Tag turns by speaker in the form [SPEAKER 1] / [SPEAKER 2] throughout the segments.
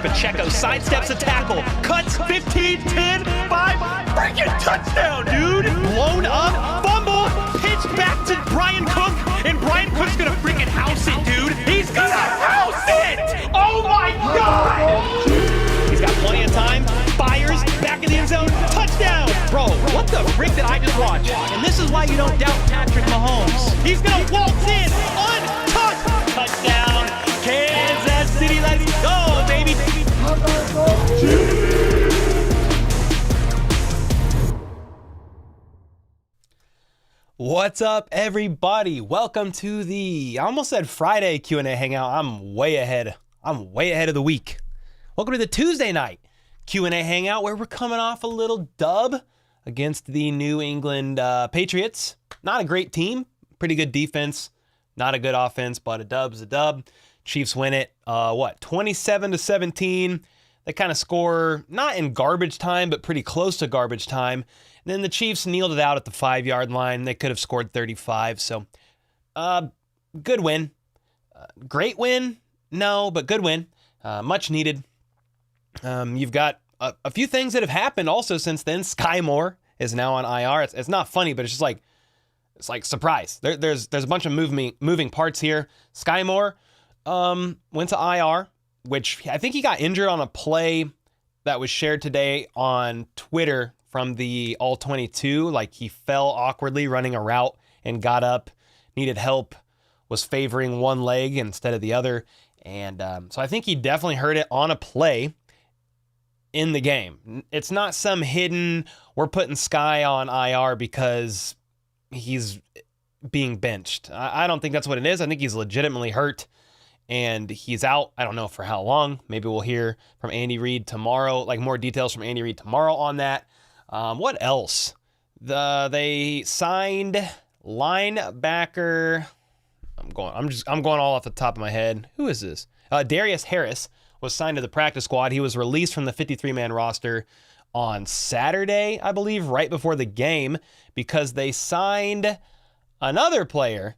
[SPEAKER 1] Pacheco sidesteps a tackle, cuts 15, 10, 5, freaking touchdown, dude! Blown up, fumble, pitch back to Brian Cook, and Brian Cook's gonna freaking house it, dude! He's gonna house it! Oh my God! He's got plenty of time, fires, back in the end zone, touchdown! Bro, what the frick did I just watch? And this is why you don't doubt Patrick Mahomes. He's gonna waltz in, untouched, touchdown, Kansas City, let's go, baby! What's up, everybody? Welcome to the, I almost said Friday Q&A Hangout. I'm way ahead of the week. Welcome to the Tuesday night Q&A Hangout, where we're coming off a little dub against the New England Patriots. Not a great team, pretty good defense, not a good offense, but a dub's a dub. Chiefs win it, 27-17. They kind of score, not in garbage time, but pretty close to garbage time. And then the Chiefs kneeled it out at the 5-yard line. They could have scored 35, so good win. Great win? No, but good win. Much needed. You've got a few things that have happened also since then. Sky Moore is now on IR. It's not funny, but it's just like, it's like surprise. There's a bunch of moving parts here. Sky Moore went to IR, which I think he got injured on a play that was shared today on Twitter from the All-22. Like, he fell awkwardly running a route and got up, needed help, was favoring one leg instead of the other. And so I think he definitely heard it on a play in the game. It's not some hidden, we're putting Sky on IR because he's being benched. I don't think that's what it is. I think he's legitimately hurt and he's out. I don't know for how long. Maybe we'll hear from Andy Reid tomorrow, like more details from Andy Reid tomorrow on that. What else? They signed linebacker. I'm going all off the top of my head. Who is this? Darius Harris was signed to the practice squad. He was released from the 53-man roster on Saturday, I believe, right before the game, because they signed another player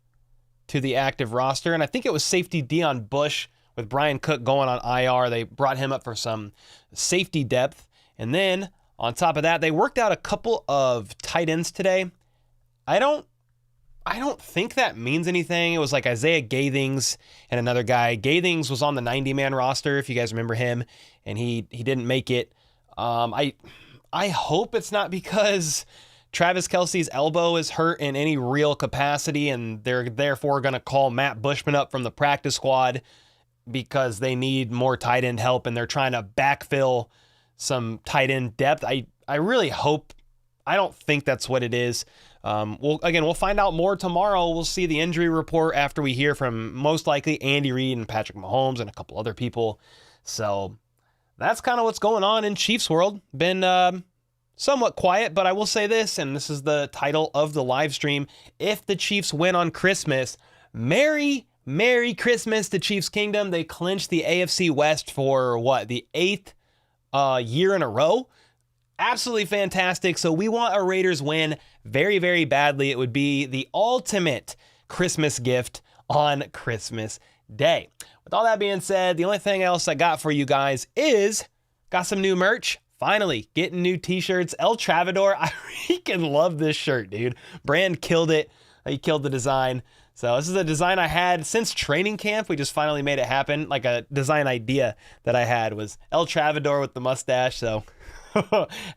[SPEAKER 1] to the active roster, and I think it was safety Deion Bush. With Brian Cook going on IR, they brought him up for some safety depth, and then on top of that, they worked out a couple of tight ends today. I don't think that means anything. It was like Isaiah Gathings and another guy. Gathings was on the 90-man roster, if you guys remember him, and he didn't make it. I hope it's not because Travis Kelce's elbow is hurt in any real capacity, and they're therefore going to call Matt Bushman up from the practice squad because they need more tight end help, and they're trying to backfill some tight end depth. I really hope. I don't think that's what it is. We'll find out more tomorrow. We'll see the injury report after we hear from most likely Andy Reid and Patrick Mahomes and a couple other people. So that's kind of what's going on in Chiefs world. Been somewhat quiet, but I will say this, and this is the title of the live stream. If the Chiefs win on Christmas, Merry Christmas to Chiefs Kingdom. They clinched the AFC West for the 8th year in a row. Absolutely fantastic. So we want a Raiders win very, very badly. It would be the ultimate Christmas gift on Christmas Day. With all that being said, the only thing else I got for you guys is got some new merch. Finally, getting new t-shirts. El Travador, I freaking love this shirt, dude. Brand killed it. He killed the design. So this is a design I had since training camp. We just finally made it happen. Like a design idea that I had was El Travador with the mustache. So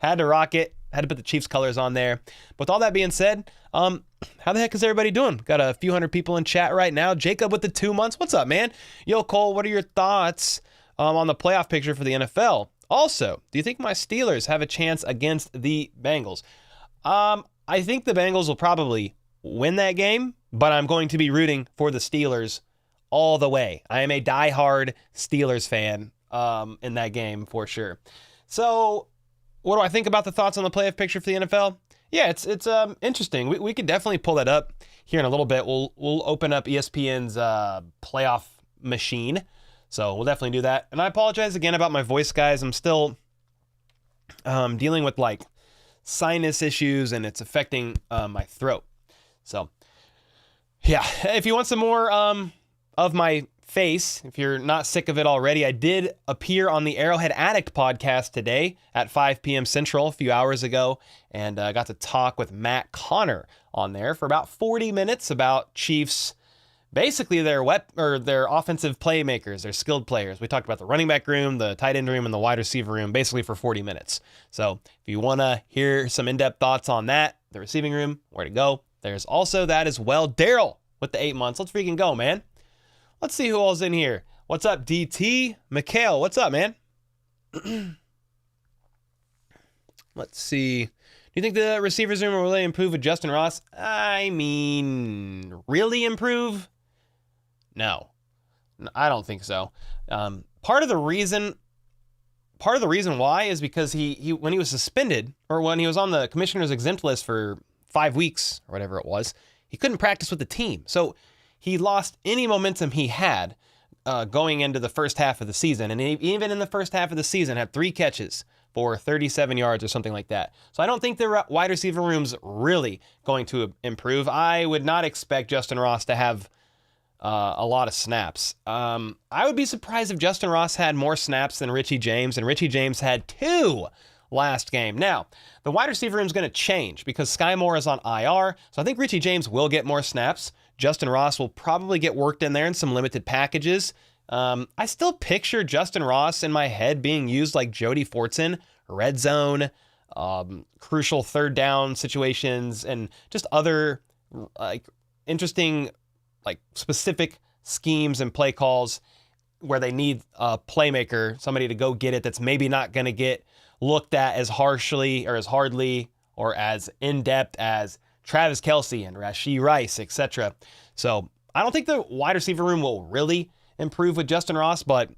[SPEAKER 1] had to rock it. Had to put the Chiefs colors on there. But with all that being said, how the heck is everybody doing? Got a few hundred people in chat right now. Jacob with the 2 months. What's up, man? Yo, Cole, what are your thoughts on the playoff picture for the NFL? Also, do you think my Steelers have a chance against the Bengals? I think the Bengals will probably win that game, but I'm going to be rooting for the Steelers all the way. I am a diehard Steelers fan in that game for sure. So what do I think about the thoughts on the playoff picture for the NFL? Yeah, it's interesting. We could definitely pull that up here in a little bit. We'll open up ESPN's playoff machine. So we'll definitely do that. And I apologize again about my voice, guys. I'm still dealing with like sinus issues and it's affecting my throat. So yeah, if you want some more of my face, if you're not sick of it already, I did appear on the Arrowhead Addict podcast today at 5 p.m. Central a few hours ago, and I got to talk with Matt Connor on there for about 40 minutes about Chiefs, basically their offensive playmakers, their skilled players. We talked about the running back room, the tight end room, and the wide receiver room, basically for 40 minutes. So if you want to hear some in-depth thoughts on that, the receiving room, where to go, there's also that as well. Daryl with the 8 months. Let's freaking go, man. Let's see who all's in here. What's up, DT? Mikhail, what's up, man? Let's see. Do you think the receivers room will really improve with Justin Ross? I mean, really improve? No, I don't think so. Part of the reason why is because he when he was suspended, or when he was on the commissioner's exempt list for 5 weeks or whatever it was, he couldn't practice with the team. So he lost any momentum he had going into the first half of the season. And even in the first half of the season, had 3 catches for 37 yards or something like that. So I don't think the wide receiver room's really going to improve. I would not expect Justin Ross to have a lot of snaps. I would be surprised if Justin Ross had more snaps than Richie James, and Richie James had 2 last game. Now, the wide receiver room is going to change because Sky Moore is on IR, so I think Richie James will get more snaps. Justin Ross will probably get worked in there in some limited packages. I still picture Justin Ross in my head being used like Jody Fortson, red zone, crucial third down situations, and just other like interesting, like specific schemes and play calls where they need a playmaker, somebody to go get it that's maybe not going to get looked at as harshly or as hardly or as in-depth as Travis Kelce and Rashee Rice, etc. So I don't think the wide receiver room will really improve with Justin Ross, but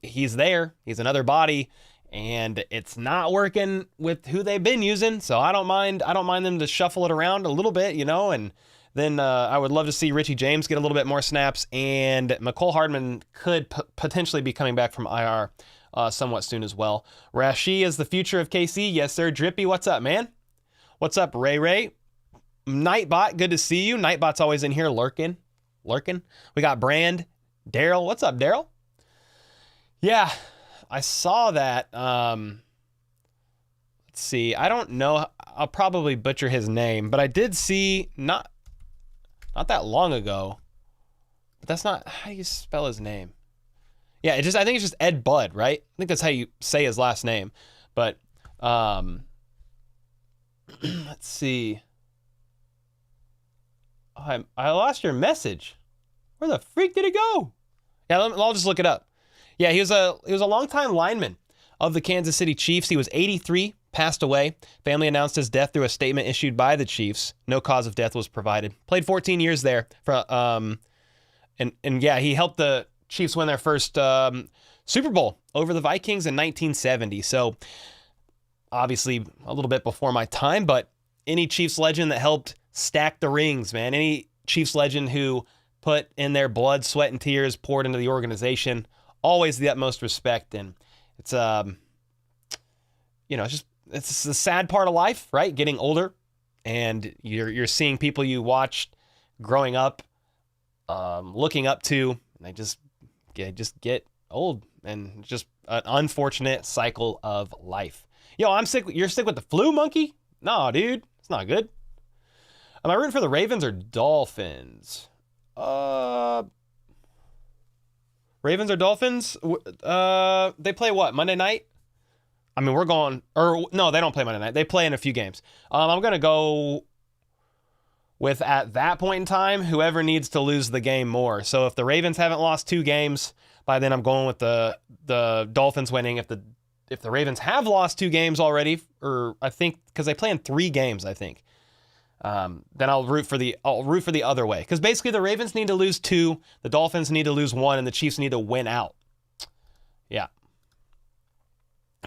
[SPEAKER 1] he's there. He's another body, and it's not working with who they've been using. So I don't mind them to shuffle it around a little bit, and then I would love to see Richie James get a little bit more snaps, and McCole Hardman could potentially be coming back from IR somewhat soon as well. Rashee is the future of KC. Yes, sir. Drippy, what's up, man? What's up, Ray? Nightbot, good to see you. Nightbot's always in here lurking. We got Brand. Daryl, what's up, Daryl? Yeah, I saw that. Let's see. I don't know. I'll probably butcher his name, but I did see not that long ago. But that's not how you spell his name. Yeah, I think it's just Ed Budd, right? I think that's how you say his last name. But let's see. I lost your message. Where the freak did it go? Yeah, I'll just look it up. Yeah, he was a longtime lineman of the Kansas City Chiefs. He was 83, passed away. Family announced his death through a statement issued by the Chiefs. No cause of death was provided. Played 14 years there. And yeah, he helped the Chiefs win their first Super Bowl over the Vikings in 1970. So obviously a little bit before my time, but any Chiefs legend that helped stack the rings, man. Any Chiefs legend who put in their blood, sweat, and tears, poured into the organization, always the utmost respect. And it's it's the sad part of life, right? Getting older, and you're seeing people you watched growing up, looking up to, and they just get old, and just an unfortunate cycle of life. Yo, I'm sick. You're sick with the flu, monkey? No, dude, it's not good. Am I rooting for the Ravens or Dolphins? Ravens or Dolphins? They play what, Monday night? I mean, no, they don't play Monday night. They play in a few games. I'm going to go with, at that point in time, whoever needs to lose the game more. So if the Ravens haven't lost 2 games, by then I'm going with the Dolphins winning. If the Ravens have lost 2 games already, or I think, because they play in 3 games, I think, then I'll root for the other way. Because basically the Ravens need to lose 2, the Dolphins need to lose 1, and the Chiefs need to win out. Yeah.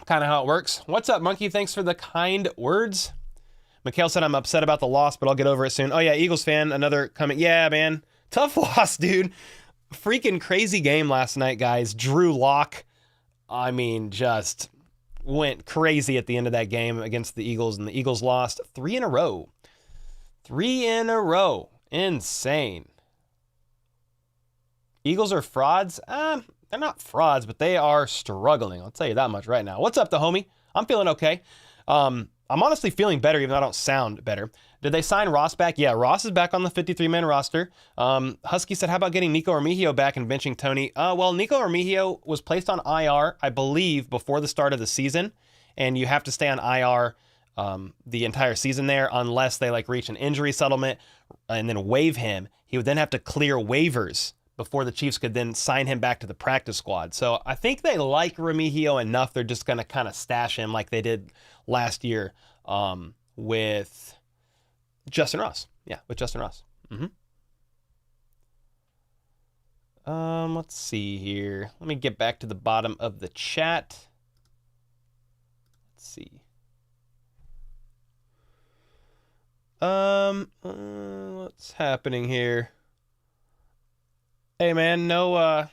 [SPEAKER 1] Kind of how it works. What's up, Monkey? Thanks for the kind words. Mikhail said I'm upset about the loss, but I'll get over it soon. Oh yeah, Eagles fan, another comment. Yeah, man. Tough loss, dude. Freaking crazy game last night, guys. Drew Lock, I mean, just went crazy at the end of that game against the Eagles, and the Eagles lost 3 in a row. 3 in a row. Insane. Eagles are frauds. They're not frauds, but they are struggling. I'll tell you that much right now. What's up, the homie? I'm feeling okay. I'm honestly feeling better, even though I don't sound better. Did they sign Ross back? Yeah, Ross is back on the 53-man roster. Husky said, how about getting Nico Armigio back and benching Tony? Well, Nico Armigio was placed on IR, I believe, before the start of the season. And you have to stay on IR the entire season there unless they like reach an injury settlement and then waive him. He would then have to clear waivers before the Chiefs could then sign him back to the practice squad. So I think they like Remigio enough. They're just going to kind of stash him like they did last year with Justin Ross. Yeah, with Justin Ross. Let's see here. Let me get back to the bottom of the chat. Let's see. What's happening here? Hey, man, I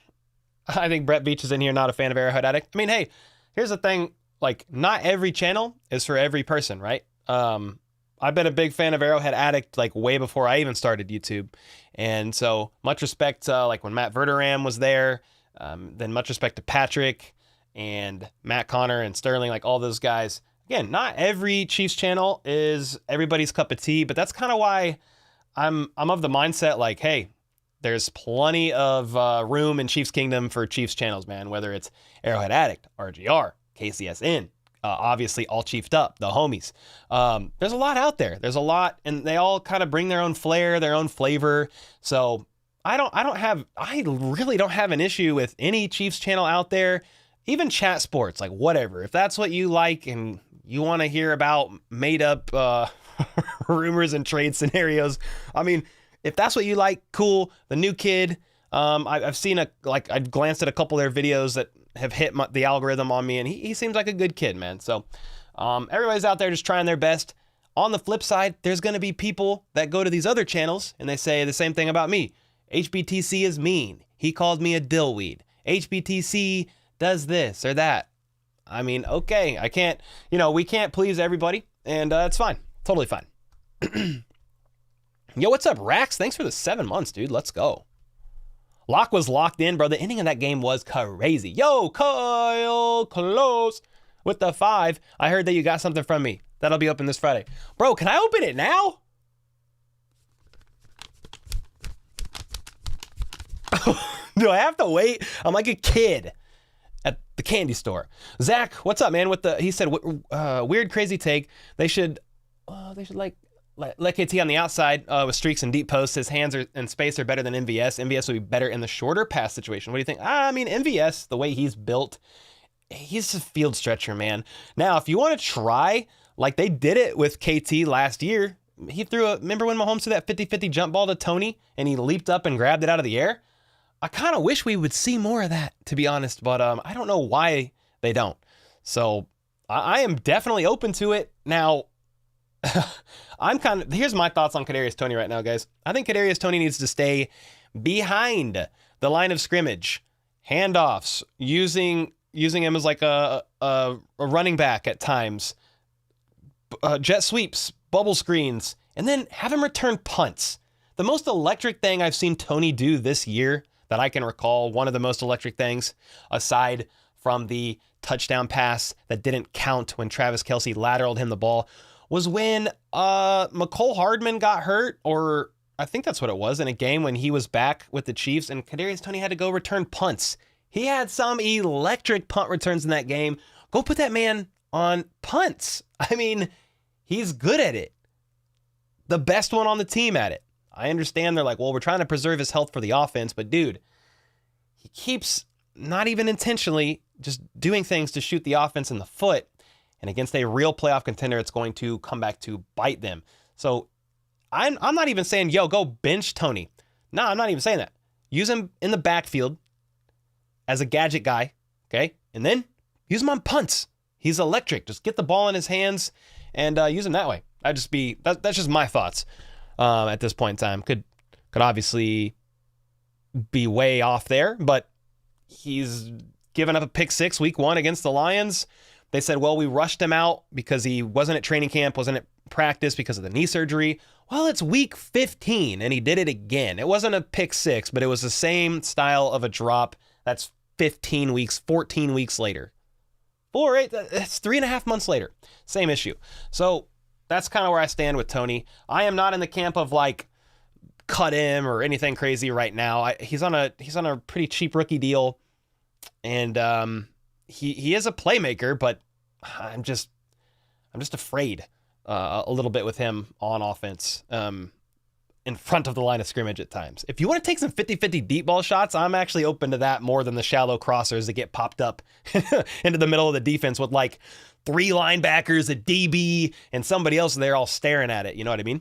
[SPEAKER 1] think Brett Beach is in here, not a fan of Arrowhead Addict. I mean, hey, here's the thing. Like, not every channel is for every person, right? I've been a big fan of Arrowhead Addict, like, way before I even started YouTube. And so, much respect, like, when Matt Verderam was there, then much respect to Patrick and Matt Connor and Sterling, like, all those guys. Again, not every Chiefs channel is everybody's cup of tea, but that's kind of why I'm of the mindset, like, hey, there's plenty of room in Chiefs Kingdom for Chiefs channels, man, whether it's Arrowhead Addict, RGR, KCSN, obviously All Chiefed Up, the homies. There's a lot out there. There's a lot, and they all kind of bring their own flair, their own flavor. So I really don't have an issue with any Chiefs channel out there, even chat sports, like whatever. If that's what you like and you want to hear about made up rumors and trade scenarios, I mean, if that's what you like, cool. The new kid, I've seen I've glanced at a couple of their videos that have hit the algorithm on me, and he seems like a good kid, man. So everybody's out there just trying their best. On the flip side, there's going to be people that go to these other channels and they say the same thing about me. HBTC is mean. He called me a dillweed. HBTC does this or that. I mean, okay, we can't please everybody, and it's fine. Totally fine. Yo, what's up, Rax? Thanks for the 7 months, dude. Let's go. Lock was locked in, bro. The ending of that game was crazy. Yo, Kyle Close with the 5. I heard that you got something from me. That'll be open this Friday. Bro, can I open it now? Do I have to wait? I'm like a kid at the candy store. Zach, what's up, man? He said, weird, crazy take. They should let KT on the outside with streaks and deep posts. His hands in space are better than MVS. MVS would be better in the shorter pass situation. What do you think? I mean, MVS, the way he's built, he's a field stretcher, man. Now, if you want to try, like they did it with KT last year, remember when Mahomes threw that 50-50 jump ball to Tony and he leaped up and grabbed it out of the air? I kind of wish we would see more of that, to be honest, but I don't know why they don't. So I am definitely open to it. Now, here's my thoughts on Kadarius Toney right now, guys. I think Kadarius Toney needs to stay behind the line of scrimmage, handoffs, using him as like a running back at times, jet sweeps, bubble screens, and then have him return punts. The most electric thing I've seen Toney do this year that I can recall, one of the most electric things, aside from the touchdown pass that didn't count when Travis Kelce lateraled him the ball, was when McCole Hardman got hurt, or I think that's what it was, in a game when he was back with the Chiefs and Kadarius Toney had to go return punts. He had some electric punt returns in that game. Go put that man on punts. I mean, he's good at it. The best one on the team at it. I understand they're like, well, we're trying to preserve his health for the offense, but dude, he keeps not even intentionally just doing things to shoot the offense in the foot. And against a real playoff contender, it's going to come back to bite them. So I'm not even saying, yo, go bench Toney. No, I'm not even saying that. Use him in the backfield as a gadget guy, okay? And then use him on punts. He's electric. Just get the ball in his hands and use him that way. That's just my thoughts at this point in time. Could obviously be way off there, but he's given up a pick 6 week 1 against the Lions. They said, well, we rushed him out because he wasn't at training camp, wasn't at practice because of the knee surgery. Well, it's week 15, and he did it again. It wasn't a pick six, but it was the same style of a drop. That's 15 weeks, 14 weeks later. It's 3.5 months later. Same issue. So that's kind of where I stand with Tony. I am not in the camp of like cut him or anything crazy right now. He's on a pretty cheap rookie deal, and he is a playmaker, but I'm just afraid a little bit with him on offense in front of the line of scrimmage at times. If you want to take some 50-50 deep ball shots, I'm actually open to that more than the shallow crossers that get popped up into the middle of the defense with like 3 linebackers, a DB, and somebody else there all staring at it. You know what I mean?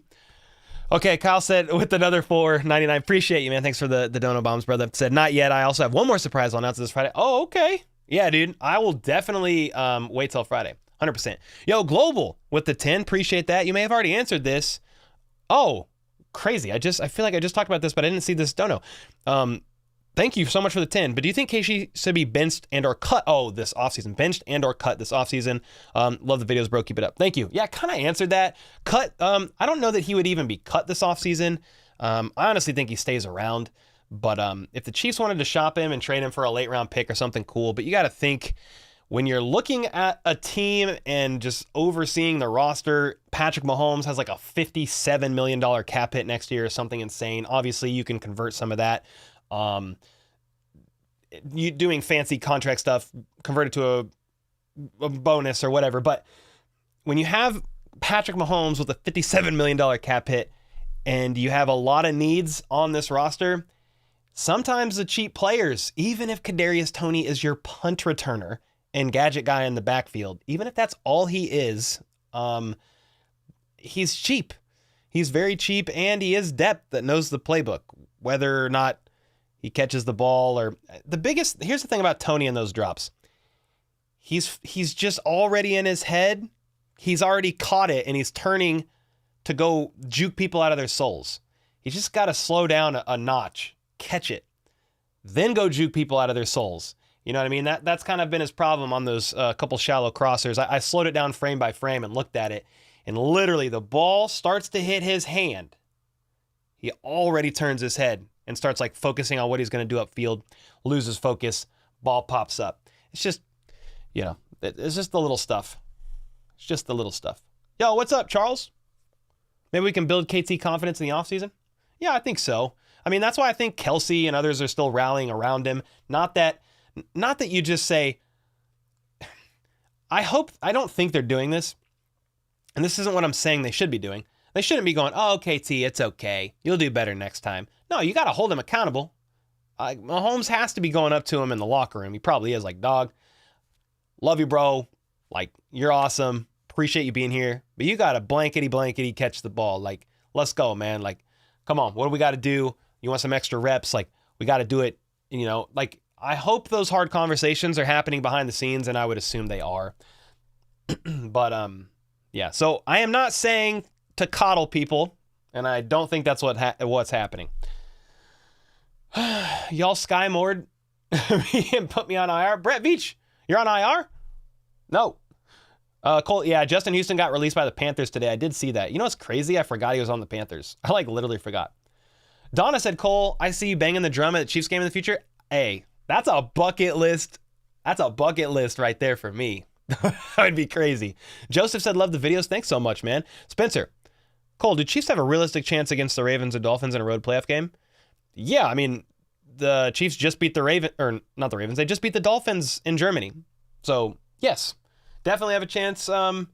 [SPEAKER 1] Okay, Kyle said with another $4.99. Appreciate you, man. Thanks for the dono bombs, brother. Said not yet. I also have one more surprise I'll announce this Friday. Oh, okay. Yeah, dude. I will definitely wait till Friday. 100%. Yo, Global with the 10. Appreciate that. You may have already answered this. Oh, crazy. I feel like I just talked about this, but I didn't see this dono. Thank you so much for the 10. But do you think KC should be benched and or cut? Oh, this offseason. Benched and or cut this offseason. Love the videos, bro. Keep it up. Thank you. Yeah, kind of answered that. Cut. I don't know that he would even be cut this offseason. I honestly think he stays around. But if the Chiefs wanted to shop him and trade him for a late round pick or something cool, but you got to think when you're looking at a team and just overseeing the roster, Patrick Mahomes has like a $57 million cap hit next year or something insane. Obviously, you can convert some of that. You doing fancy contract stuff, convert it to a bonus or whatever. But when you have Patrick Mahomes with a $57 million cap hit and you have a lot of needs on this roster, sometimes the cheap players, even if Kadarius Toney is your punt returner and gadget guy in the backfield, even if that's all he is, he's cheap. He's very cheap, and he is depth that knows the playbook, whether or not he catches the ball or here's the thing about Toney and those drops. He's just already in his head. He's already caught it, and he's turning to go juke people out of their souls. He's just got to slow down a notch, catch it, then go juke people out of their souls. You know what I mean? That's kind of been his problem on those couple shallow crossers. I slowed it down frame by frame and looked at it, and literally the ball starts to hit his hand. He already turns his head and starts like focusing on what he's going to do upfield, loses focus, ball pops up. It's just, it's just the little stuff. It's just the little stuff. Yo, what's up, Charles? Maybe we can build KT confidence in the offseason? Yeah, I think so. I mean, that's why I think Kelsey and others are still rallying around him. Not that you just say, I don't think they're doing this. And this isn't what I'm saying they should be doing. They shouldn't be going, oh, KT, it's okay. You'll do better next time. No, you got to hold him accountable. Mahomes has to be going up to him in the locker room. He probably is like, dog, love you, bro. Like, you're awesome. Appreciate you being here. But you got to blankety catch the ball. Like, let's go, man. Like, come on. What do we got to do? You want some extra reps? Like, we got to do it. Like, I hope those hard conversations are happening behind the scenes, and I would assume they are. But, yeah. So I am not saying to coddle people, and I don't think that's what's happening. Y'all Sky Moored and put me on IR. Brett Beach, you're on IR? No. Cole, yeah, Justin Houston got released by the Panthers today. I did see that. You know what's crazy? I forgot he was on the Panthers. I literally forgot. Donna said, Cole, I see you banging the drum at the Chiefs game in the future. Hey, that's a bucket list. That's a bucket list right there for me. That would be crazy. Joseph said, love the videos. Thanks so much, man. Spencer, Cole, do Chiefs have a realistic chance against the Ravens or Dolphins in a road playoff game? Yeah, I mean, the Chiefs just beat not the Ravens. They just beat the Dolphins in Germany. So, yes, definitely have a chance to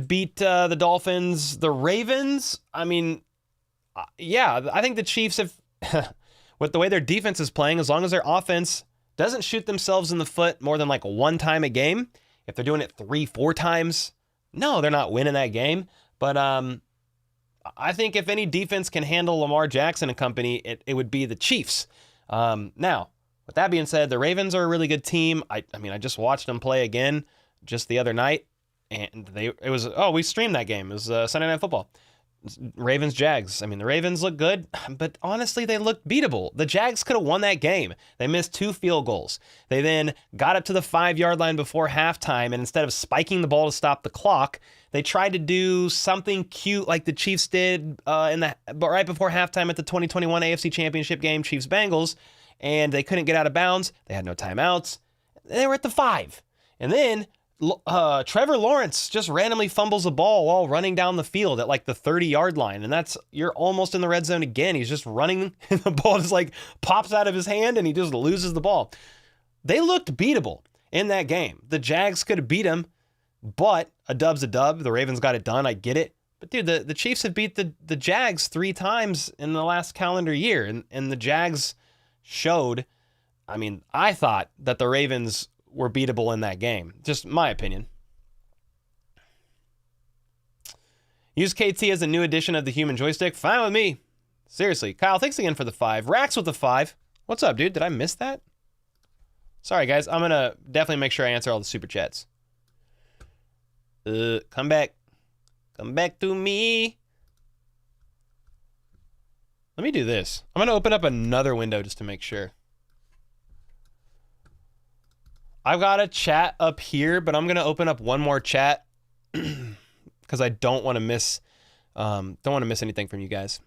[SPEAKER 1] beat the Dolphins. The Ravens, I mean, yeah, I think the Chiefs have, with the way their defense is playing, as long as their offense doesn't shoot themselves in the foot more than like one time a game, if they're doing it 3-4 times, no, they're not winning that game. But I think if any defense can handle Lamar Jackson and company, it would be the Chiefs. Now, with that being said, the Ravens are a really good team. I mean, I just watched them play again just the other night, and we streamed that game. It was Sunday Night Football. Ravens, Jags. I mean, the Ravens look good, but honestly, they looked beatable. The Jags could have won that game. They missed 2 field goals. They then got up to the 5-yard line before halftime, and instead of spiking the ball to stop the clock, they tried to do something cute like the Chiefs did but right before halftime at the 2021 AFC Championship game, Chiefs-Bengals, and they couldn't get out of bounds. They had no timeouts. They were at the 5. And then Trevor Lawrence just randomly fumbles the ball while running down the field at like the 30-yard line. And you're almost in the red zone again. He's just running and the ball just like pops out of his hand and he just loses the ball. They looked beatable in that game. The Jags could have beat him, but a dub's a dub. The Ravens got it done. I get it. But dude, the Chiefs have beat the Jags 3 times in the last calendar year. And the Jags showed, I mean, I thought that the Ravens were beatable in that game. Just my opinion. Use KT as a new edition of the human joystick. Fine with me. Seriously. Kyle, thanks again for the 5. Rax with the 5. What's up, dude? Did I miss that? Sorry, guys. I'm going to definitely make sure I answer all the super chats. Come back. Come back to me. Let me do this. I'm going to open up another window just to make sure. I've got a chat up here, but I'm going to open up one more chat because I don't want to miss anything from you guys.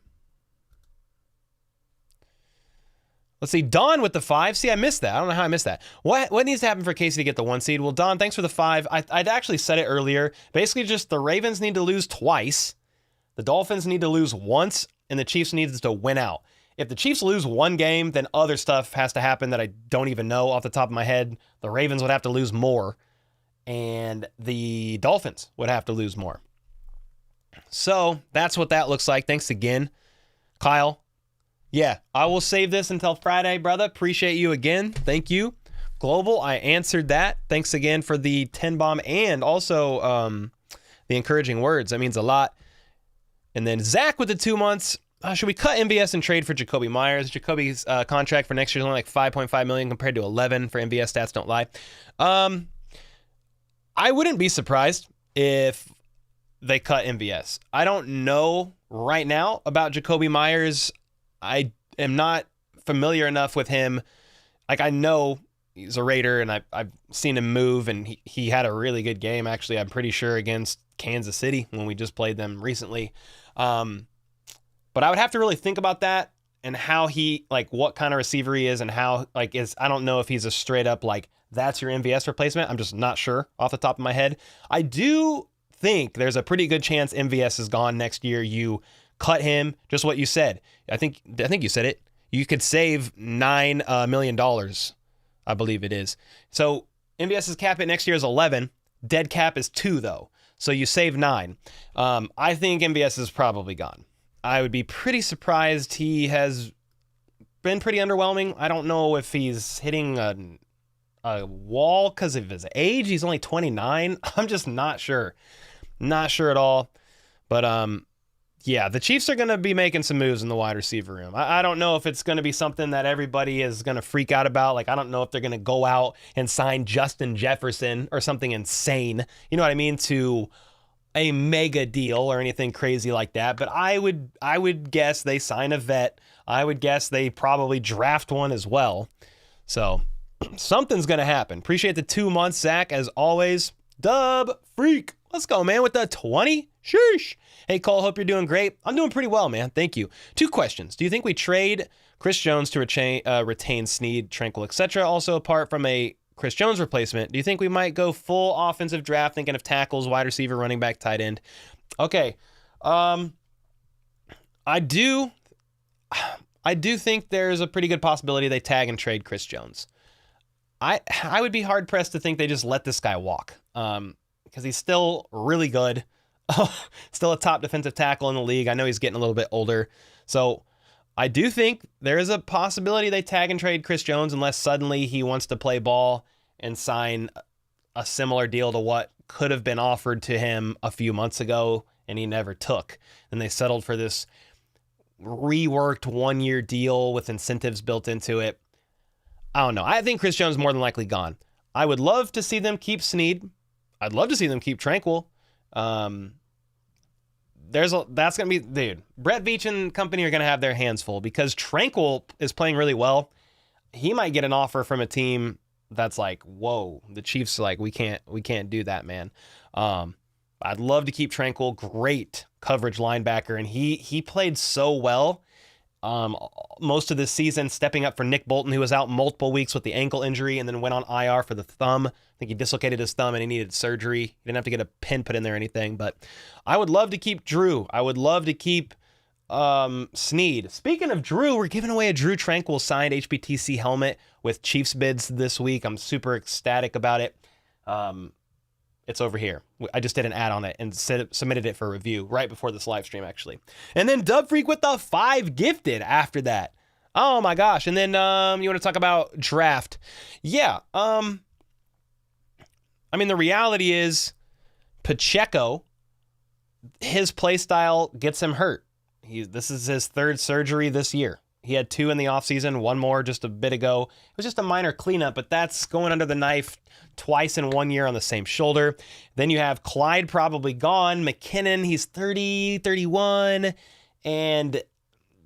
[SPEAKER 1] Let's see, Don with the 5. See, I missed that. I don't know how I missed that. What needs to happen for Casey to get the 1 seed? Well, Don, thanks for the 5. I'd actually said it earlier. Basically, just the Ravens need to lose twice, the Dolphins need to lose once, and the Chiefs need to win out. If the Chiefs lose one game, then other stuff has to happen that I don't even know off the top of my head. The Ravens would have to lose more, and the Dolphins would have to lose more. So that's what that looks like. Thanks again, Kyle. Yeah, I will save this until Friday, brother. Appreciate you again. Thank you. Global, I answered that. Thanks again for the 10 bomb and also the encouraging words. That means a lot. And then Zach with the 2 months. Should we cut MVS and trade for Jacoby Myers? Jacoby's contract for next year is only like $5.5 million compared to $11 million for MVS stats. Don't lie. I wouldn't be surprised if they cut MVS. I don't know right now about Jacoby Myers. I am not familiar enough with him. Like, I know he's a Raider, and I've seen him move, and he had a really good game, actually, I'm pretty sure, against Kansas City when we just played them recently. But I would have to really think about that and how he, like, what kind of receiver he is and how, like, I don't know if he's a straight up, like, that's your MVS replacement. I'm just not sure off the top of my head. I do think there's a pretty good chance MVS is gone next year. You cut him, just what you said. I think you said it. You could save $9 million, I believe it is. So MVS's cap hit next year is 11. Dead cap is 2, though. So you save 9. I think MVS is probably gone. I would be pretty surprised. He has been pretty underwhelming. I don't know if he's hitting a wall because of his age. He's only 29. I'm just not sure. Not sure at all. But yeah, the Chiefs are going to be making some moves in the wide receiver room. I don't know if it's going to be something that everybody is going to freak out about. Like, I don't know if they're going to go out and sign Justin Jefferson or something insane. You know what I mean? To a mega deal or anything crazy like that. But I would guess they sign a vet. I would guess they probably draft one as well. So something's going to happen. Appreciate the 2 months, Zach, as always. Dub freak. Let's go, man, with the 20. Sheesh. Hey, Cole, hope you're doing great. I'm doing pretty well, man. Thank you. 2 questions. Do you think we trade Chris Jones to retain Snead, Tranquil, etc.? Also, apart from a Chris Jones replacement, do you think we might go full offensive draft, thinking of tackles, wide receiver, running back, tight end? Okay. I do think there's a pretty good possibility they tag and trade Chris Jones. I would be hard pressed to think they just let this guy walk. Because he's still really good. Still a top defensive tackle in the league. I know he's getting a little bit older. So I do think there is a possibility they tag and trade Chris Jones unless suddenly he wants to play ball and sign a similar deal to what could have been offered to him a few months ago and he never took. And they settled for this reworked 1-year deal with incentives built into it. I don't know. I think Chris Jones is more than likely gone. I would love to see them keep Snead. I'd love to see them keep Tranquil. that's gonna be, dude. Brett Veach and company are gonna have their hands full because Tranquil is playing really well. He might get an offer from a team that's like, whoa, the Chiefs are like, we can't do that, man. I'd love to keep Tranquil, great coverage linebacker, and he played so well most of this season, stepping up for Nick Bolton, who was out multiple weeks with the ankle injury and then went on IR for the thumb. I think he dislocated his thumb and he needed surgery. He didn't have to get a pin put in there or anything, but I would love to keep Drew. I would love to keep Sneed. Speaking of Drew, we're giving away a Drew Tranquil signed HBTC helmet with Chiefs bids this week. I'm super ecstatic about it. It's over here. I just did an ad on it and submitted it for review right before this live stream, actually. And then Dub Freak with the 5 gifted after that. Oh my gosh. And then you want to talk about draft? Yeah. I mean, the reality is Pacheco, his play style gets him hurt. This is his 3rd surgery this year. He had 2 in the offseason, 1 more just a bit ago. It was just a minor cleanup, but that's going under the knife twice in 1 year on the same shoulder. Then you have Clyde probably gone. McKinnon, he's 30, 31. And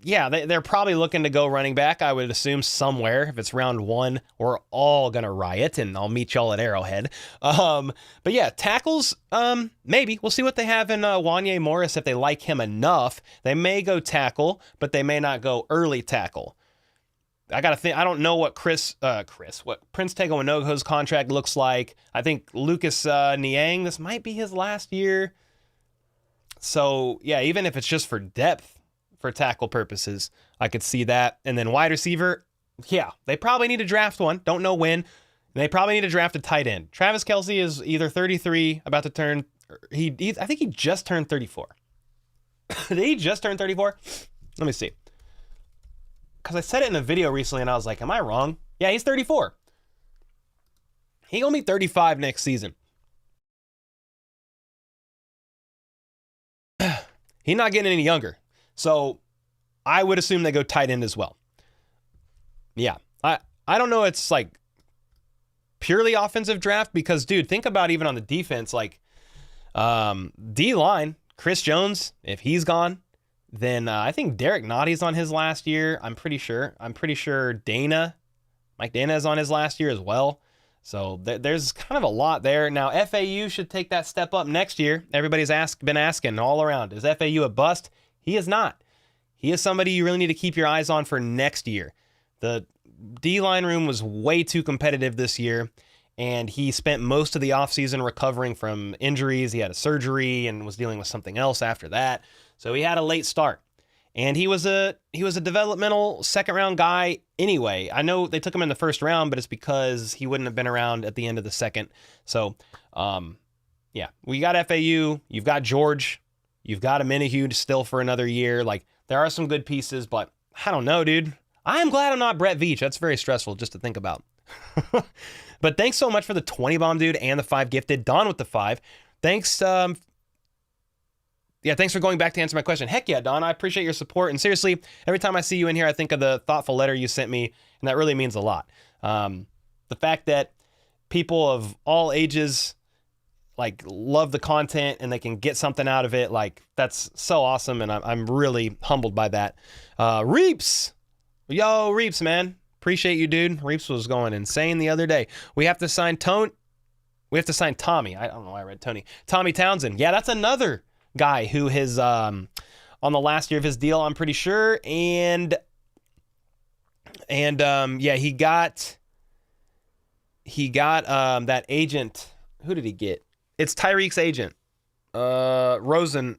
[SPEAKER 1] yeah, they're probably looking to go running back, I would assume, somewhere. If it's round 1, we're all going to riot, and I'll meet y'all at Arrowhead. But yeah, tackles, maybe. We'll see what they have in Wanye Morris. If they like him enough, they may go tackle, but they may not go early tackle. I got to think. I don't know what what Prince Tegoinogo's contract looks like. I think Lucas Niang, this might be his last year. So yeah, even if it's just for depth, for tackle purposes, I could see that. And then wide receiver, yeah, they probably need to draft one. Don't know when. They probably need to draft a tight end. Travis Kelce is either 33, about to turn, I think he just turned 34. Did he just turn 34? Let me see. Because I said it in a video recently and I was like, am I wrong? Yeah, he's 34. He gonna be 35 next season. He's not getting any younger. So I would assume they go tight end as well. Yeah. I don't know. It's like purely offensive draft because, dude, think about even on the defense, like D-line, Chris Jones, if he's gone, then I think Derek Notty's on his last year. I'm pretty sure Mike Dana is on his last year as well. So there's kind of a lot there. Now, FAU should take that step up next year. Everybody's been asking all around, is FAU a bust? He is not. He is somebody you really need to keep your eyes on for next year. The D-line room was way too competitive this year, and he spent most of the offseason recovering from injuries. He had a surgery and was dealing with something else after that. So he had a late start. And he was a developmental second-round guy anyway. I know they took him in the first round, but it's because he wouldn't have been around at the end of the second. So, yeah, we got FAU. You've got George. You've got a Minihue still for another year. Like, there are some good pieces, but I don't know, dude. I am glad I'm not Brett Veach. That's very stressful just to think about. But thanks so much for the 20 bomb, dude, and the 5 gifted. Don with the 5. Thanks. Thanks for going back to answer my question. Heck yeah, Don. I appreciate your support. And seriously, every time I see you in here, I think of the thoughtful letter you sent me, and that really means a lot. The fact that people of all ages like love the content and they can get something out of it, like that's so awesome, and I'm really humbled by that. Reeps, yo, Reeps, man, appreciate you, dude. Reeps was going insane the other day. We have to sign Tommy. I don't know why I read Tony. Tommy Townsend. Yeah, that's another guy who is on the last year of his deal, I'm pretty sure, and yeah, he got that agent. Who did he get? It's Tyreek's agent, Rosenhaus,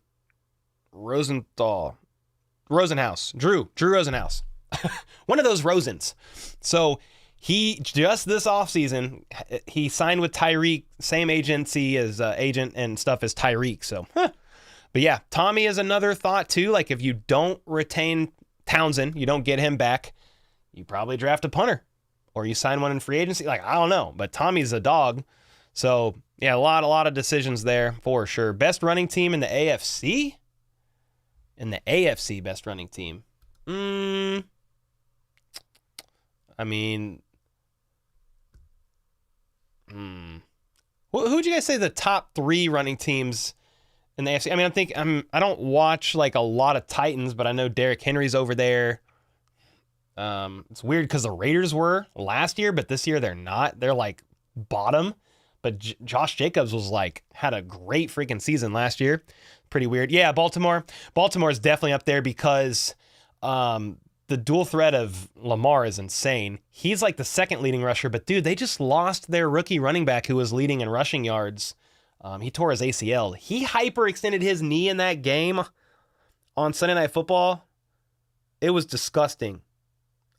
[SPEAKER 1] Drew Rosenhaus, one of those Rosens. So he just this offseason, he signed with Tyreek, same agency as agent and stuff as Tyreek. So, but yeah, Tommy is another thought too. Like if you don't retain Townsend, you don't get him back, you probably draft a punter or you sign one in free agency. Like, I don't know, but Tommy's a dog. So yeah, a lot of decisions there for sure. Best running team in the AFC? In the AFC, best running team. I mean, who'd you guys say the top 3 running teams in the AFC. I mean, I don't watch like a lot of Titans, but I know Derrick Henry's over there. It's weird because the Raiders were last year, but this year they're not. They're like bottom. But Josh Jacobs had a great freaking season last year. Pretty weird. Yeah, Baltimore. Baltimore is definitely up there because the dual threat of Lamar is insane. He's like the second leading rusher, but dude, they just lost their rookie running back who was leading in rushing yards. He tore his ACL. He hyperextended his knee in that game on Sunday Night Football. It was disgusting.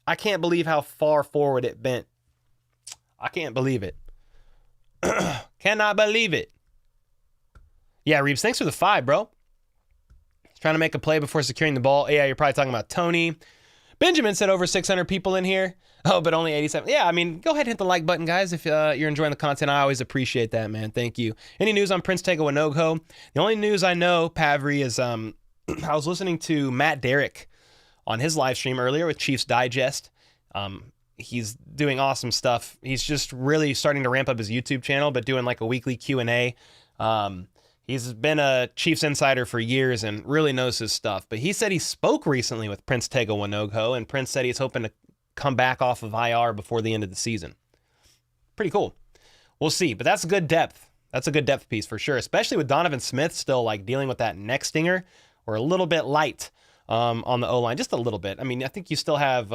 [SPEAKER 1] I can't believe how far forward it bent. I can't believe it. Cannot believe it. Yeah, Reeves, thanks for the 5, bro. Trying to make a play before securing the ball. Yeah, you're probably talking about Tony. Benjamin said over 600 people in here. Oh, but only 87. Yeah, I mean, go ahead and hit the like button, guys, if you're enjoying the content. I always appreciate that, man. Thank you. Any news on Prince Tega Wanogho? The only news I know, Pavri, is I was listening to Matt Derrick on his live stream earlier with Chiefs Digest. He's doing awesome stuff. He's just really starting to ramp up his YouTube channel, but doing like a weekly Q&A. He's been a Chiefs insider for years and really knows his stuff. But he said he spoke recently with Prince Tega Wanogho, and Prince said he's hoping to come back off of IR before the end of the season. Pretty cool. We'll see, but that's a good depth. That's a good depth piece for sure, especially with Donovan Smith still like dealing with that neck stinger. We're a little bit light on the O-line, just a little bit. I mean, I think you still have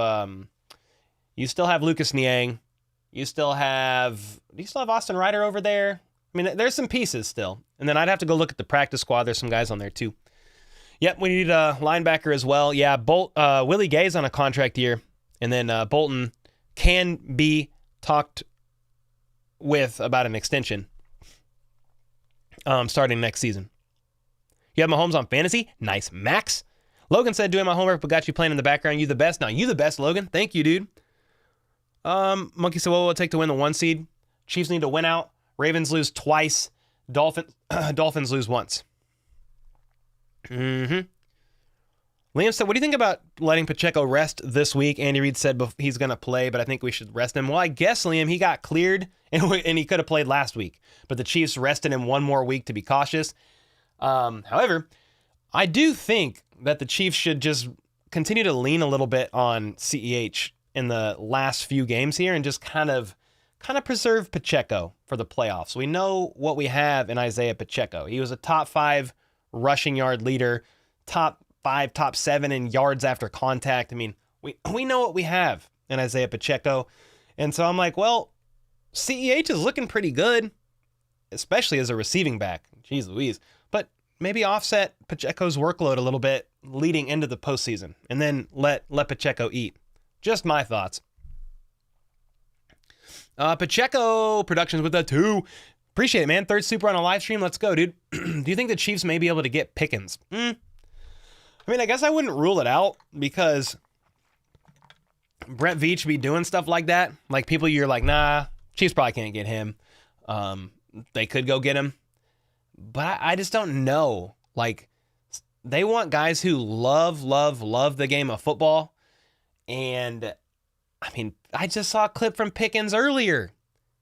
[SPEAKER 1] Lucas Niang. Do you still have Austin Ryder over there? I mean, there's some pieces still. And then I'd have to go look at the practice squad. There's some guys on there too. Yep, we need a linebacker as well. Yeah, Willie Gay's on a contract year. And then Bolton can be talked with about an extension starting next season. You have Mahomes on fantasy? Nice. Max? Logan said, doing my homework, but got you playing in the background. You the best? Now, you the best, Logan. Thank you, dude. Monkey said, what will it take to win the 1 seed? Chiefs need to win out. Ravens lose twice. Dolphins lose once. Liam said, what do you think about letting Pacheco rest this week? Andy Reid said he's going to play, but I think we should rest him. Well, I guess, Liam, he got cleared, and he could have played last week. But the Chiefs rested him one more week to be cautious. However, I do think that the Chiefs should just continue to lean a little bit on CEH in the last few games here and just kind of preserve Pacheco for the playoffs. We know what we have in Isaiah Pacheco. He was a top 5 rushing yard leader, top 5, top 7 in yards after contact. I mean, we know what we have in Isaiah Pacheco. And so I'm like, well, CEH is looking pretty good, especially as a receiving back. Jeez Louise. But maybe offset Pacheco's workload a little bit leading into the postseason and then let Pacheco eat. Just my thoughts. Pacheco Productions with a 2. Appreciate it, man. 3rd super on a live stream. Let's go, dude. Do you think the Chiefs may be able to get Pickens? I mean, I guess I wouldn't rule it out because Brett Veach be doing stuff like that. Like people you're like, nah, Chiefs probably can't get him. They could go get him. But I just don't know. Like they want guys who love the game of football. And I mean, I just saw a clip from Pickens earlier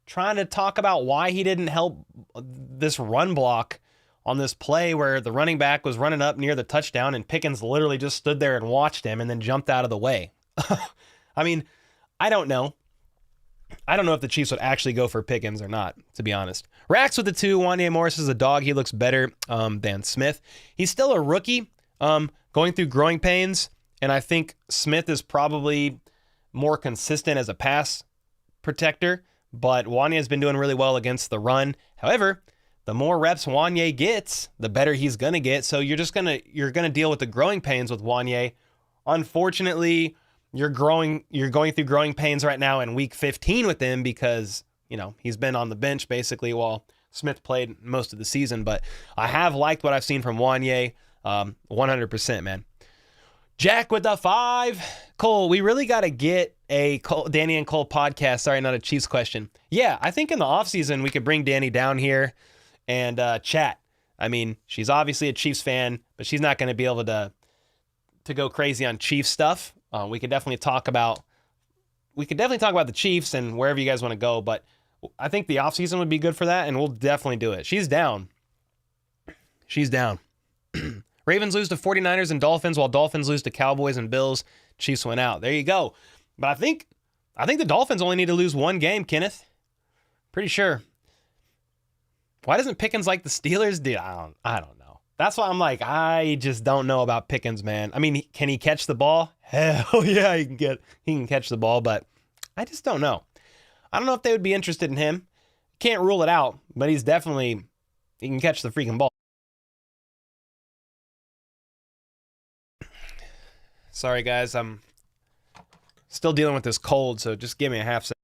[SPEAKER 1] trying to talk about why he didn't help this run block on this play where the running back was running up near the touchdown and Pickens literally just stood there and watched him and then jumped out of the way. I mean, I don't know. I don't know if the Chiefs would actually go for Pickens or not, to be honest. Rax with the 2. Wanya Morris is a dog. He looks better than Smith. He's still a rookie going through growing pains, and I think Smith is probably more consistent as a pass protector, but Wanya has been doing really well against the run. However, the more reps Wanya gets, the better he's going to get. So you're going to deal with the growing pains with Wanya. Unfortunately, you're going through growing pains right now in week 15 with him because, he's been on the bench basically while Smith played most of the season, but I have liked what I've seen from Wanya 100%, man. Jack with the 5. Cole, we really got to get a Danny and Cole podcast. Sorry, not a Chiefs question. Yeah, I think in the offseason we could bring Danny down here and chat. I mean, she's obviously a Chiefs fan, but she's not going to be able to go crazy on Chiefs stuff. We could definitely talk about the Chiefs and wherever you guys want to go, but I think the offseason would be good for that, and we'll definitely do it. She's down. She's down. Ravens lose to 49ers and Dolphins, while Dolphins lose to Cowboys and Bills. Chiefs went out. There you go. But I think the Dolphins only need to lose one game, Kenneth. Pretty sure. Why doesn't Pickens like the Steelers? Dude, I don't know. That's why I'm like, I just don't know about Pickens, man. I mean, can he catch the ball? Hell yeah, he can catch the ball, but I just don't know. I don't know if they would be interested in him. Can't rule it out, but he can catch the freaking ball. Sorry, guys. I'm still dealing with this cold, so just give me a half second.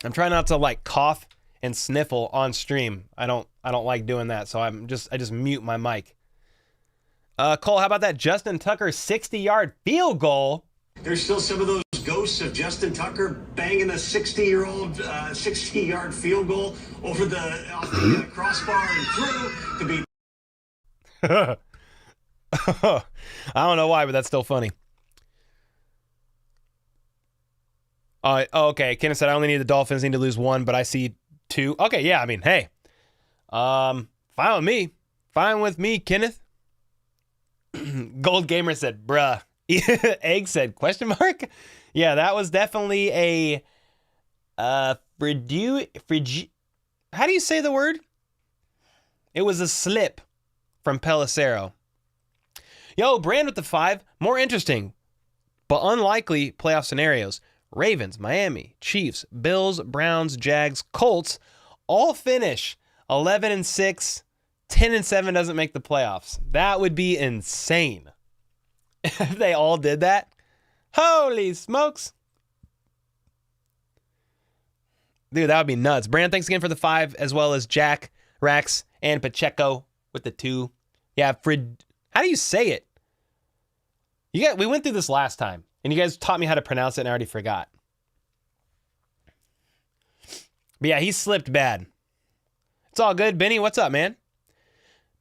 [SPEAKER 1] I'm trying not to like cough and sniffle on stream. I don't like doing that, so I just mute my mic. Cole, how about that Justin Tucker 60-yard field goal?
[SPEAKER 2] There's still some of those ghosts of Justin Tucker banging a 60-yard field goal off the crossbar and through to be.
[SPEAKER 1] I don't know why, but that's still funny. Okay. Kenneth said I only need the Dolphins need to lose one, but I see two. Okay, yeah. I mean, hey, fine with me. Fine with me, Kenneth. Gold Gamer said, bruh. Egg said, question mark? Yeah, that was definitely a how do you say the word? It was a slip from Pelissero. Yo, Brand with the 5. More interesting, but unlikely playoff scenarios. Ravens, Miami, Chiefs, Bills, Browns, Jags, Colts all finish 11-6. 10-7 doesn't make the playoffs. That would be insane. If they all did that. Holy smokes. Dude, that would be nuts. Brand, thanks again for the 5, as well as Jack, Rax, and Pacheco with the 2. Yeah, how do you say it? We went through this last time, and you guys taught me how to pronounce it, and I already forgot. But yeah, he slipped bad. It's all good. Benny, what's up, man?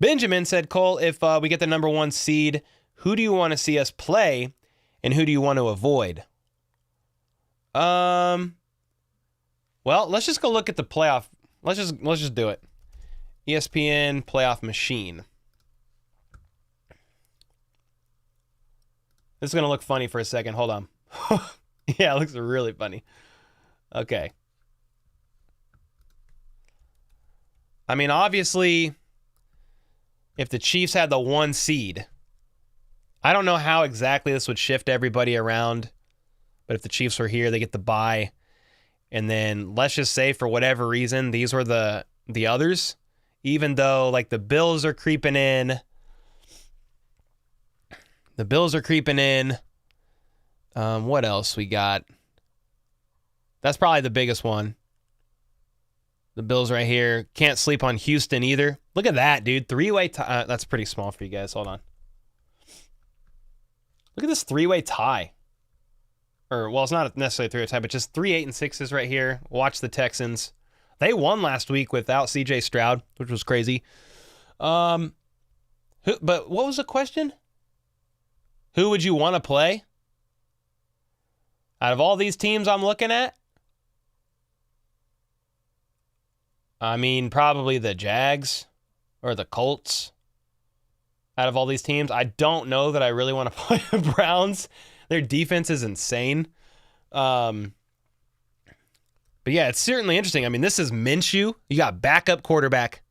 [SPEAKER 1] Benjamin said, Cole, if we get the number 1 seed, who do you want to see us play, and who do you want to avoid? Well, let's just go look at the playoff. Let's just do it. ESPN playoff machine. This is going to look funny for a second. Hold on. Yeah, it looks really funny. Okay. I mean, obviously, if the Chiefs had the 1 seed, I don't know how exactly this would shift everybody around, but if the Chiefs were here, they get the bye. And then let's just say for whatever reason, these were the others, even though like the Bills are creeping in. The Bills are creeping in. What else we got? That's probably the biggest one. The Bills right here. Can't sleep on Houston either. Look at that, dude. 3-way tie. That's pretty small for you guys. Hold on. Look at this 3-way tie. Or, well, it's not necessarily a 3-way tie, but just 3 8-6s right here. Watch the Texans. They won last week without CJ Stroud, which was crazy. But what was the question? Who would you want to play? Out of all these teams I'm looking at? I mean, probably the Jags or the Colts. Out of all these teams, I don't know that I really want to play the Browns. Their defense is insane. But yeah, it's certainly interesting. I mean, this is Minshew. You got backup quarterback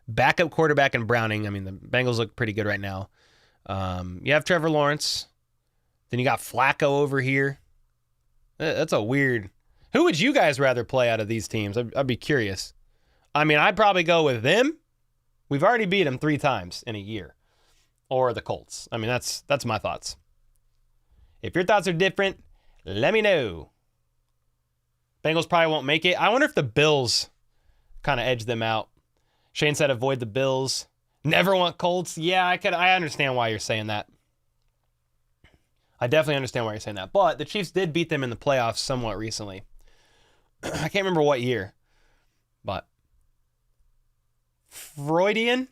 [SPEAKER 1] and Browning. I mean, the Bengals look pretty good right now. You have Trevor Lawrence. Then you got Flacco over here. That's a weird. Who would you guys rather play out of these teams? I'd be curious. I mean, I'd probably go with them. We've already beat them 3 times in a year. Or the Colts. I mean, that's my thoughts. If your thoughts are different, let me know. Bengals probably won't make it. I wonder if the Bills kind of edge them out. Shane said avoid the Bills. Never want Colts. Yeah, I understand why you're saying that. I definitely understand why you're saying that. But the Chiefs did beat them in the playoffs somewhat recently. I can't remember what year. But Freudian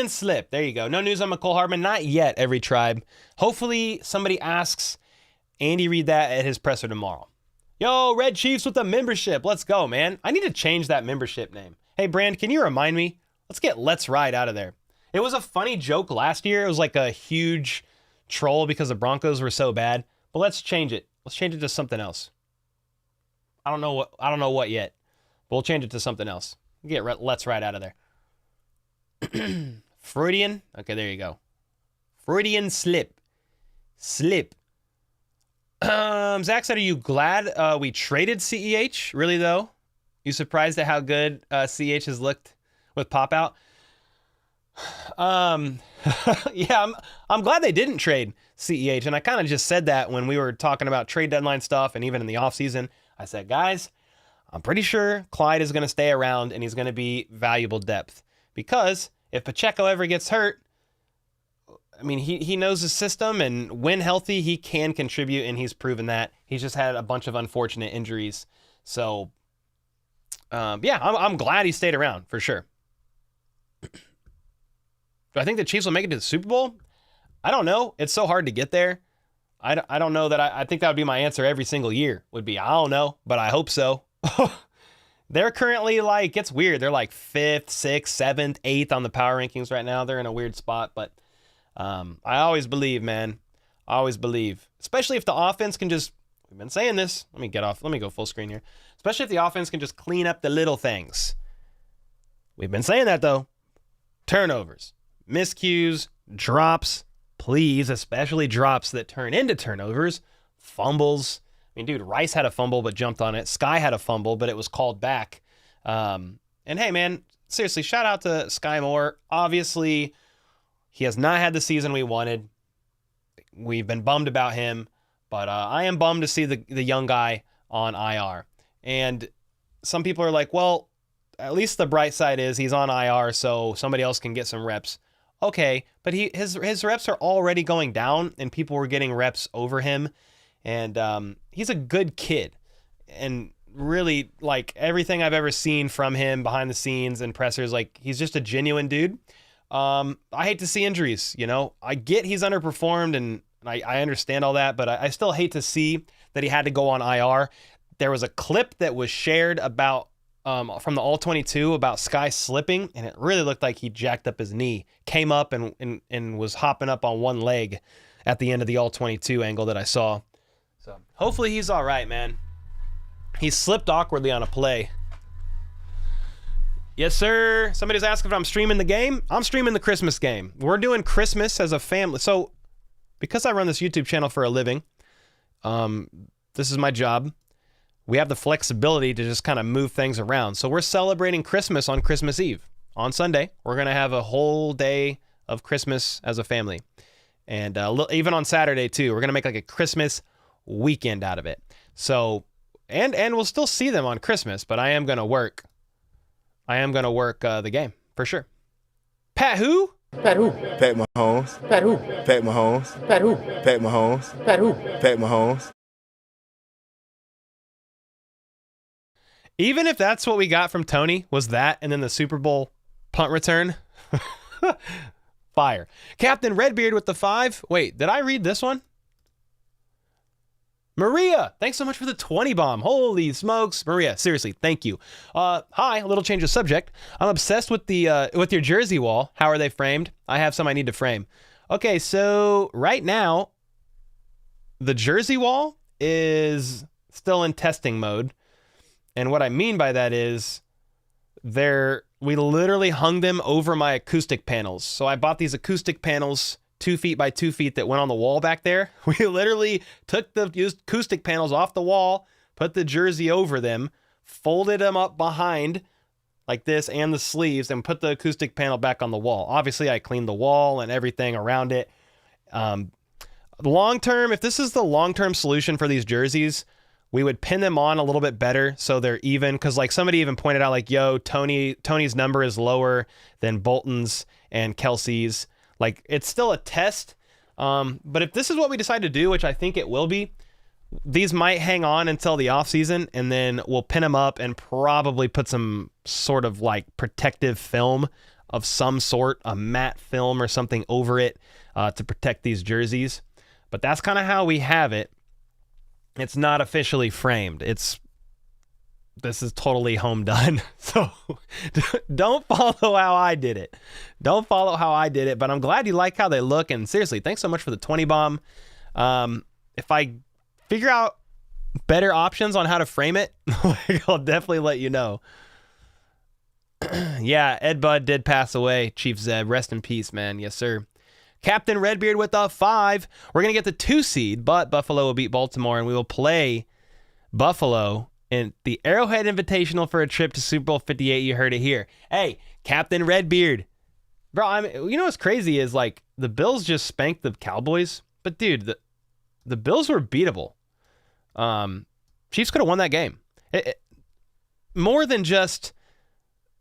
[SPEAKER 1] slip. There you go. No news on McCole Hardman. Not yet, every tribe. Hopefully somebody asks Andy Reid that at his presser tomorrow. Yo, Red Chiefs with the membership. Let's go, man. I need to change that membership name. Hey, Brand, can you remind me? Let's get Let's Ride out of there. It was a funny joke last year. It was like a huge troll because the Broncos were so bad. But let's change it. Let's change it to something else. I don't know what yet. But we'll change it to something else. Get Let's Ride out of there. Freudian. Okay, there you go. Freudian slip. Zach said, are you glad we traded CEH? Really, though? You surprised at how good CEH has looked with pop out? Yeah, I'm glad they didn't trade CEH. And I kind of just said that when we were talking about trade deadline stuff and even in the offseason. I said, guys, I'm pretty sure Clyde is going to stay around and he's going to be valuable depth. Because if Pacheco ever gets hurt, I mean, he knows his system, and when healthy, he can contribute, and he's proven that. He's just had a bunch of unfortunate injuries. So, yeah, I'm glad he stayed around, for sure. Do I think the Chiefs will make it to the Super Bowl? I don't know. It's so hard to get there. I don't know that I think that would be my answer every single year, would be, I don't know, but I hope so. They're currently like, it's weird. They're like 5th, 6th, 7th, 8th on the power rankings right now. They're in a weird spot, but I always believe, man. I always believe. Especially if the offense can just, we've been saying this. Let me go full screen here. Especially if the offense can just clean up the little things. We've been saying that, though. Turnovers, miscues, drops, please, especially drops that turn into turnovers, fumbles. I mean, dude, Rice had a fumble but jumped on it. Sky had a fumble, but it was called back. And hey, man, seriously, shout out to Sky Moore. Obviously, he has not had the season we wanted. We've been bummed about him, but I am bummed to see the young guy on IR. And some people are like, well, at least the bright side is he's on IR, so somebody else can get some reps. Okay, but his reps are already going down, and people were getting reps over him. And he's a good kid. And really, like, everything I've ever seen from him behind the scenes and pressers, like, he's just a genuine dude. I hate to see injuries, you know. I get he's underperformed, and I understand all that, but I still hate to see that he had to go on IR. There was a clip that was shared about from the All-22 about Sky slipping, and it really looked like he jacked up his knee, came up and was hopping up on one leg at the end of the All-22 angle that I saw. So hopefully he's all right, man. He slipped awkwardly on a play. Yes, sir. Somebody's asking if I'm streaming the game. I'm streaming the Christmas game. We're doing Christmas as a family. So because I run this YouTube channel for a living, this is my job. We have the flexibility to just kind of move things around. So we're celebrating Christmas on Christmas Eve. On Sunday, we're going to have a whole day of Christmas as a family. And even on Saturday, too. We're going to make like a Christmas weekend out of it. So, and we'll still see them on Christmas, but I am going to work. The game, for sure. Pat who?
[SPEAKER 3] Pat who? Pat Mahomes. Pat who? Pat Mahomes. Pat who? Pat Mahomes. Pat who? Pat Mahomes.
[SPEAKER 1] Even if that's what we got from Tony, was that and then the Super Bowl punt return? Fire. Captain Redbeard with the 5. Wait, did I read this one? Maria, thanks so much for the 20 bomb. Holy smokes. Maria, seriously, thank you. Hi, a little change of subject. I'm obsessed with with your jersey wall. How are they framed? I have some I need to frame. Okay, so right now, the jersey wall is still in testing mode. And what I mean by that is we literally hung them over my acoustic panels. So I bought these acoustic panels 2 feet by 2 feet that went on the wall back there. We literally took the acoustic panels off the wall, put the jersey over them, folded them up behind like this and the sleeves, and put the acoustic panel back on the wall. Obviously, I cleaned the wall and everything around it. Long term, if this is the long-term solution for these jerseys, we would pin them on a little bit better so they're even. Because like somebody even pointed out, like, yo, Tony's number is lower than Bolton's and Kelsey's. Like, it's still a test. But if this is what we decide to do, which I think it will be, these might hang on until the offseason, and then we'll pin them up and probably put some sort of like protective film of some sort, a matte film or something over it to protect these jerseys. But that's kind of how we have it. It's not officially framed. This is totally home done. So don't follow how I did it. Don't follow how I did it, but I'm glad you like how they look. And seriously, thanks so much for the 20 bomb. If I figure out better options on how to frame it, I'll definitely let you know. Yeah, Ed Bud did pass away. Chief Zeb, rest in peace, man. Yes, sir. Captain Redbeard with a 5. We're going to get the 2 seed, but Buffalo will beat Baltimore, and we will play Buffalo in the Arrowhead Invitational for a trip to Super Bowl 58. You heard it here. Hey, Captain Redbeard. Bro, you know what's crazy is, like, the Bills just spanked the Cowboys. But, dude, the Bills were beatable. Chiefs could have won that game. More than just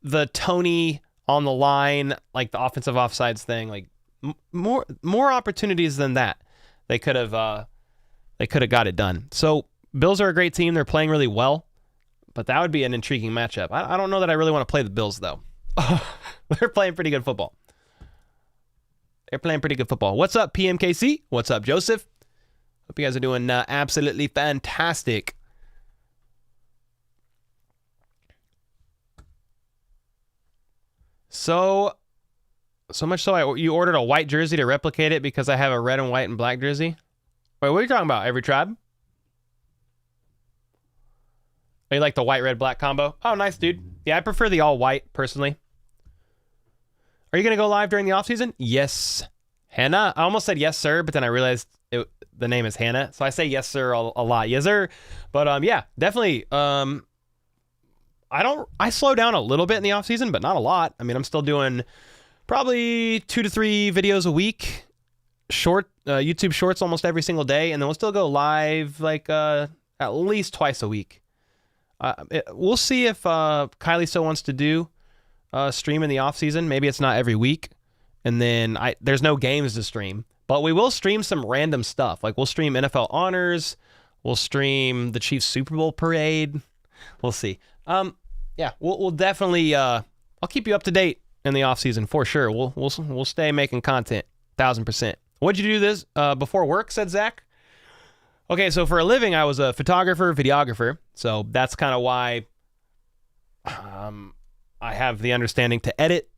[SPEAKER 1] the Tony on the line, like the offensive offsides thing. Like, more opportunities than that. They could have got it done. So, Bills are a great team. They're playing really well, but that would be an intriguing matchup. I don't know that I really want to play the Bills, though. They're playing pretty good football. What's up, PMKC? What's up, Joseph? Hope you guys are doing absolutely fantastic. So much so you ordered a white jersey to replicate it because I have a red and white and black jersey? Wait, what are you talking about? Every tribe? Oh, you like the white, red, black combo? Oh, nice, dude. Yeah, I prefer the all white, personally. Are you going to go live during the offseason? Yes. Hannah? I almost said yes, sir, but then I realized the name is Hannah. So I say yes, sir, a lot. Yes, sir. But yeah, definitely. I slow down a little bit in the offseason, but not a lot. I mean, I'm still doing probably 2 to 3 videos a week. YouTube shorts almost every single day. And then we'll still go live like at least twice a week. We'll see if Kylie still wants to do stream in the off season. Maybe it's not every week, and then there's no games to stream, but we will stream some random stuff. Like we'll stream NFL honors, we'll stream the Chiefs Super Bowl parade. We'll see. Yeah, we'll definitely. I'll keep you up to date in the off season for sure. We'll stay making content, 1000%. What'd you do this before work? Said Zach. Okay, so for a living, I was a photographer, videographer. So that's kind of why I have the understanding to edit,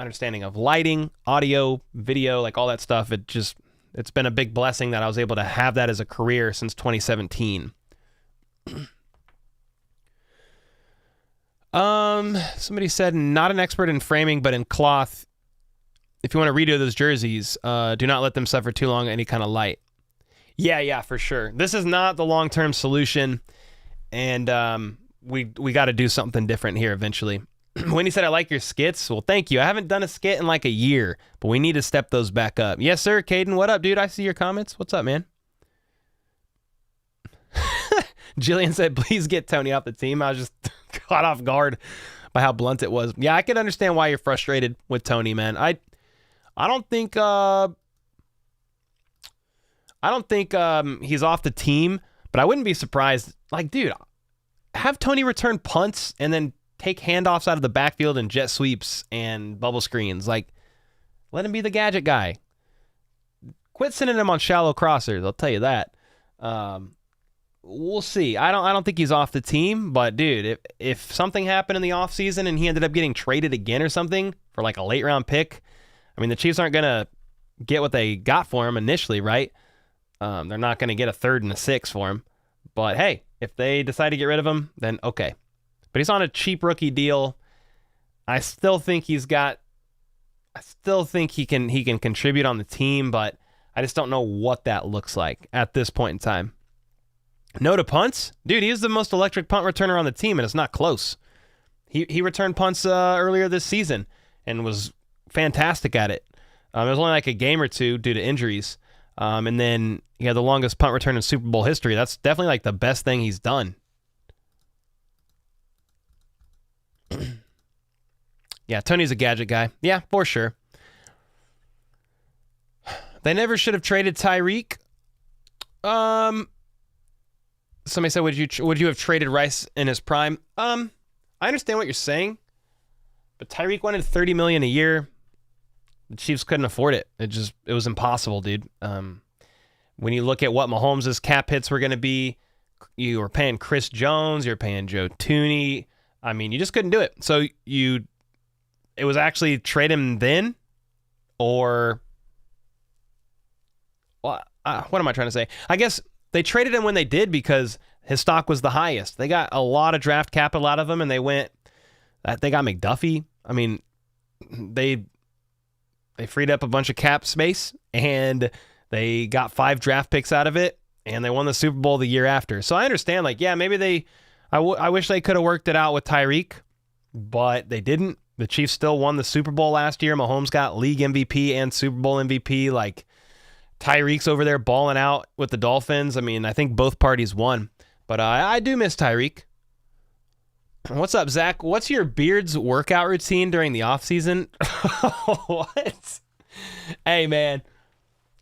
[SPEAKER 1] understanding of lighting, audio, video, like all that stuff. It's been a big blessing that I was able to have that as a career since 2017. Somebody said, not an expert in framing, but in cloth. If you want to redo those jerseys, do not let them suffer too long any kind of light. Yeah, for sure. This is not the long-term solution, and we got to do something different here eventually. When he said, I like your skits, well, thank you. I haven't done a skit in like a year, but we need to step those back up. Yes, sir, Caden. What up, dude? I see your comments. What's up, man? Jillian said, please get Tony off the team. I was just caught off guard by how blunt it was. Yeah, I can understand why you're frustrated with Tony, man. I don't think he's off the team, but I wouldn't be surprised. Like, dude, have Tony return punts and then take handoffs out of the backfield and jet sweeps and bubble screens. Like, let him be the gadget guy. Quit sending him on shallow crossers. I'll tell you that. We'll see. I don't think he's off the team, but dude, if something happened in the offseason and he ended up getting traded again or something for like a late round pick, I mean, the Chiefs aren't going to get what they got for him initially, right? They're not going to get a 3rd and a 6th for him. But hey, if they decide to get rid of him, then okay. But he's on a cheap rookie deal. I still think he can contribute on the team, but I just don't know what that looks like at this point in time. No to punts? Dude, he is the most electric punt returner on the team, and it's not close. He returned punts earlier this season and was fantastic at it. It was only like a game or two due to injuries. And then he had the longest punt return in Super Bowl history. That's definitely like the best thing he's done. Yeah, Tony's a gadget guy. Yeah, for sure. They never should have traded Tyreek. Somebody said, would you have traded Rice in his prime? I understand what you're saying, but Tyreek wanted $30 million a year. The Chiefs couldn't afford it. It was impossible, dude. When you look at what Mahomes' cap hits were going to be, you were paying Chris Jones, you're paying Joe Tooney. I mean, you just couldn't do it. So it was actually trade him then, or what am I trying to say? I guess they traded him when they did because his stock was the highest. They got a lot of draft capital out of him, and they got McDuffie. I mean, they freed up a bunch of cap space, and they got 5 draft picks out of it, and they won the Super Bowl the year after. So I understand, maybe I wish they could have worked it out with Tyreek, but they didn't. The Chiefs still won the Super Bowl last year. Mahomes got league MVP and Super Bowl MVP. Tyreek's over there balling out with the Dolphins. I mean, I think both parties won, but I do miss Tyreek. What's up, Zach? What's your beard's workout routine during the off season? What? Hey, man.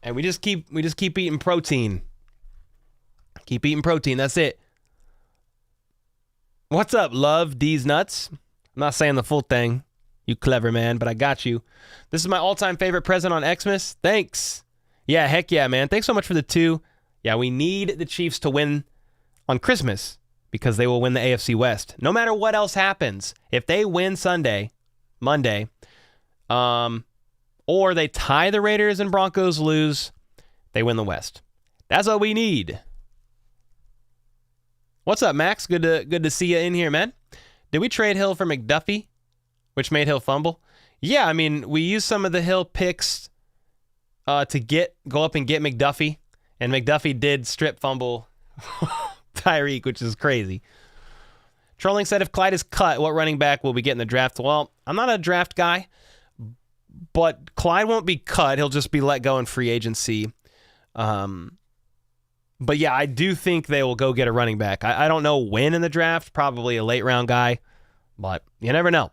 [SPEAKER 1] And we just keep eating protein. Keep eating protein. That's it. What's up, love? D's nuts. I'm not saying the full thing. You clever man, but I got you. This is my all-time favorite present on Xmas. Thanks. Yeah, heck yeah, man. Thanks so much for the 2. Yeah, we need the Chiefs to win on Christmas because they will win the AFC West. No matter what else happens, if they win Monday, or they tie the Raiders and Broncos lose, they win the West. That's what we need. What's up, Max? Good to see you in here, man. Did we trade Hill for McDuffie, which made Hill fumble? Yeah, I mean, we used some of the Hill picks to go up and get McDuffie, and McDuffie did strip fumble Tyreek, which is crazy. Trolling said, if Clyde is cut, what running back will we get in the draft? Well, I'm not a draft guy, but Clyde won't be cut. He'll just be let go in free agency. But yeah, I do think they will go get a running back. I don't know when in the draft, probably a late round guy, but you never know.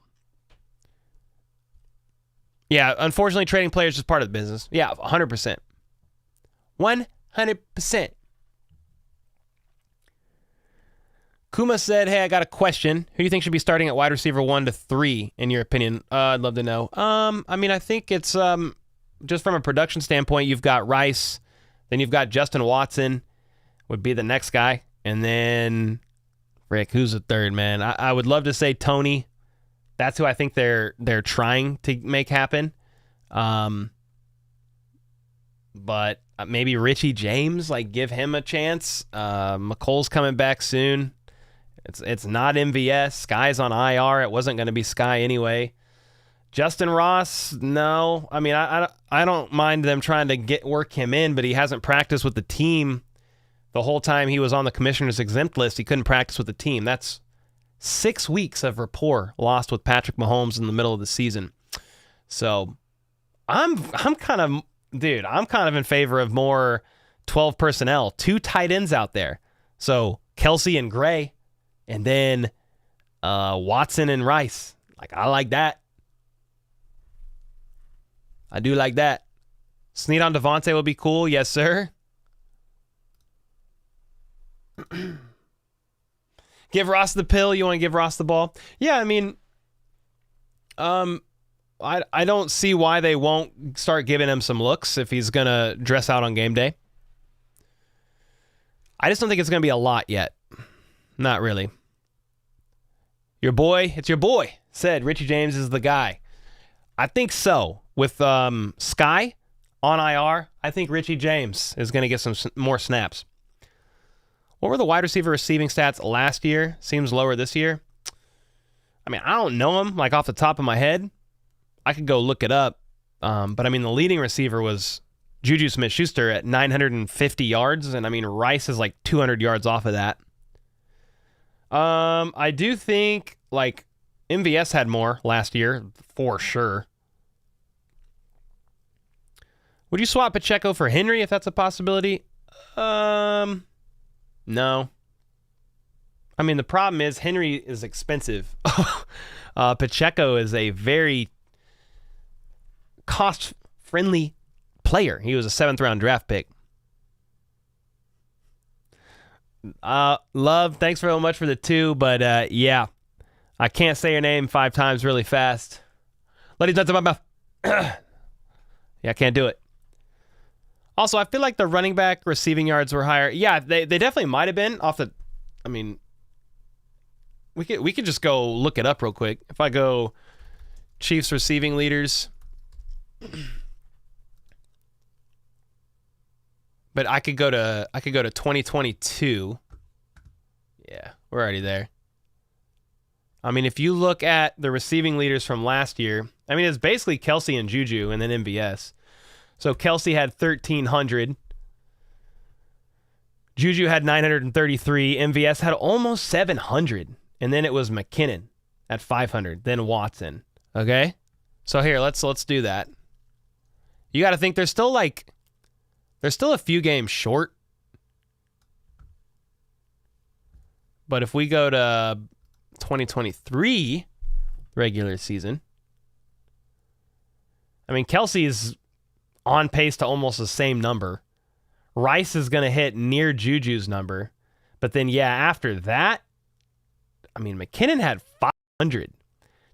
[SPEAKER 1] Yeah, unfortunately, trading players is part of the business. Yeah, 100%. 100%. Kuma said, hey, I got a question. Who do you think should be starting at wide receiver 1 to 3, in your opinion? I'd love to know. I mean, I think it's just from a production standpoint, you've got Rice, then you've got Justin Watson would be the next guy, and then, Rick, who's the third, man? I would love to say Tony. That's who I think they're trying to make happen. But maybe Richie James, give him a chance. McColl's coming back soon. It's not MVS. Sky's on IR. It wasn't going to be Sky anyway. Justin Ross, no. I mean, I don't mind them trying to work him in, but he hasn't practiced with the team the whole time he was on the commissioner's exempt list. He couldn't practice with the team. That's 6 weeks of rapport lost with Patrick Mahomes in the middle of the season. So I'm kind of in favor of more 12 personnel, 2 tight ends out there. So Kelsey and Gray, and then Watson and Rice. I like that. I do like that. Snead on Devontae will be cool. Yes, sir. Give Ross the pill. You want to give Ross the ball? Yeah, I mean, I don't see why they won't start giving him some looks if he's going to dress out on game day. I just don't think it's going to be a lot yet. Not really. It's your boy, said Richie James is the guy. I think so. With Sky on IR, I think Richie James is going to get some more snaps. What were the wide receiver receiving stats last year? Seems lower this year. I mean, I don't know them off the top of my head. I could go look it up. But I mean, the leading receiver was Juju Smith-Schuster at 950 yards. And I mean, Rice is 200 yards off of that. I do think MVS had more last year for sure. Would you swap Pacheco for Henry if that's a possibility? No. I mean, the problem is Henry is expensive. Pacheco is a very cost-friendly player. He was a 7th-round draft pick. Love, thanks very much for the 2, but yeah, I can't say your name 5 times really fast. Ladies, nuts in my mouth. Yeah, I can't do it. Also, I feel like the running back receiving yards were higher. Yeah, they definitely might have been off the. I mean, we could just go look it up real quick. If I go Chiefs receiving leaders, but I could go to 2022. Yeah, we're already there. I mean, if you look at the receiving leaders from last year, I mean, it's basically Kelsey and Juju and then MVS. So Kelsey had 1,300. Juju had 933. MVS had almost 700. And then it was McKinnon at 500. Then Watson. Okay? So here, let's do that. You got to think there's still a few games short. But if we go to 2023 regular season, I mean, Kelsey is on pace to almost the same number. Rice is going to hit near Juju's number. But then, yeah, after that, I mean, McKinnon had 500.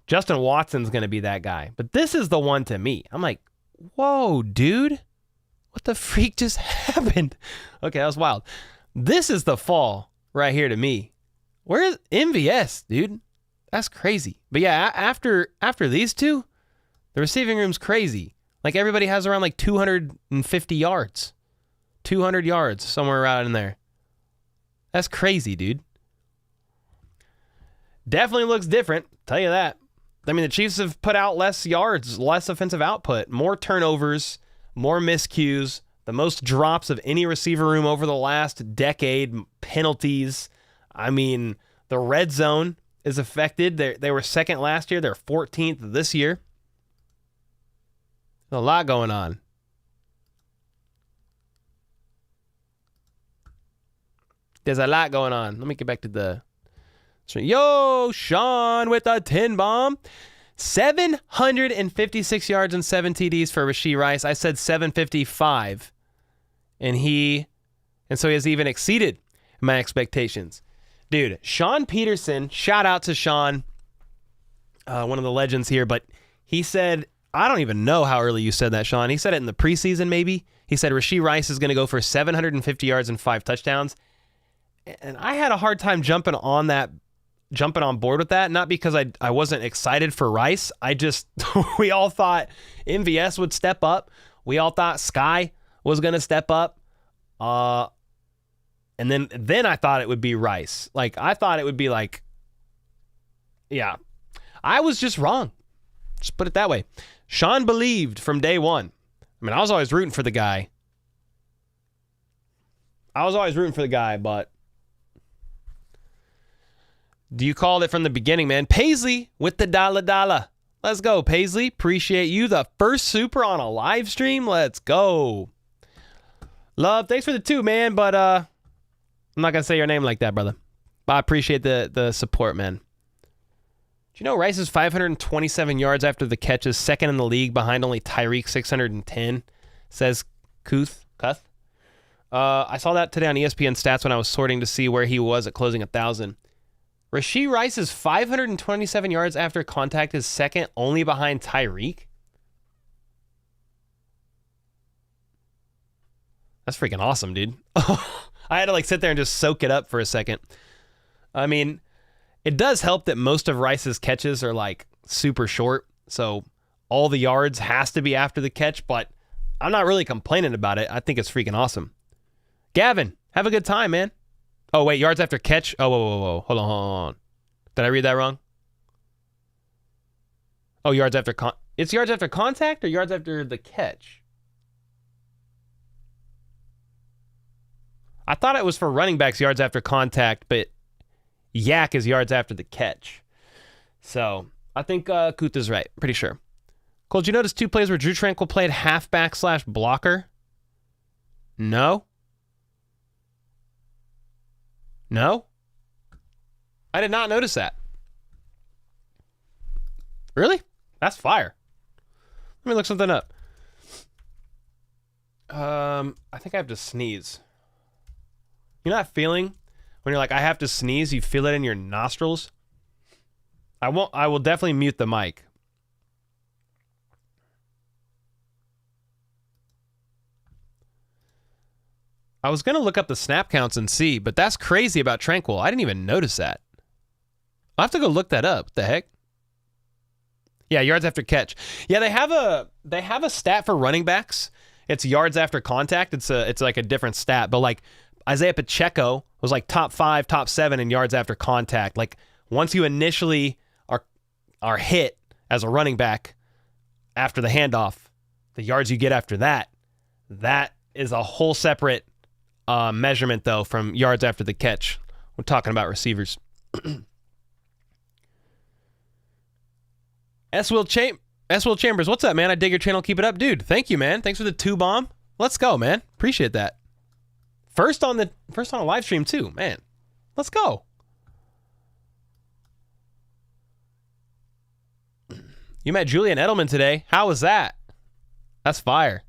[SPEAKER 1] Justin Watson's going to be that guy. But this is the one to me. I'm like, whoa, dude. What the freak just happened? Okay, that was wild. This is the fall right here to me. Where's MVS, dude? That's crazy. But yeah, after these two, the receiving room's crazy. Like everybody has around like 250 yards. 200 yards, somewhere around in there. That's crazy, dude. Definitely looks different, tell you that. I mean, the Chiefs have put out less yards, less offensive output, more turnovers, more miscues, the most drops of any receiver room over the last decade, penalties. I mean, the red zone is affected. They were second last year. They're 14th this year. There's a lot going on. There's a lot going on. Let me get back to the... Yo, Sean with a 10 bomb. 756 yards and 7 TDs for Rashee Rice. I said 755. And so he has even exceeded my expectations. Dude, Sean Peterson, shout out to Sean, one of the legends here, but he said, I don't even know how early you said that, Sean. He said it in the preseason, maybe. He said Rashee Rice is going to go for 750 yards and 5 touchdowns. And I had a hard time jumping on board with that, not because I wasn't excited for Rice. We all thought MVS would step up. We all thought Sky was going to step up. And then I thought it would be Rice. Like, I thought it would be like, yeah. I was just wrong. Just put it that way. Sean believed from day one. I mean, I was always rooting for the guy. But do you call it from the beginning, man? Paisley with the dollar. Let's go, Paisley. Appreciate you. The first super on a live stream. Let's go. Love, thanks for the 2, man. But I'm not going to say your name like that, brother. But I appreciate the support, man. Do you know Rice's 527 yards after the catch is second in the league behind only Tyreek 610, says Kuth. I saw that today on ESPN Stats when I was sorting to see where he was at closing 1,000. Rashee Rice's 527 yards after contact is second only behind Tyreek. That's freaking awesome, dude. I had to sit there and just soak it up for a second. I mean, it does help that most of Rice's catches are super short, so all the yards has to be after the catch, but I'm not really complaining about it. I think it's freaking awesome. Gavin, have a good time, man. Oh, wait, yards after catch? Oh, whoa. Hold on. Did I read that wrong? Oh, yards after it's yards after contact or yards after the catch? I thought it was for running backs yards after contact, but yak is yards after the catch. So, I think Kuth is right. Pretty sure. Cole, did you notice 2 plays where Drew Tranquil played halfback/blocker? No? I did not notice that. Really? That's fire. Let me look something up. I think I have to sneeze. You know that feeling when you're like, I have to sneeze, you feel it in your nostrils? I will definitely mute the mic. I was going to look up the snap counts and see, but that's crazy about Tranquil. I didn't even notice that. I'll have to go look that up. What the heck? Yeah, yards after catch. Yeah, they have a stat for running backs. It's yards after contact. It's like a different stat, but like Isaiah Pacheco was like top 5, top 7 in yards after contact. Like once you initially are hit as a running back after the handoff, the yards you get after that is a whole separate measurement though from yards after the catch. We're talking about receivers. S. Will Chambers, what's up, man? I dig your channel. Keep it up, dude. Thank you, man. Thanks for the 2 bomb. Let's go, man. Appreciate that. First on a live stream too, man. Let's go. You met Julian Edelman today. How was that? That's fire.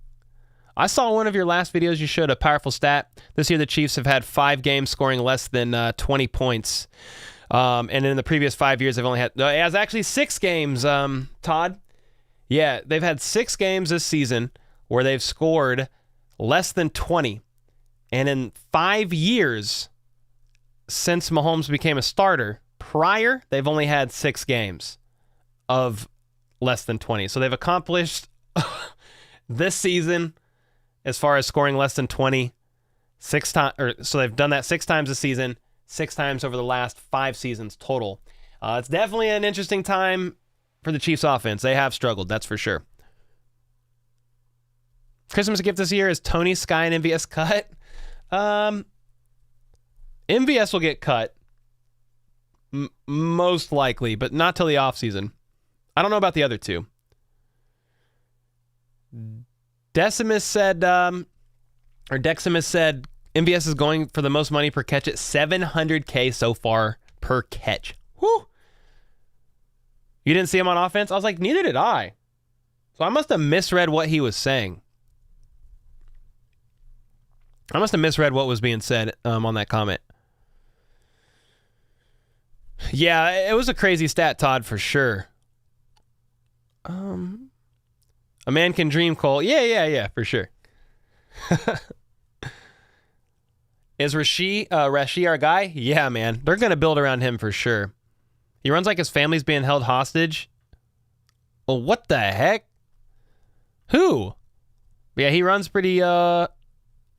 [SPEAKER 1] I saw one of your last videos. You showed a powerful stat. This year, the Chiefs have had 5 games scoring less than 20 points. And in the previous 5 years, they've only had... it was actually 6 games, Todd. Yeah, they've had 6 games this season where they've scored less than 20. And in 5 years since Mahomes became a starter, prior, they've only had 6 games of less than 20. So they've accomplished this season, as far as scoring less than 20, 6 times. So they've done that 6 times this season, 6 times over the last 5 seasons total. It's definitely an interesting time for the Chiefs offense. They have struggled, that's for sure. Christmas gift this year is Tony, Sky, and MVS cut. MVS will get cut, most likely, but not till the offseason. I don't know about the other 2. Deximus said MVS is going for the most money per catch at $700K so far per catch. Whew. You didn't see him on offense? I was like, neither did I. So I must have misread what he was saying. I must have misread what was being said on that comment. Yeah, it was a crazy stat, Todd, for sure. A man can dream, Cole. Yeah, for sure. Is Rashi our guy? Yeah, man. They're going to build around him for sure. He runs like his family's being held hostage. Well, what the heck? Who? Yeah, he runs pretty... I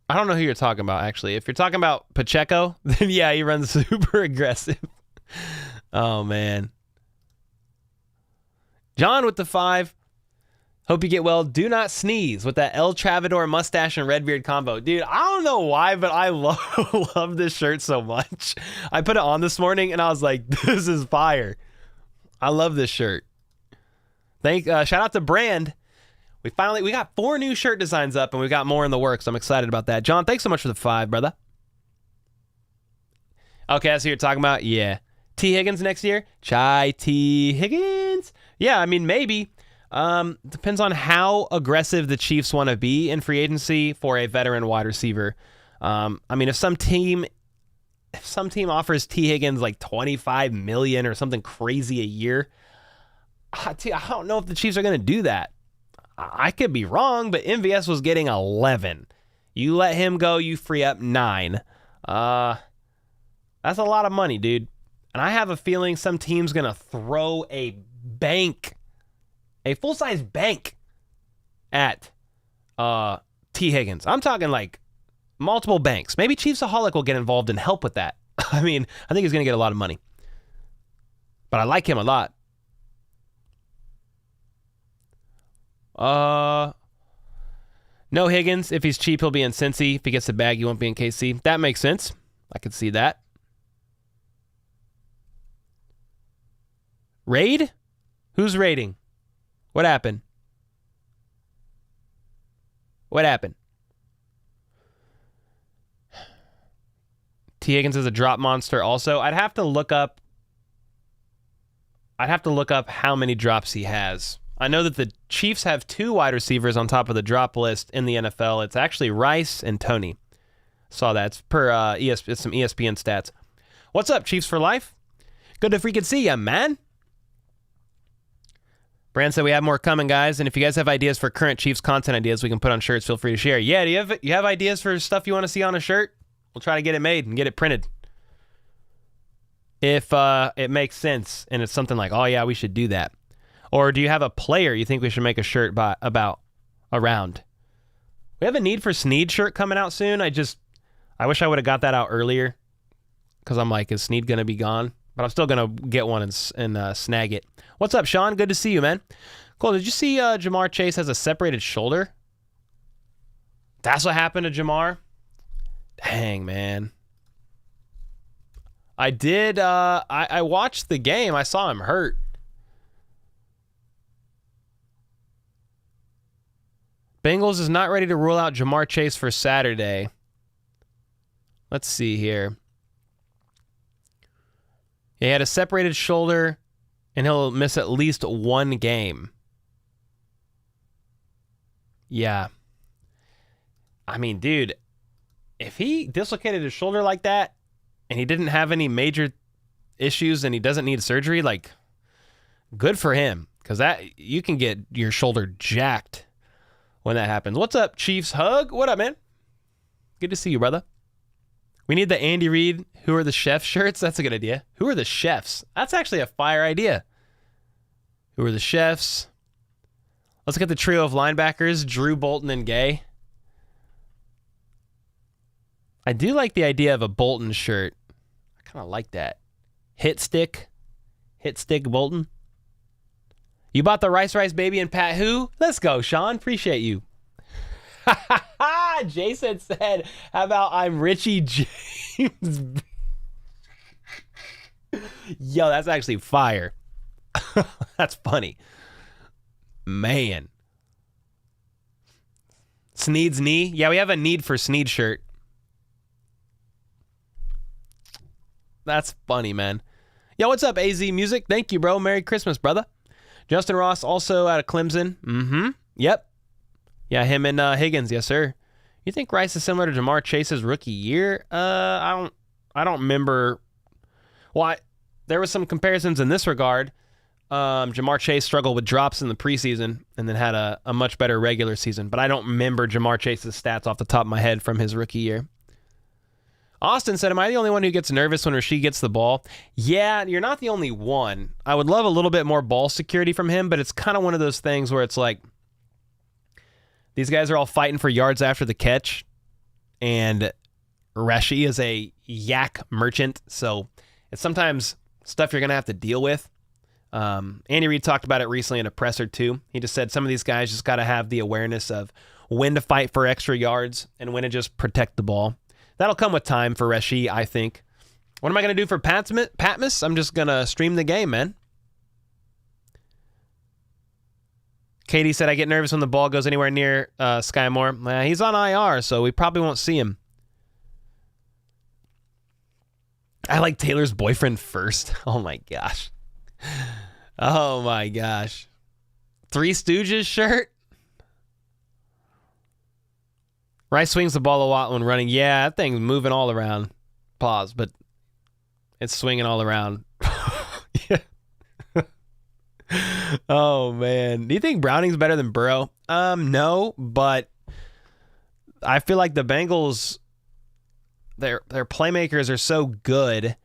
[SPEAKER 1] don't know who you're talking about, actually. If you're talking about Pacheco, then yeah, he runs super aggressive. Oh, man. John with the 5. Hope you get well. Do not sneeze with that El Travador mustache and Redbeard combo. Dude, I don't know why, but I love this shirt so much. I put it on this morning, and I was like, this is fire. I love this shirt. Shout out to Brand. We got 4 new shirt designs up, and we got more in the works. I'm excited about that. John, thanks so much for the 5, brother. Okay, I see what you're talking about. Yeah. T. Higgins next year? Chai T. Higgins? Yeah, I mean, maybe. Depends on how aggressive the Chiefs want to be in free agency for a veteran wide receiver. I mean, if some team offers T. Higgins like $25 million or something crazy a year, I don't know if the Chiefs are going to do that. I could be wrong, but MVS was getting 11. You let him go, you free up 9. That's a lot of money, dude. And I have a feeling some team's going to throw a full-size bank at T. Higgins. I'm talking like multiple banks. Maybe Chiefsaholic will get involved and help with that. I mean, I think he's going to get a lot of money. But I like him a lot. No Higgins. If he's cheap, he'll be in Cincy. If he gets the bag, he won't be in KC. That makes sense. I could see that. Raid? Who's raiding? What happened? What happened? T. Higgins is a drop monster also. I'd have to look up how many drops he has. I know that the Chiefs have 2 wide receivers on top of the drop list in the NFL. It's actually Rice and Tony. Saw that. It's per it's some ESPN stats. What's up, Chiefs for life? Good to freaking see ya, man. Brand said we have more coming, guys. And if you guys have ideas for current Chiefs content ideas we can put on shirts, feel free to share. Yeah, do you have ideas for stuff you want to see on a shirt? We'll try to get it made and get it printed. If it makes sense and it's something like, oh yeah, we should do that. Or do you have a player you think we should make a shirt around? We have a Need for Sneed shirt coming out soon. I wish I would have got that out earlier because I'm like, is Sneed going to be gone? But I'm still going to get one and snag it. What's up, Sean? Good to see you, man. Cool. Did you see Jamar Chase has a separated shoulder? That's what happened to Jamar? Dang, man. I did. I watched the game. I saw him hurt. Bengals is not ready to rule out Jamar Chase for Saturday. Let's see here. He had a separated shoulder, and he'll miss at least one game. Yeah. I mean, dude, if he dislocated his shoulder like that, and he didn't have any major issues, and he doesn't need surgery, like, good for him. Because that you can get your shoulder jacked when that happens. What's up, Chiefs Hug? What up, man? Good to see you, brother. We need the Andy Reid Who Are the Chefs shirts. That's a good idea. Who are the chefs? That's actually a fire idea. Who are the chefs? Let's get the trio of linebackers, Drew, Bolton, and Gay. I do like the idea of a Bolton shirt. I kind of like that. Hit stick Bolton. You bought the Rice Baby and Pat Who? Let's go, Sean. Appreciate you. Jason said, how about I'm Richie James? Yo, that's actually fire. That's funny. Man. Sneed's knee? Yeah, we have a Need for Sneed shirt. That's funny, man. Yo, what's up, AZ Music? Thank you, bro. Merry Christmas, brother. Justin Ross, also out of Clemson. Mm-hmm. Yep. Yeah, him and Higgins. Yes, sir. You think Rice is similar to Jamar Chase's rookie year? I don't remember. Well, there was some comparisons in this regard. Jamar Chase struggled with drops in the preseason and then had a much better regular season. But I don't remember Jamar Chase's stats off the top of my head from his rookie year. Austin said, am I the only one who gets nervous when Rashid gets the ball? Yeah, you're not the only one. I would love a little bit more ball security from him, but it's kind of one of those things where it's like, these guys are all fighting for yards after the catch, and Rashid is a yak merchant, so it's sometimes stuff you're going to have to deal with. Andy Reid talked about it recently in a presser too. He just said some of these guys just got to have the awareness of when to fight for extra yards and when to just protect the ball. That'll come with time for Rashid, I think. What am I going to do for Patmos? I'm just going to stream the game, man. Katie said, I get nervous when the ball goes anywhere near Sky Moore. He's on IR, so we probably won't see him. I like Taylor's boyfriend first. Oh, my gosh. Oh, my gosh. Three Stooges shirt? Rice swings the ball a lot when running. Yeah, that thing's moving all around. Pause, but it's swinging all around. Yeah. Oh, man. Do you think Browning's better than Burrow? No, but I feel like the Bengals, their playmakers are so good,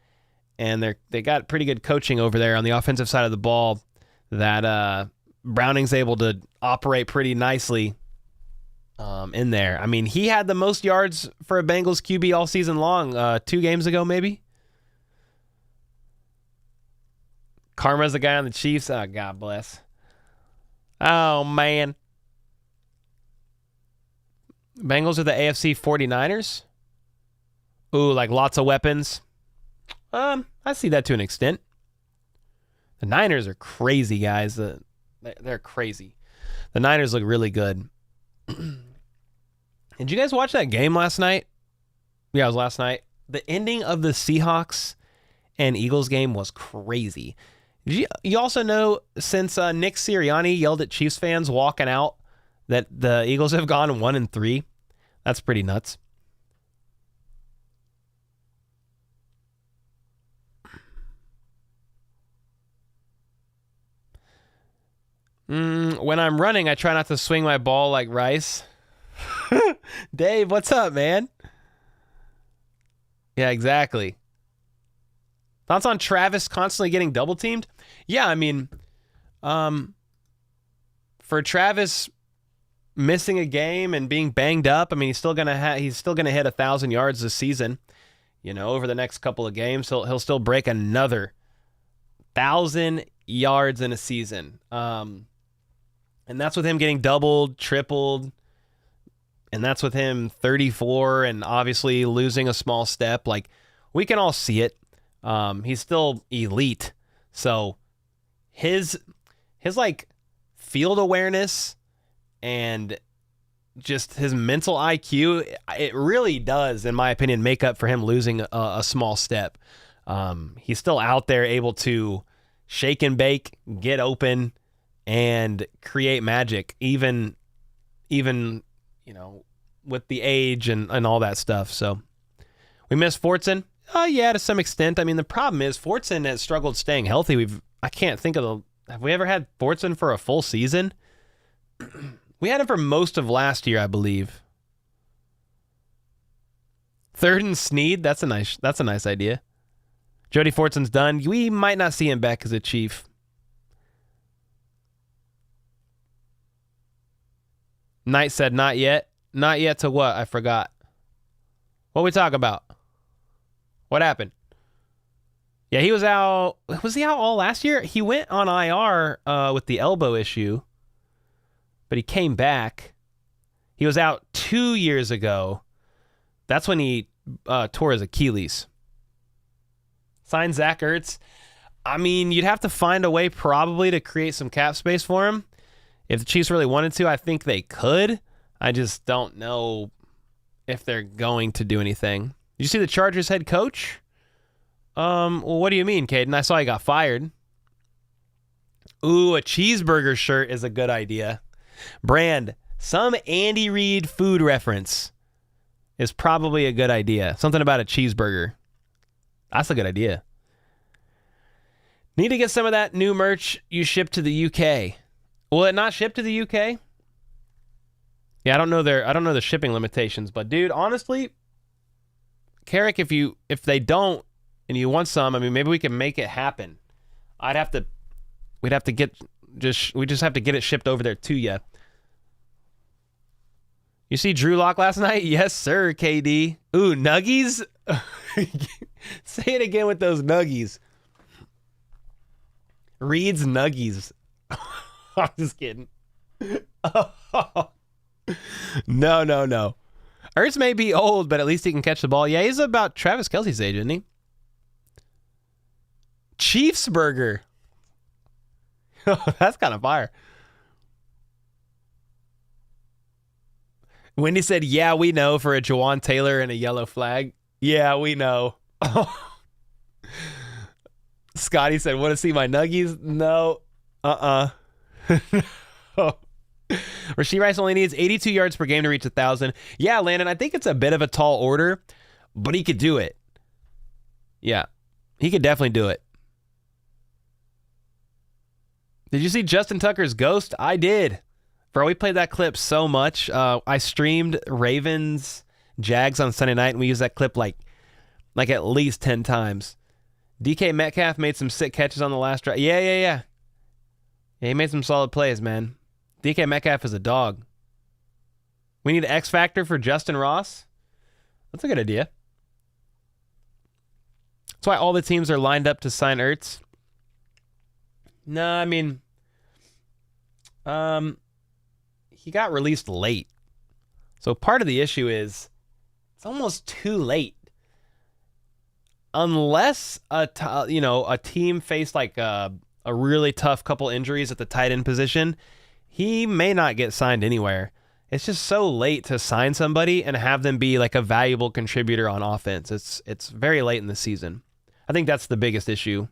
[SPEAKER 1] and they got pretty good coaching over there on the offensive side of the ball that Browning's able to operate pretty nicely in there. I mean, he had the most yards for a Bengals QB all season long 2 games ago, maybe. Karma's the guy on the Chiefs. Oh, God bless. Oh, man. Bengals are the AFC 49ers. Ooh, like lots of weapons. I see that to an extent. The Niners are crazy, guys. They're crazy. The Niners look really good. Did you guys watch that game last night? Yeah, it was last night. The ending of the Seahawks and Eagles game was crazy. You also know, since Nick Sirianni yelled at Chiefs fans walking out, that the Eagles have gone 1-3. That's pretty nuts. When I'm running, I try not to swing my ball like Rice. Dave, what's up, man? Yeah, exactly. Thoughts on Travis constantly getting double teamed? Yeah, I mean, for Travis missing a game and being banged up, I mean, he's still gonna hit 1,000 yards this season. You know, over the next couple of games, he'll still break another 1,000 yards in a season. And that's with him getting doubled, tripled, and that's with him 34 and obviously losing a small step. Like, we can all see it. He's still elite. So his like field awareness and just his mental IQ, it really does, in my opinion, make up for him losing a small step. He's still out there able to shake and bake, get open, and create magic, even you know, with the age and all that stuff. So we miss Fortson. Yeah, to some extent. I mean, the problem is Fortson has struggled staying healthy. I can't think of have we ever had Fortson for a full season? We had him for most of last year, I believe. Third and Snead, that's a nice idea. Jody Fortson's done. We might not see him back as a Chief. Knight said not yet. Not yet to what? I forgot. What we talking about? What happened? Yeah, he was out. Was he out all last year? He went on IR with the elbow issue, but he came back. He was out 2 years ago. That's when he tore his Achilles. Sign Zach Ertz. I mean, you'd have to find a way probably to create some cap space for him. If the Chiefs really wanted to, I think they could. I just don't know if they're going to do anything. Did you see the Chargers head coach? Well, what do you mean, Caden? I saw he got fired. Ooh, a cheeseburger shirt is a good idea. Brand, some Andy Reid food reference is probably a good idea. Something about a cheeseburger. That's a good idea. Need to get some of that new merch you shipped to the UK. Will it not ship to the UK? Yeah, I don't know the shipping limitations, but dude, honestly, Carrick, if they don't and you want some, I mean, maybe we can make it happen. We just have to get it shipped over there to you. You see Drew Lock last night? Yes, sir, KD. Ooh, nuggies? Say it again with those nuggies. Reed's nuggies. I'm just kidding. No. Ertz may be old, but at least he can catch the ball. Yeah, he's about Travis Kelce's age, isn't he? Chiefs burger. That's kind of fire. Wendy said, yeah, we know, for a Jawan Taylor and a yellow flag. Yeah, we know. Scotty said, want to see my nuggies? No. Rashee Rice only needs 82 yards per game to reach 1,000. Yeah, Landon, I think it's a bit of a tall order, but he could do it. Yeah, he could definitely do it. Did you see Justin Tucker's ghost? I did. Bro, we played that clip so much. I streamed Ravens Jags on Sunday night, and we used that clip like at least 10 times. DK Metcalf made some sick catches on the last drive. Yeah, he made some solid plays, man. DK Metcalf is a dog. We need an X Factor for Justin Ross. That's a good idea. That's why all the teams are lined up to sign Ertz. No, I mean, he got released late. So part of the issue is it's almost too late. Unless a team faced like a really tough couple injuries at the tight end position, he may not get signed anywhere. It's just so late to sign somebody and have them be like a valuable contributor on offense. It's very late in the season. I think that's the biggest issue.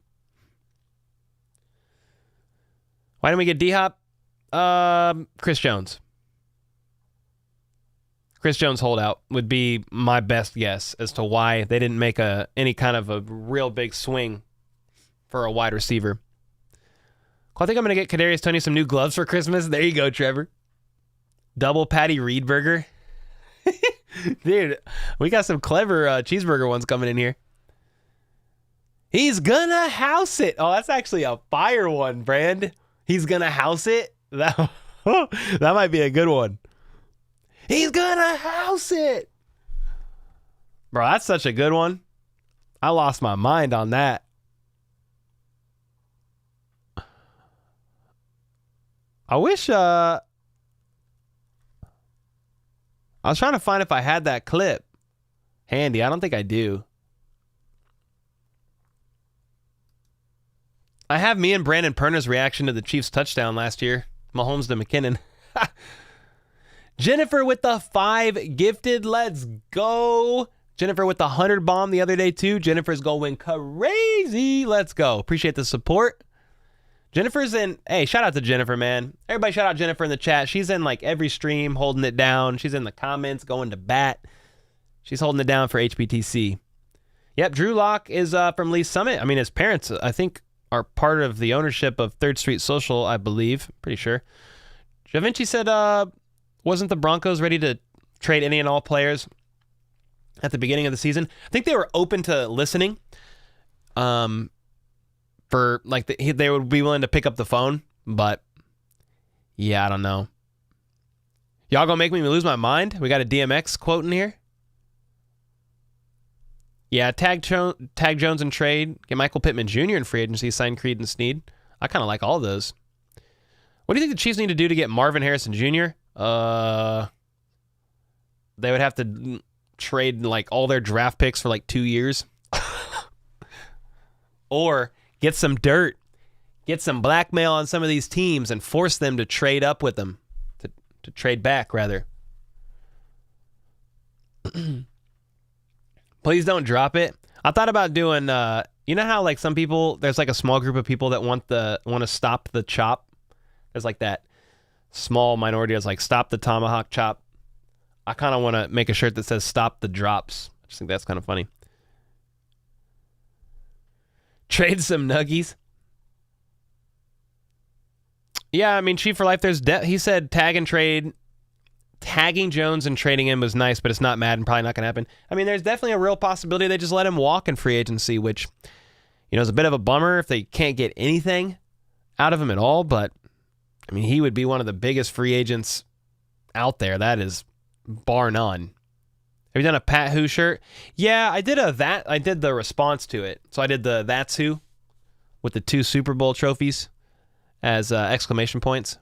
[SPEAKER 1] Why didn't we get D-Hop? Chris Jones. Chris Jones holdout would be my best guess as to why they didn't make any kind of a real big swing for a wide receiver. I think I'm going to get Kadarius Toney some new gloves for Christmas. There you go, Trevor. Double patty Reed burger. Dude, we got some clever cheeseburger ones coming in here. He's gonna house it. Oh, that's actually a fire one, Brand. He's gonna house it. That might be a good one. He's gonna house it. Bro, that's such a good one. I lost my mind on that. I wish I was trying to find if I had that clip handy. I don't think I do. I have me and Brandon Perna's reaction to the Chiefs touchdown last year. Mahomes to McKinnon. Jennifer with the 5 gifted. Let's go. Jennifer with the 100 bomb the other day too. Jennifer's going crazy. Let's go. Appreciate the support. Jennifer's in. Hey, shout out to Jennifer, man. Everybody shout out Jennifer in the chat. She's in like every stream holding it down. She's in the comments going to bat. She's holding it down for HBTC. Yep, Drew Locke is from Lee Summit. I mean, his parents, I think, are part of the ownership of 3rd Street Social, I believe. Pretty sure. Da Vinci said, wasn't the Broncos ready to trade any and all players at the beginning of the season? I think they were open to listening. For like they would be willing to pick up the phone, but yeah, I don't know. Y'all gonna make me lose my mind? We got a DMX quote in here. Yeah, tag Jones and trade. Get Michael Pittman Jr. in free agency. Sign Creed and Snead. I kind of like all of those. What do you think the Chiefs need to do to get Marvin Harrison Jr.? They would have to trade like all their draft picks for like 2 years, or get some dirt, get some blackmail on some of these teams and force them to trade up with them, to trade back, rather. Please don't drop it. I thought about doing, you know how like some people, there's like a small group of people that want to stop the chop. There's like that small minority that's like stop the tomahawk chop. I kind of want to make a shirt that says stop the drops. I just think that's kind of funny. Trade some nuggies. Yeah, I mean, Chief for Life, he said tag and trade. Tagging Jones and trading him was nice, but it's not mad and probably not going to happen. I mean, there's definitely a real possibility they just let him walk in free agency, which, you know, is a bit of a bummer if they can't get anything out of him at all. But, I mean, he would be one of the biggest free agents out there. That is bar none. Have you done a Pat Who shirt? Yeah, I did I did the response to it. So I did the That's Who with the 2 Super Bowl trophies as exclamation points.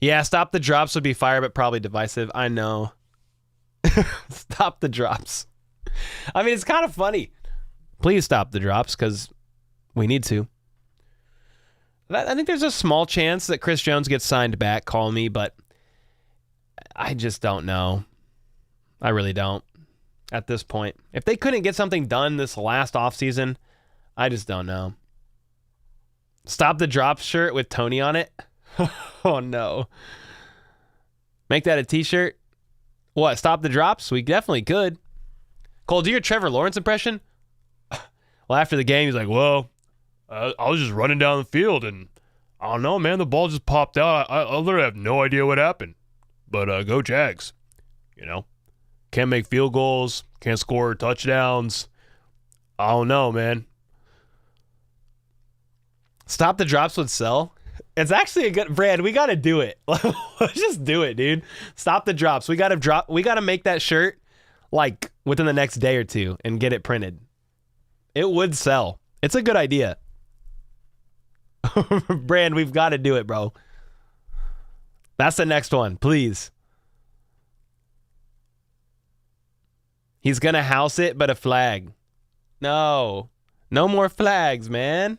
[SPEAKER 1] Yeah, stop the drops would be fire, but probably divisive. I know. Stop the drops. I mean, it's kind of funny. Please stop the drops because we need to. I think there's a small chance that Chris Jones gets signed back. Call me, but I just don't know. I really don't at this point. If they couldn't get something done this last offseason, I just don't know. Stop the drops shirt with Tony on it. Oh, no. Make that a t-shirt? What, stop the drops? We definitely could. Cole, do your Trevor Lawrence impression? Well, after the game, he's like, well, I was just running down the field, and I don't know, man, the ball just popped out. I literally have no idea what happened. But go Jags. You know? Can't make field goals. Can't score touchdowns. I don't know, man. Stop the drops would sell. It's actually a good brand. We got to do it. Let's just do it, dude. Stop the drops. We got to make that shirt like within the next day or two and get it printed. It would sell. It's a good idea. Brand, we've got to do it, bro. That's the next one, please. He's going to house it, but a flag. No more flags, man.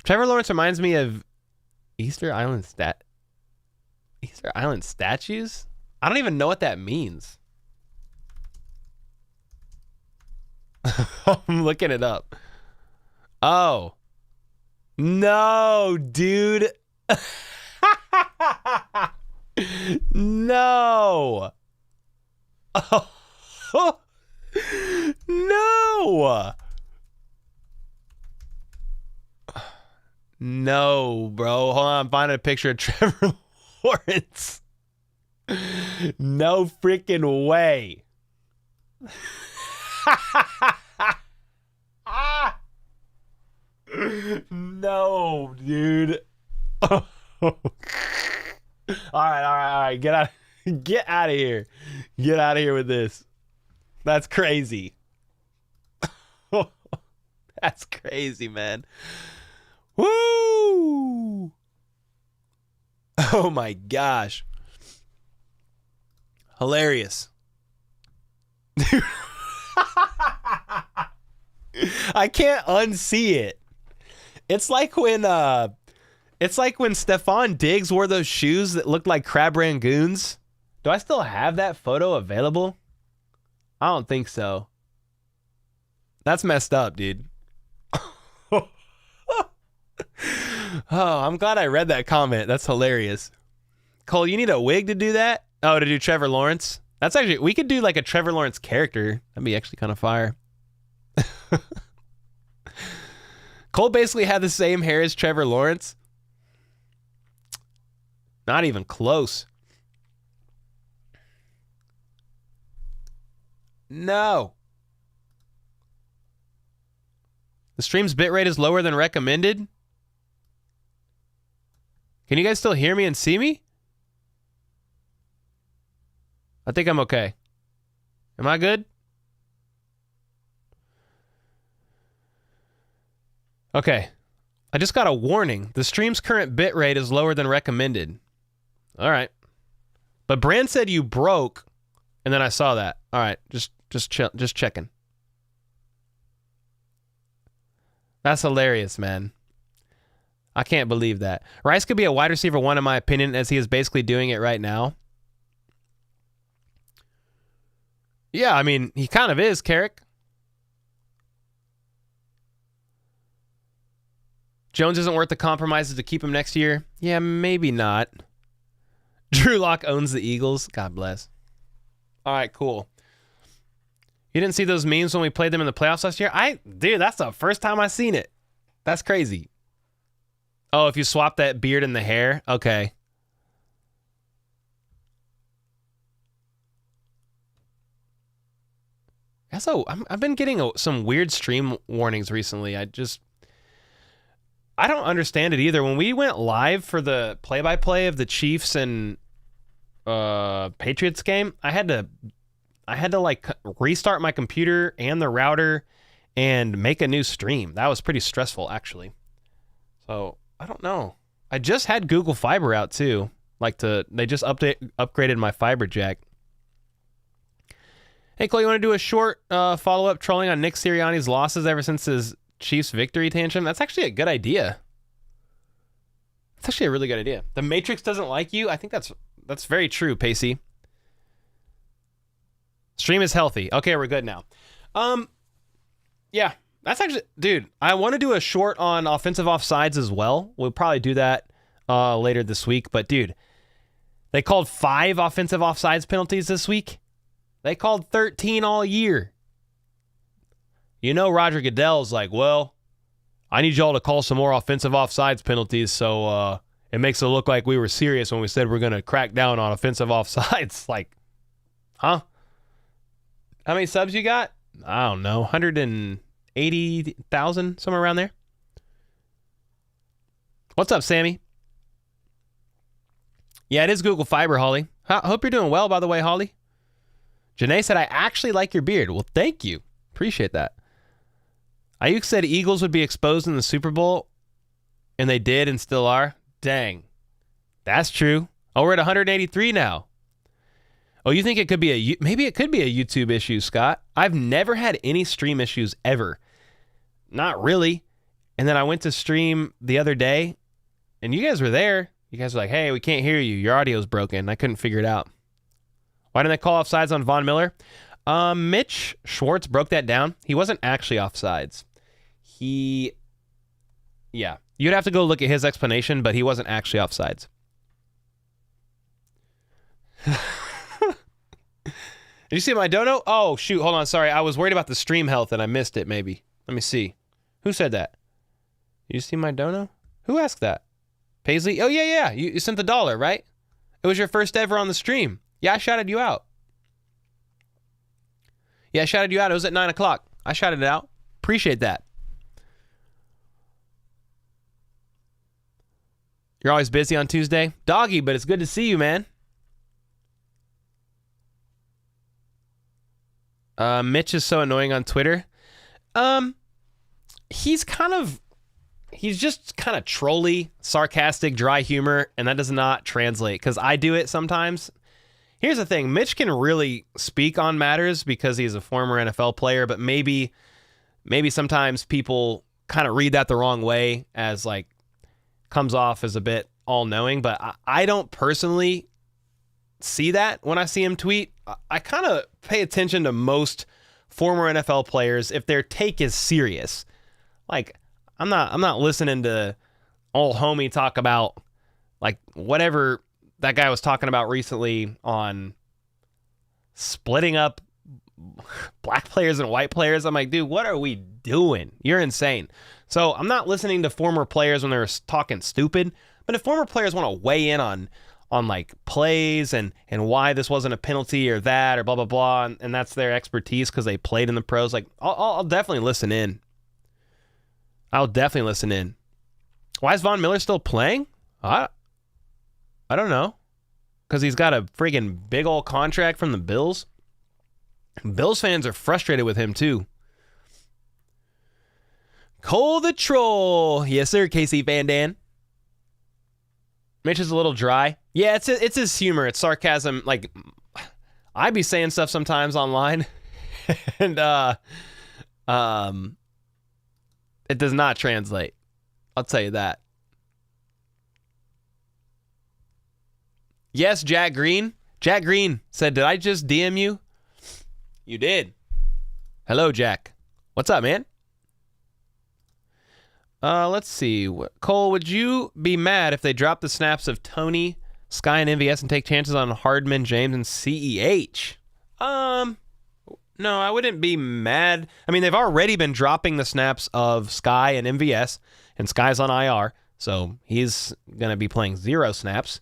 [SPEAKER 1] Trevor Lawrence reminds me of Easter Island statues? I don't even know what that means. I'm looking it up. Oh. No, dude. No. Oh. No. No, bro. Hold on. I'm finding a picture of Trevor Lawrence. No freaking way. No, dude. All right. Get out of here. Get out of here with this. That's crazy. That's crazy, man. Woo! Oh my gosh. Hilarious. I can't unsee it. It's like when Stephon Diggs wore those shoes that looked like crab rangoons. Do I still have that photo available? I don't think so. That's messed up, dude. Oh, I'm glad I read that comment. That's hilarious. Cole, you need a wig to do that? Oh, to do Trevor Lawrence? That's actually, we could do like a Trevor Lawrence character. That'd be actually kind of fire. Cole basically had the same hair as Trevor Lawrence. Not even close. No. The stream's bitrate is lower than recommended. Can you guys still hear me and see me? I think I'm okay. Am I good? Okay. I just got a warning. The stream's current bitrate is lower than recommended. All right. But Brand said you broke, and then I saw that. All right. Just checking. That's hilarious, man. I can't believe that. Rice could be a wide receiver one, in my opinion, as he is basically doing it right now. Yeah, I mean, he kind of is, Carrick. Jones isn't worth the compromises to keep him next year. Yeah, maybe not. Drew Lock owns the Eagles. God bless. All right, cool. You didn't see those memes when we played them in the playoffs last year? Dude, that's the first time I seen it. That's crazy. Oh, if you swap that beard and the hair? Okay. So I've been getting some weird stream warnings recently. I don't understand it either. When we went live for the play-by-play of the Chiefs and Patriots game, I had to like restart my computer and the router and make a new stream. That was pretty stressful, actually. So I don't know. I just had Google Fiber out too. They just upgraded my fiber jack. Hey, Cole, you want to do a short follow-up trolling on Nick Sirianni's losses ever since his Chiefs victory tantrum? That's actually a good idea. That's actually a really good idea. The Matrix doesn't like you? I think that's very true, Pacey. Stream is healthy. Okay, we're good now. Yeah, that's actually... Dude, I want to do a short on offensive offsides as well. We'll probably do that later this week. But, dude, they called 5 offensive offsides penalties this week. They called 13 all year. You know Roger Goodell's like, well, I need y'all to call some more offensive offsides penalties so it makes it look like we were serious when we said we're going to crack down on offensive offsides. Like, huh? How many subs you got? I don't know. 180,000, somewhere around there. What's up, Sammy? Yeah, it is Google Fiber, Holly. I hope you're doing well, by the way, Holly. Janae said, I actually like your beard. Well, thank you. Appreciate that. Ayuk said Eagles would be exposed in the Super Bowl, and they did and still are. Dang. That's true. Oh, we're at 183 now. Oh, you think it could be maybe it could be a YouTube issue, Scott? I've never had any stream issues ever. Not really. And then I went to stream the other day, and you guys were there. You guys were like, hey, we can't hear you. Your audio's broken. I couldn't figure it out. Why didn't they call offsides on Von Miller? Mitch Schwartz broke that down. He wasn't actually offsides. Yeah. You'd have to go look at his explanation, but he wasn't actually offsides. Did you see my dono? Oh, shoot. Hold on. Sorry. I was worried about the stream health and I missed it, maybe. Let me see. Who said that? Did you see my dono? Who asked that? Paisley? Oh, yeah. You sent the $1, right? It was your first ever on the stream. Yeah, I shouted you out. Yeah, I shouted you out. It was at 9 o'clock. I shouted it out. Appreciate that. You're always busy on Tuesday? Doggy, but it's good to see you, man. Mitch is so annoying on Twitter. He's just kind of trolly, sarcastic, dry humor, and that does not translate because I do it sometimes. Here's the thing. Mitch can really speak on matters because he's a former NFL player, but maybe sometimes people kind of read that the wrong way as like comes off as a bit all-knowing, but I don't personally see that when I see him tweet. I kind of pay attention to most former NFL players if their take is serious. Like, I'm not listening to old homie talk about like whatever that guy was talking about recently on splitting up black players and white players. I'm like, dude, what are we doing? You're insane. So I'm not listening to former players when they're talking stupid, but if former players want to weigh in on like plays and why this wasn't a penalty or that or blah, blah, blah, and that's their expertise because they played in the pros, like I'll definitely listen in. I'll definitely listen in. Why is Von Miller still playing? I don't know. Because he's got a freaking big old contract from the Bills. Bills fans are frustrated with him too. Cole the Troll. Yes, sir, Casey Van Dan. Mitch is a little dry. Yeah, it's his humor. It's sarcasm. Like, I be saying stuff sometimes online. And, it does not translate. I'll tell you that. Yes, Jack Green. Jack Green said, did I just DM you? You did. Hello, Jack. What's up, man? Let's see. Cole, would you be mad if they drop the snaps of Tony, Sky, and MVS and take chances on Hardman, James, and CEH? No, I wouldn't be mad. I mean, they've already been dropping the snaps of Sky and MVS, and Sky's on IR, so he's going to be playing 0 snaps.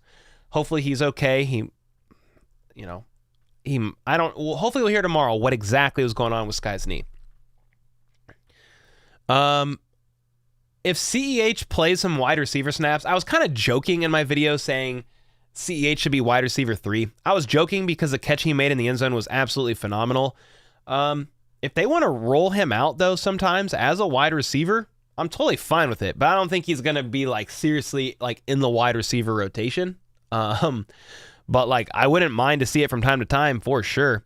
[SPEAKER 1] Hopefully he's okay. Hopefully we'll hear tomorrow what exactly was going on with Sky's knee. If CEH plays some wide receiver snaps, I was kind of joking in my video saying CEH should be wide receiver 3. I was joking because the catch he made in the end zone was absolutely phenomenal. If they want to roll him out, though, sometimes as a wide receiver, I'm totally fine with it. But I don't think he's going to be, like, seriously, like, in the wide receiver rotation. But, like, I wouldn't mind to see it from time to time for sure.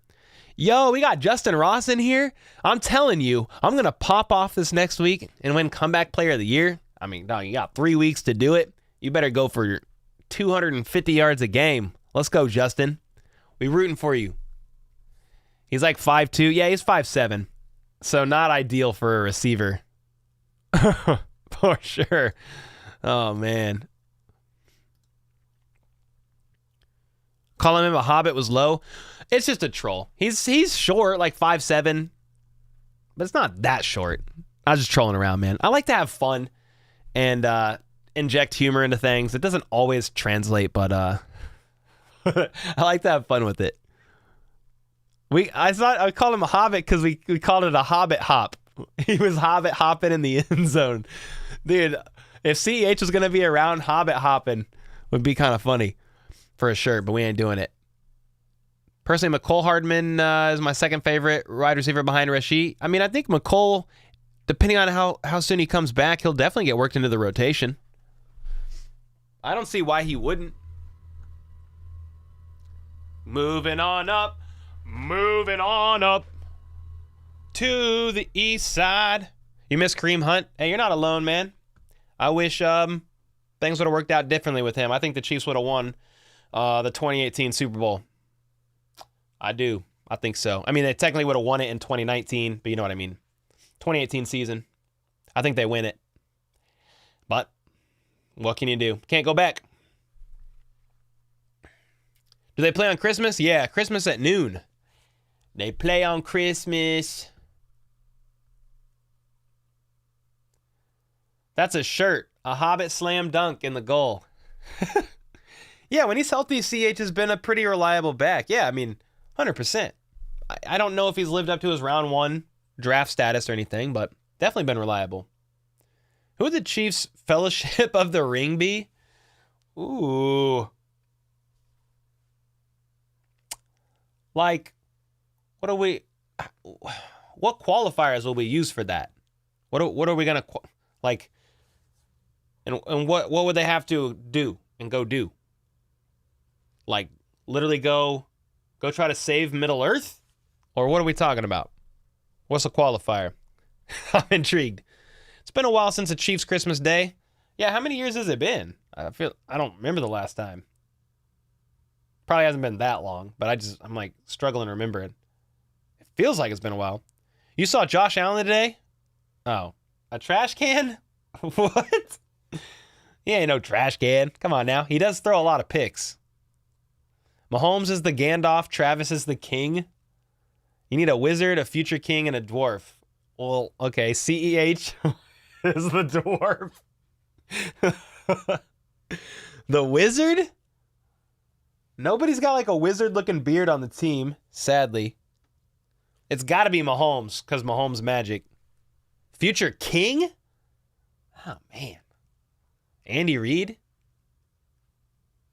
[SPEAKER 1] Yo, we got Justin Ross in here. I'm telling you, I'm going to pop off this next week and win Comeback Player of the Year. I mean, dog, you got 3 weeks to do it. You better go for your 250 yards a game. Let's go, Justin. We rooting for you. He's like 5'2". Yeah, he's 5'7". So not ideal for a receiver. For sure. Oh, man. Calling him a hobbit was low. It's just a troll. He's short, like 5'7", but it's not that short. I was just trolling around, man. I like to have fun and inject humor into things. It doesn't always translate, but I like to have fun with it. I called him a hobbit because we called it a hobbit hop. He was hobbit hopping in the end zone. Dude, if CEH was going to be around, hobbit hopping would be kind of funny for sure, but we ain't doing it. Personally, McCole Hardman is my second favorite wide receiver behind Rashid. I mean, I think McCole, depending on how soon he comes back, he'll definitely get worked into the rotation. I don't see why he wouldn't. Moving on up to the east side. You miss Kareem Hunt? Hey, you're not alone, man. I wish things would have worked out differently with him. I think the Chiefs would have won the 2018 Super Bowl. I do. I think so. I mean, they technically would have won it in 2019, but you know what I mean. 2018 season. I think they win it. But what can you do? Can't go back. Do they play on Christmas? Yeah, Christmas at noon. They play on Christmas. That's a shirt. A Hobbit slam dunk in the goal. Yeah, when he's healthy, CH has been a pretty reliable back. Yeah, I mean, 100%. I don't know if he's lived up to his round 1 draft status or anything, but definitely been reliable. Who would the Chiefs' Fellowship of the Ring be? Ooh. Like, what qualifiers will we use for that? What are we going to, like, and what would they have to do and go do? Like, literally go try to save Middle Earth? Or what are we talking about? What's a qualifier? I'm intrigued. It's been a while since the Chiefs Christmas Day. Yeah, how many years has it been? I don't remember the last time. Probably hasn't been that long, but I'm like struggling to remember it. It feels like it's been a while. You saw Josh Allen today? Oh, a trash can? What? He ain't no trash can. Come on now. He does throw a lot of picks. Mahomes is the Gandalf. Travis is the king. You need a wizard, a future king, and a dwarf. Well, okay. CEH is the dwarf. The wizard? Nobody's got like a wizard-looking beard on the team, sadly. It's got to be Mahomes, because Mahomes magic. Future king? Oh, man. Andy Reid?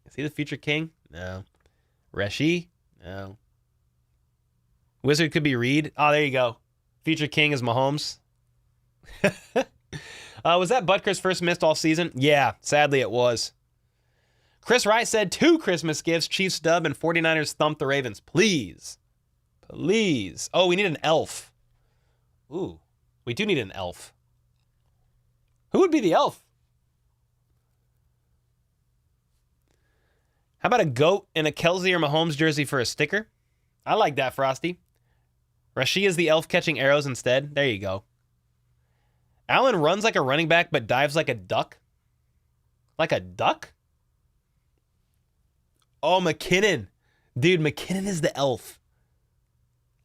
[SPEAKER 1] Is he the future king? No. Reshi? No. Wizard could be Reed. Oh, there you go. Future king is Mahomes. Was that Butker's first missed all season? Yeah, sadly it was. Chris Wright said 2 Christmas gifts, Chiefs dub, and 49ers thump the Ravens. Please. Please. Oh, we need an elf. Ooh, we do need an elf. Who would be the elf? How about a goat and a Kelsey or Mahomes jersey for a sticker? I like that, Frosty. Rashi is the elf catching arrows instead. There you go. Allen runs like a running back but dives like a duck. Like a duck? Oh, McKinnon. Dude, McKinnon is the elf.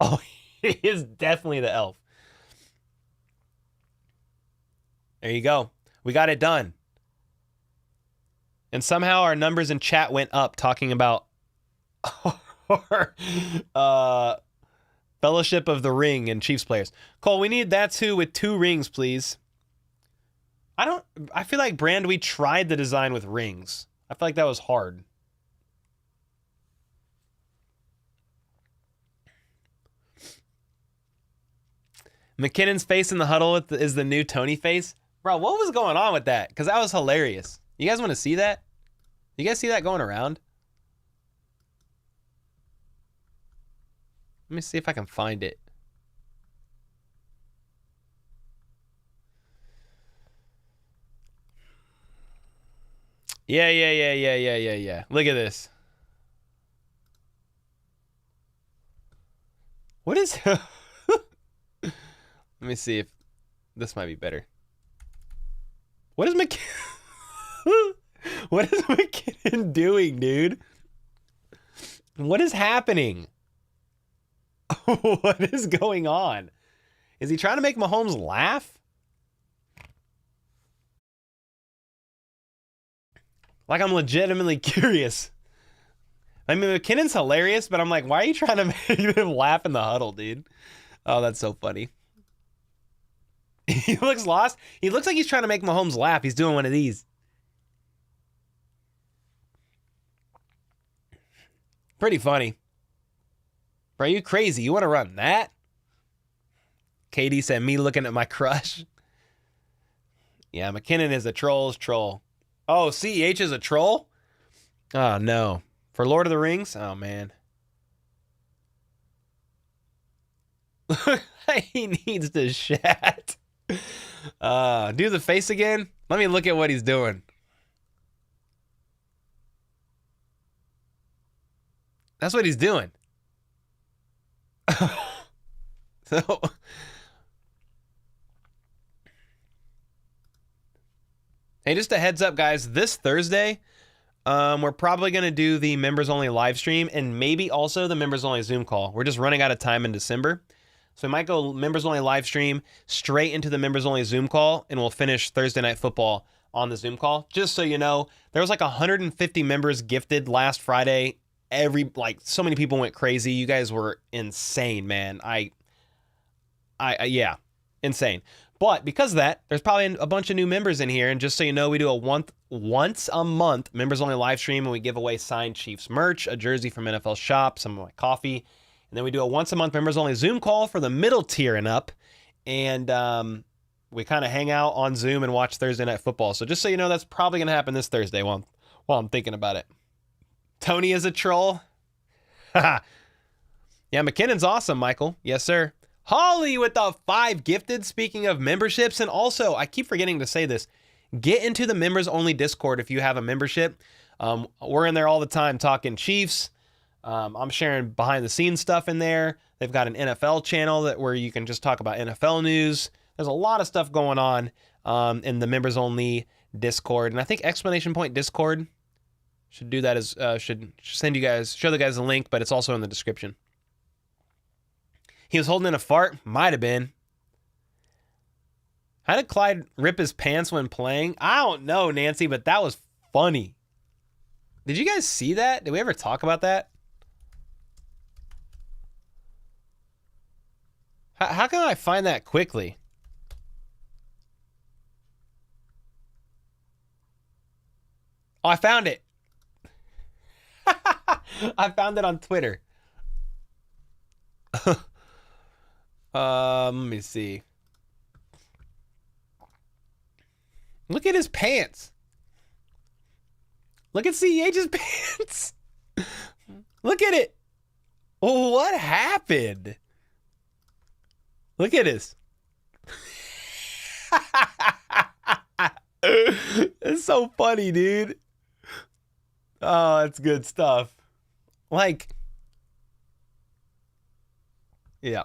[SPEAKER 1] Oh, he is definitely the elf. There you go. We got it done. And somehow our numbers in chat went up talking about Fellowship of the Ring and Chiefs players. Cole, we need that too with 2 rings, please. I feel like, Brand, we tried the design with rings. I feel like that was hard. McKinnon's face in the huddle is the new Tony face. Bro, what was going on with that? Because that was hilarious. You guys want to see that? You guys see that going around? Let me see if I can find it. Yeah. Look at this. What is... Let me see if this might be better. What is What is McKinnon doing, dude? What is happening? What is going on? Is he trying to make Mahomes laugh? Like, I'm legitimately curious. I mean, McKinnon's hilarious, but I'm like, why are you trying to make him laugh in the huddle, dude? Oh, that's so funny. He looks lost. He looks like he's trying to make Mahomes laugh. He's doing one of these. Pretty funny. Bro, you crazy? You want to run that? Katie said, me looking at my crush. Yeah, McKinnon is a troll's troll. Oh, CEH is a troll? Oh, no. For Lord of the Rings? Oh, man. He needs to chat. Do the face again? Let me look at what he's doing. That's what he's doing. So, hey, just a heads up, guys. This Thursday, we're probably going to do the members only live stream and maybe also the members only Zoom call. We're just running out of time in December. So we might go members only live stream straight into the members only Zoom call, and we'll finish Thursday Night Football on the Zoom call. Just so you know, there was like 150 members gifted last Friday. So many people went crazy. You guys were insane, man. Yeah, insane. But because of that, there's probably a bunch of new members in here. And just so you know, we do a once a month members only live stream, and we give away signed Chiefs merch, a jersey from NFL Shop, some of my coffee. And then we do a once a month members only Zoom call for the middle tier and up. And we kind of hang out on Zoom and watch Thursday Night Football. So just so you know, that's probably going to happen this Thursday while I'm thinking about it. Tony is a troll. Yeah, McKinnon's awesome, Michael. Yes, sir. Holly with the 5 gifted. Speaking of memberships, and also, I keep forgetting to say this, get into the members only Discord if you have a membership. We're in there all the time talking Chiefs. I'm sharing behind the scenes stuff in there. They've got an NFL channel where you can just talk about NFL news. There's a lot of stuff going on in the members only Discord. And I think exclamation point Discord should do that as should show the guys a link, but it's also in the description. He was holding in a fart? Might have been. How did Clyde rip his pants when playing? I don't know, Nancy, but that was funny. Did you guys see that? Did we ever talk about that? How can I find that quickly? Oh, I found it. I found it on Twitter. Let me see. Look at his pants. Look at CEH's pants. Look at it. What happened? Look at this. It's so funny, dude. Oh, that's good stuff. Like, yeah.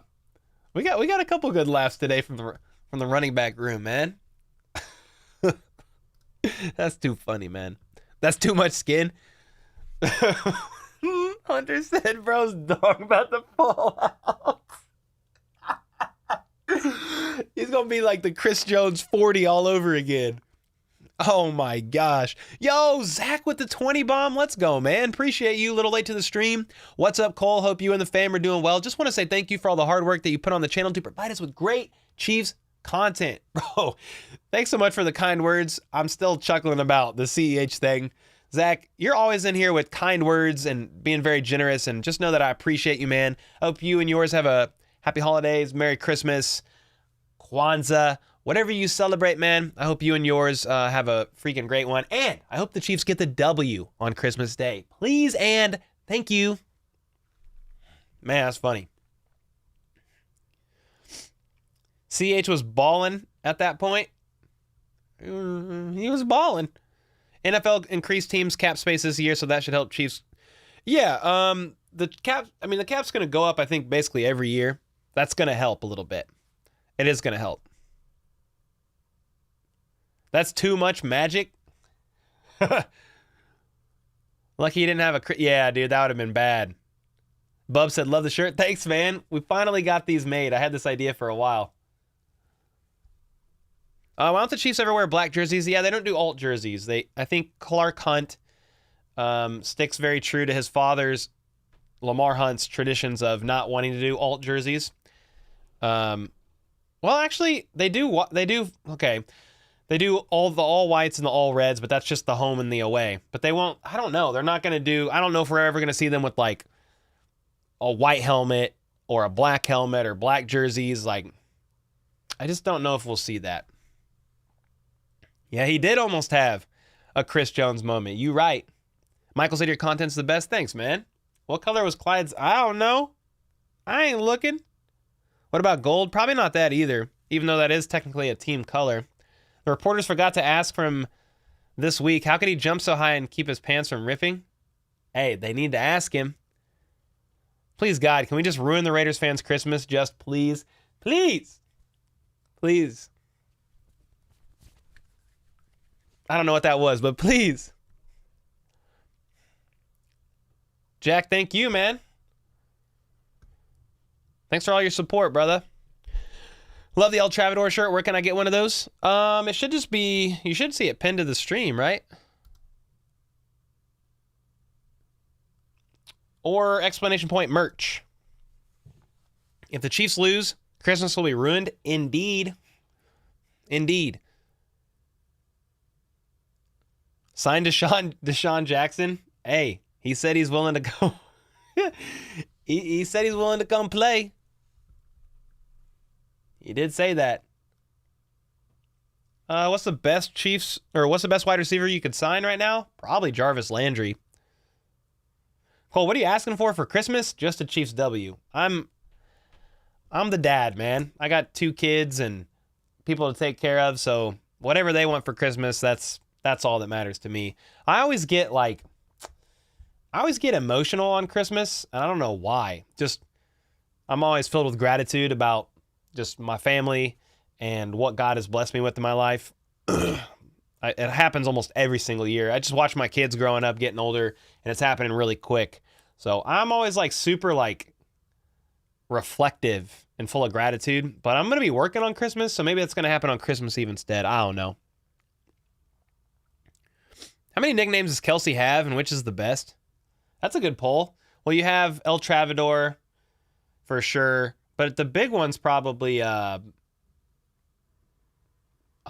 [SPEAKER 1] We got a couple good laughs today from the running back room, man. That's too funny, man. That's too much skin. Hunter said bro's dog about to fall out. He's gonna be like the Chris Jones 40 all over again. Oh my gosh. Yo, Zach with the 20 bomb. Let's go, man. Appreciate you. A little late to the stream. What's up, Cole? Hope you and the fam are doing well. Just want to say thank you for all the hard work that you put on the channel to provide us with great Chiefs content. Bro, thanks so much for the kind words. I'm still chuckling about the CEH thing. Zach, you're always in here with kind words and being very generous, and just know that I appreciate you, man. I hope you and yours have a happy holidays, Merry Christmas, Kwanzaa, whatever you celebrate, man. I hope you and yours have a freaking great one. And I hope the Chiefs get the W on Christmas Day. Please and thank you. Man, that's funny. CH was balling at that point. He was balling. NFL increased teams cap space this year, so that should help Chiefs. Yeah, the cap's going to go up, I think, basically every year. That's going to help a little bit. It is going to help. That's too much magic. Lucky he didn't have a... Yeah, dude, that would have been bad. Bub said, love the shirt. Thanks, man. We finally got these made. I had this idea for a while. Why don't the Chiefs ever wear black jerseys? Yeah, they don't do alt jerseys. I think Clark Hunt sticks very true to his father's, Lamar Hunt's, traditions of not wanting to do alt jerseys. Well, actually, they do. Okay. They do all the all whites and the all reds, but that's just the home and the away. But they won't, I don't know. They're not going to do, I don't know if we're ever going to see them with like a white helmet or a black helmet or black jerseys. Like, I just don't know if we'll see that. Yeah, he did almost have a Chris Jones moment. You right. Michael said your content's the best. Thanks, man. What color was Clyde's? I don't know. I ain't looking. What about gold? Probably not that either, even though that is technically a team color. The reporters forgot to ask from this week, how could he jump so high and keep his pants from ripping? Hey, they need to ask him. Please, God, can we just ruin the Raiders fans' Christmas? Just please. Please. Please. I don't know what that was, but please. Jack, thank you, man. Thanks for all your support, brother. Love the El Travador shirt. Where can I get one of those? It should just be, you should see it pinned to the stream, right? Or exclamation point merch. If the Chiefs lose, Christmas will be ruined. Indeed. Indeed. Signed Deshaun Jackson. Hey, he said he's willing to go. he said he's willing to come play. He did say that. What's the best Chiefs, or what's the best wide receiver you could sign right now? Probably Jarvis Landry. Cole, what are you asking for Christmas? Just a Chiefs W. I'm the dad, man. I got 2 kids and people to take care of, so whatever they want for Christmas, that's all that matters to me. I always get emotional on Christmas, and I don't know why. Just, I'm always filled with gratitude about just my family and what God has blessed me with in my life. It happens almost every single year. I just watch my kids growing up, getting older, and it's happening really quick. So I'm always super reflective and full of gratitude, but I'm going to be working on Christmas, so maybe that's going to happen on Christmas Eve instead. I don't know. How many nicknames does Kelsey have, and which is the best? That's a good poll. Well, you have El Travador for sure, but the big one's probably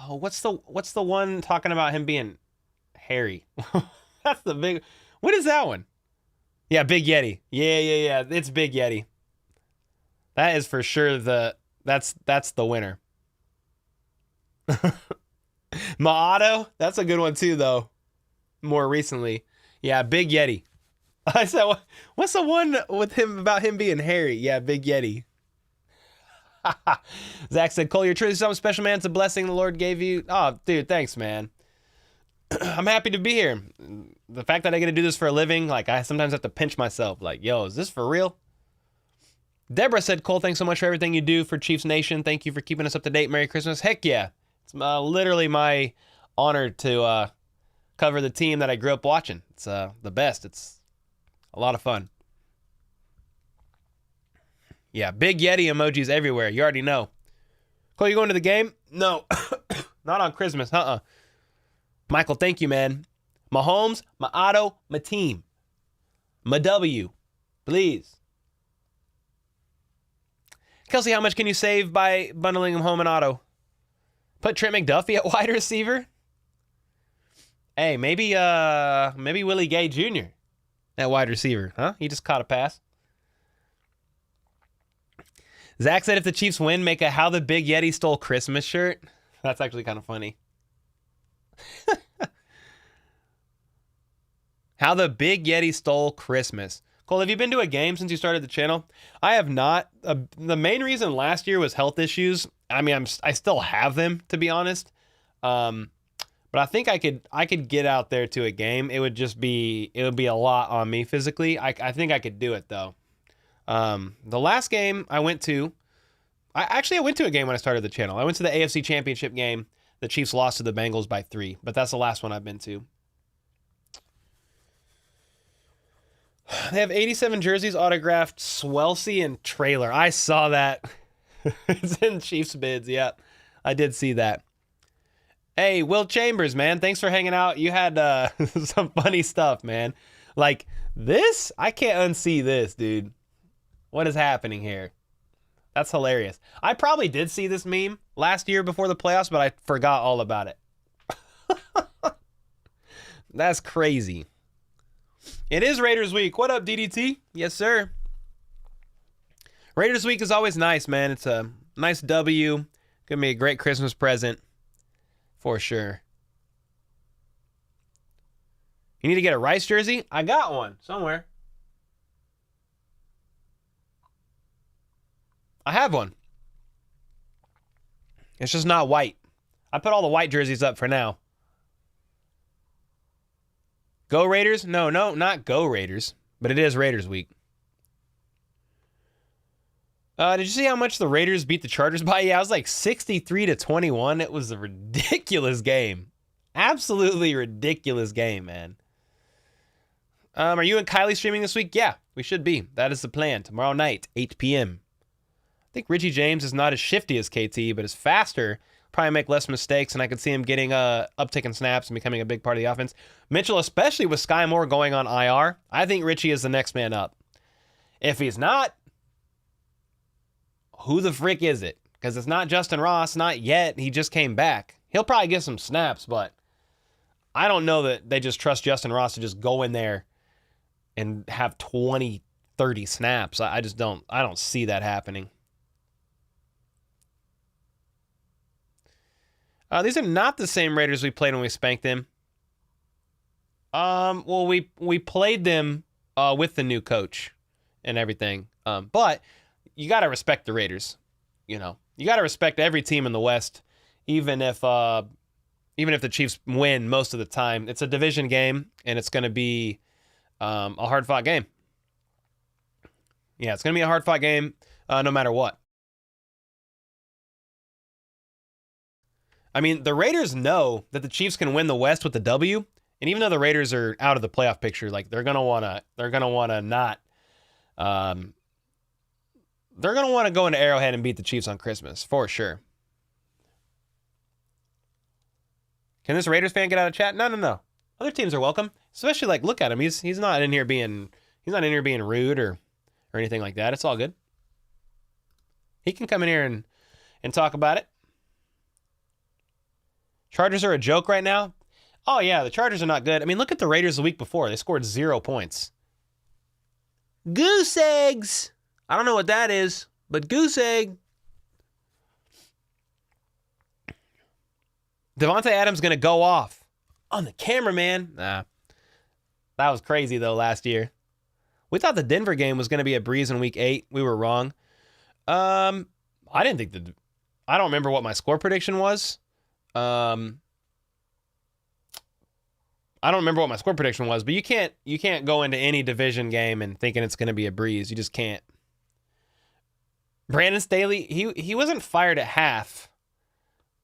[SPEAKER 1] what's the one talking about him being hairy? That's the big. What is that one? Yeah, Big Yeti. Yeah. It's Big Yeti. That is for sure that's the winner. Maato, that's a good one too, though. More recently, yeah, Big Yeti. I said, what's the one with him about him being hairy? Yeah, Big Yeti. Zach said, Cole, you're truly something special, man. It's a blessing the Lord gave you. Oh, dude, thanks, man. I'm happy to be here. The fact that I get to do this for a living, I sometimes have to pinch myself. Yo, is this for real? Deborah said, Cole, thanks so much for everything you do for Chiefs Nation. Thank you for keeping us up to date. Merry Christmas. Heck yeah. It's literally my honor to cover the team that I grew up watching. It's the best. It's a lot of fun. Yeah, Big Yeti emojis everywhere. You already know. Cole, you going to the game? No. Not on Christmas. Michael, thank you, man. Mahomes, my auto, my team. My W. Please. Kelsey, how much can you save by bundling him home and auto? Put Trent McDuffie at wide receiver? Hey, maybe Willie Gay Jr. at wide receiver, huh? He just caught a pass. Zach said if the Chiefs win, make a How the Big Yeti Stole Christmas shirt. That's actually kind of funny. How the Big Yeti Stole Christmas. Cole, have you been to a game since you started the channel? I have not. The main reason last year was health issues. I mean, I still have them, to be honest. But I think I could get out there to a game. It would be a lot on me physically. I think I could do it though. The last game I went to, I went to a game when I started the channel. I went to the AFC Championship game. The Chiefs lost to the Bengals by 3, but that's the last one I've been to. They have 87 jerseys autographed, Swelsey and Trailer. I saw that. It's in Chiefs bids. Yeah, I did see that. Hey, Will Chambers, man. Thanks for hanging out. You had some funny stuff, man. This, I can't unsee this, dude. What is happening here? That's hilarious. I probably did see this meme last year before the playoffs, but I forgot all about it. That's crazy. It is Raiders Week. What up, DDT? Yes, sir. Raiders Week is always nice, man. It's a nice W. Gonna be a great Christmas present. For sure. You need to get a Rice jersey? I got one somewhere. I have one. It's just not white. I put all the white jerseys up for now. Go Raiders? No, not Go Raiders. But it is Raiders Week. Did you see how much the Raiders beat the Chargers by? Yeah, it was 63-21. It was a ridiculous game. Absolutely ridiculous game, man. Are you and Kylie streaming this week? Yeah, we should be. That is the plan. Tomorrow night, 8 p.m. think Richie James is not as shifty as KT, but is faster, probably make less mistakes, and I could see him getting a uptick in snaps and becoming a big part of the offense. Mitchell, especially with Sky Moore going on IR, I think Richie is the next man up. If he's not, who the frick is it? Because it's not Justin Ross, not yet. He just came back. He'll probably get some snaps, but I don't know that they just trust Justin Ross to just go in there and have 20, 30 snaps. I don't see that happening. These are not the same Raiders we played when we spanked them. Well, we played them with the new coach and everything. But you got to respect the Raiders. You know, you got to respect every team in the West, even if the Chiefs win most of the time. It's a division game, and it's going to be a hard-fought game. Yeah, it's going to be a hard-fought game no matter what. I mean, the Raiders know that the Chiefs can win the West with the W, and even though the Raiders are out of the playoff picture, like they're gonna wanna go into Arrowhead and beat the Chiefs on Christmas for sure. Can this Raiders fan get out of chat? No. Other teams are welcome, especially like look at him. He's not in here being rude or anything like that. It's all good. He can come in here and talk about it. Chargers are a joke right now. Oh, yeah, the Chargers are not good. I mean, look at the Raiders the week before. They scored 0 points. Goose eggs. I don't know what that is, but goose egg. Devontae Adams going to go off on the cameraman. Nah. That was crazy, though, last year. We thought the Denver game was going to be a breeze in week 8. We were wrong. I don't remember what my score prediction was. I don't remember what my score prediction was, but you can't go into any division game and thinking it's going to be a breeze. You just can't. Brandon Staley, he wasn't fired at half,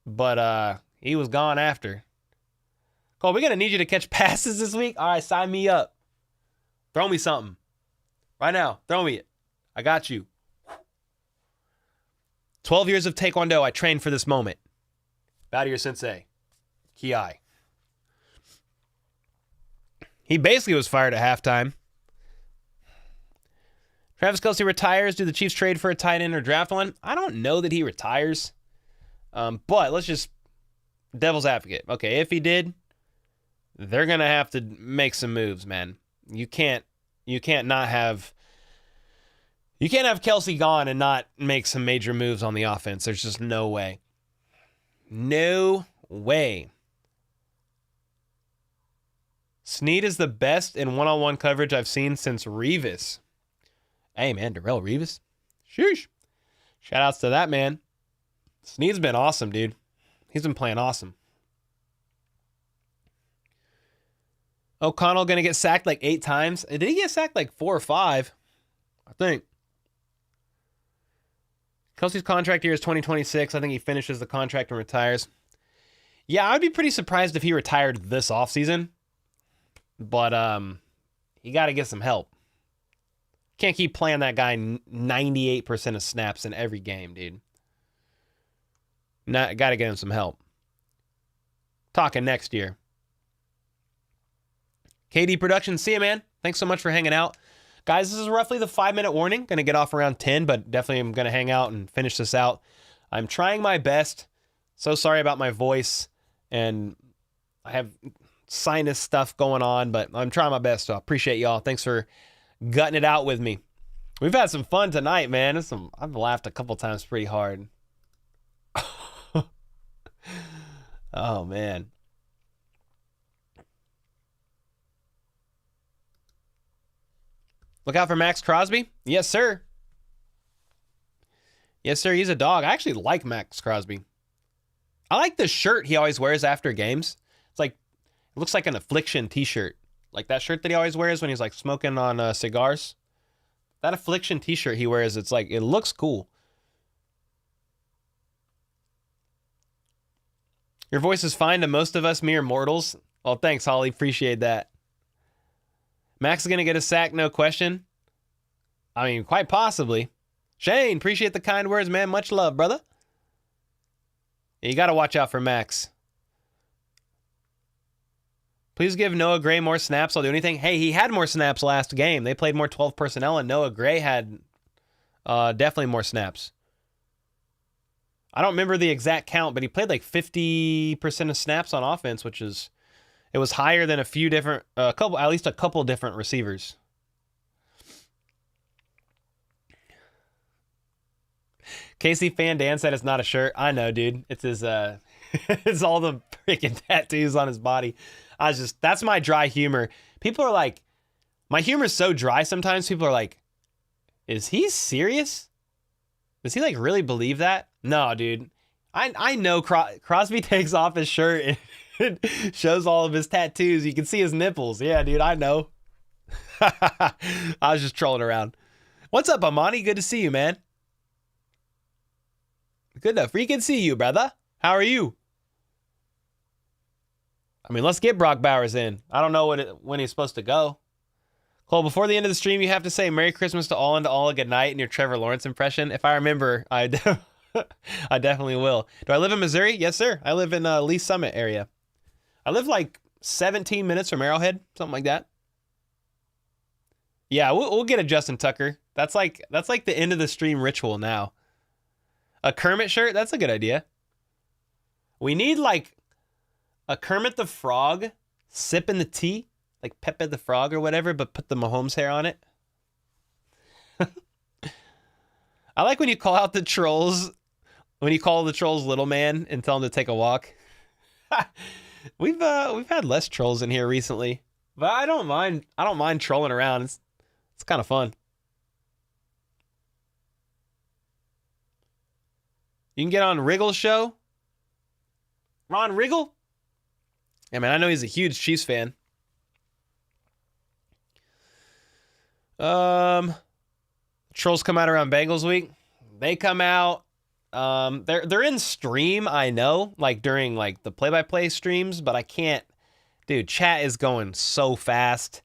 [SPEAKER 1] but he was gone after. Cole, we're going to need you to catch passes this week. All right, sign me up. Throw me something. Right now, throw me it. I got you. 12 years of Taekwondo, I trained for this moment. Bow to your sensei, Kiai. He basically was fired at halftime. Travis Kelce retires. Do the Chiefs trade for a tight end or draft one? I don't know that he retires. But let's just devil's advocate. Okay, if he did, they're gonna have to make some moves, man. You can't have Kelce gone and not make some major moves on the offense. There's just no way. No way. Snead is the best in one-on-one coverage I've seen since Revis. Hey, man, Darrell Revis. Sheesh. Shout-outs to that, man. Snead's been awesome, dude. He's been playing awesome. O'Connell going to get sacked like 8 times. Did he get sacked like 4 or 5? I think. Kelce's contract year is 2026. I think he finishes the contract and retires. Yeah, I'd be pretty surprised if he retired this offseason. But you got to get some help. Can't keep playing that guy 98% of snaps in every game, dude. Got to get him some help. Talking next year. KD Productions, see you, man. Thanks so much for hanging out. Guys, this is roughly the 5-minute warning. Going to get off around 10, but definitely I'm going to hang out and finish this out. I'm trying my best. So sorry about my voice. And I have sinus stuff going on, but I'm trying my best. So I appreciate y'all. Thanks for gutting it out with me. We've had some fun tonight, man. I've laughed a couple times pretty hard. Oh, man. Look out for Max Crosby. Yes, sir. Yes, sir. He's a dog. I actually like Max Crosby. I like the shirt he always wears after games. It looks like an Affliction t-shirt. Like that shirt that he always wears when he's like smoking on cigars. That Affliction t-shirt he wears, it looks cool. Your voice is fine to most of us mere mortals. Well, thanks, Holly. Appreciate that. Max is going to get a sack, no question. I mean, quite possibly. Shane, appreciate the kind words, man. Much love, brother. You got to watch out for Max. Please give Noah Gray more snaps. I'll do anything. Hey, he had more snaps last game. They played more 12 personnel, and Noah Gray had definitely more snaps. I don't remember the exact count, but he played like 50% of snaps on offense, which is, it was higher than a few different, at least a couple different receivers. Casey Fan Dan said it's not a shirt. I know, dude. It's his, it's all the freaking tattoos on his body. That's my dry humor. People are like, my humor is so dry sometimes. People are like, is he serious? Does he like really believe that? No, dude. I know Crosby takes off his shirt and shows all of his tattoos. You can see his nipples. Yeah, dude, I know. I was just trolling around. What's up, Amani? Good to see you, man. Good to freaking see you, brother. How are you? I mean, let's get Brock Bowers in. I don't know when he's supposed to go. Cole, before the end of the stream, you have to say Merry Christmas to all and to all a good night in your Trevor Lawrence impression. If I remember, I definitely will. Do I live in Missouri? Yes, sir. I live in Lee Summit area. I live like 17 minutes from Arrowhead, something like that. Yeah, we'll get a Justin Tucker. That's like the end of the stream ritual now. A Kermit shirt? That's a good idea. We need like a Kermit the Frog sipping the tea, like Pepe the Frog or whatever, but put the Mahomes hair on it. I like when you call out the trolls, when you call the trolls little man and tell them to take a walk. We've had less trolls in here recently, but I don't mind trolling around. It's kind of fun. You can get on Wriggle's show. Ron Wriggle? Yeah, man, I know he's a huge Chiefs fan. Trolls come out around Bengals week. They come out. They're in stream, I know, like during like the play-by-play streams, but I can't. Dude, chat is going so fast,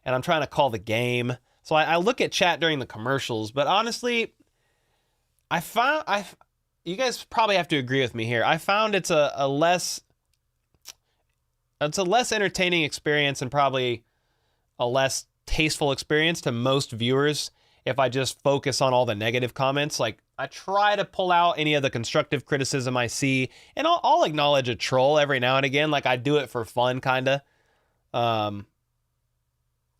[SPEAKER 1] and I'm trying to call the game. So I look at chat during the commercials, but honestly, you guys probably have to agree with me here. I found it's a less entertaining experience and probably a less tasteful experience to most viewers if I just focus on all the negative comments. Like, I try to pull out any of the constructive criticism I see, and I'll acknowledge a troll every now and again. Like, I do it for fun, kind of.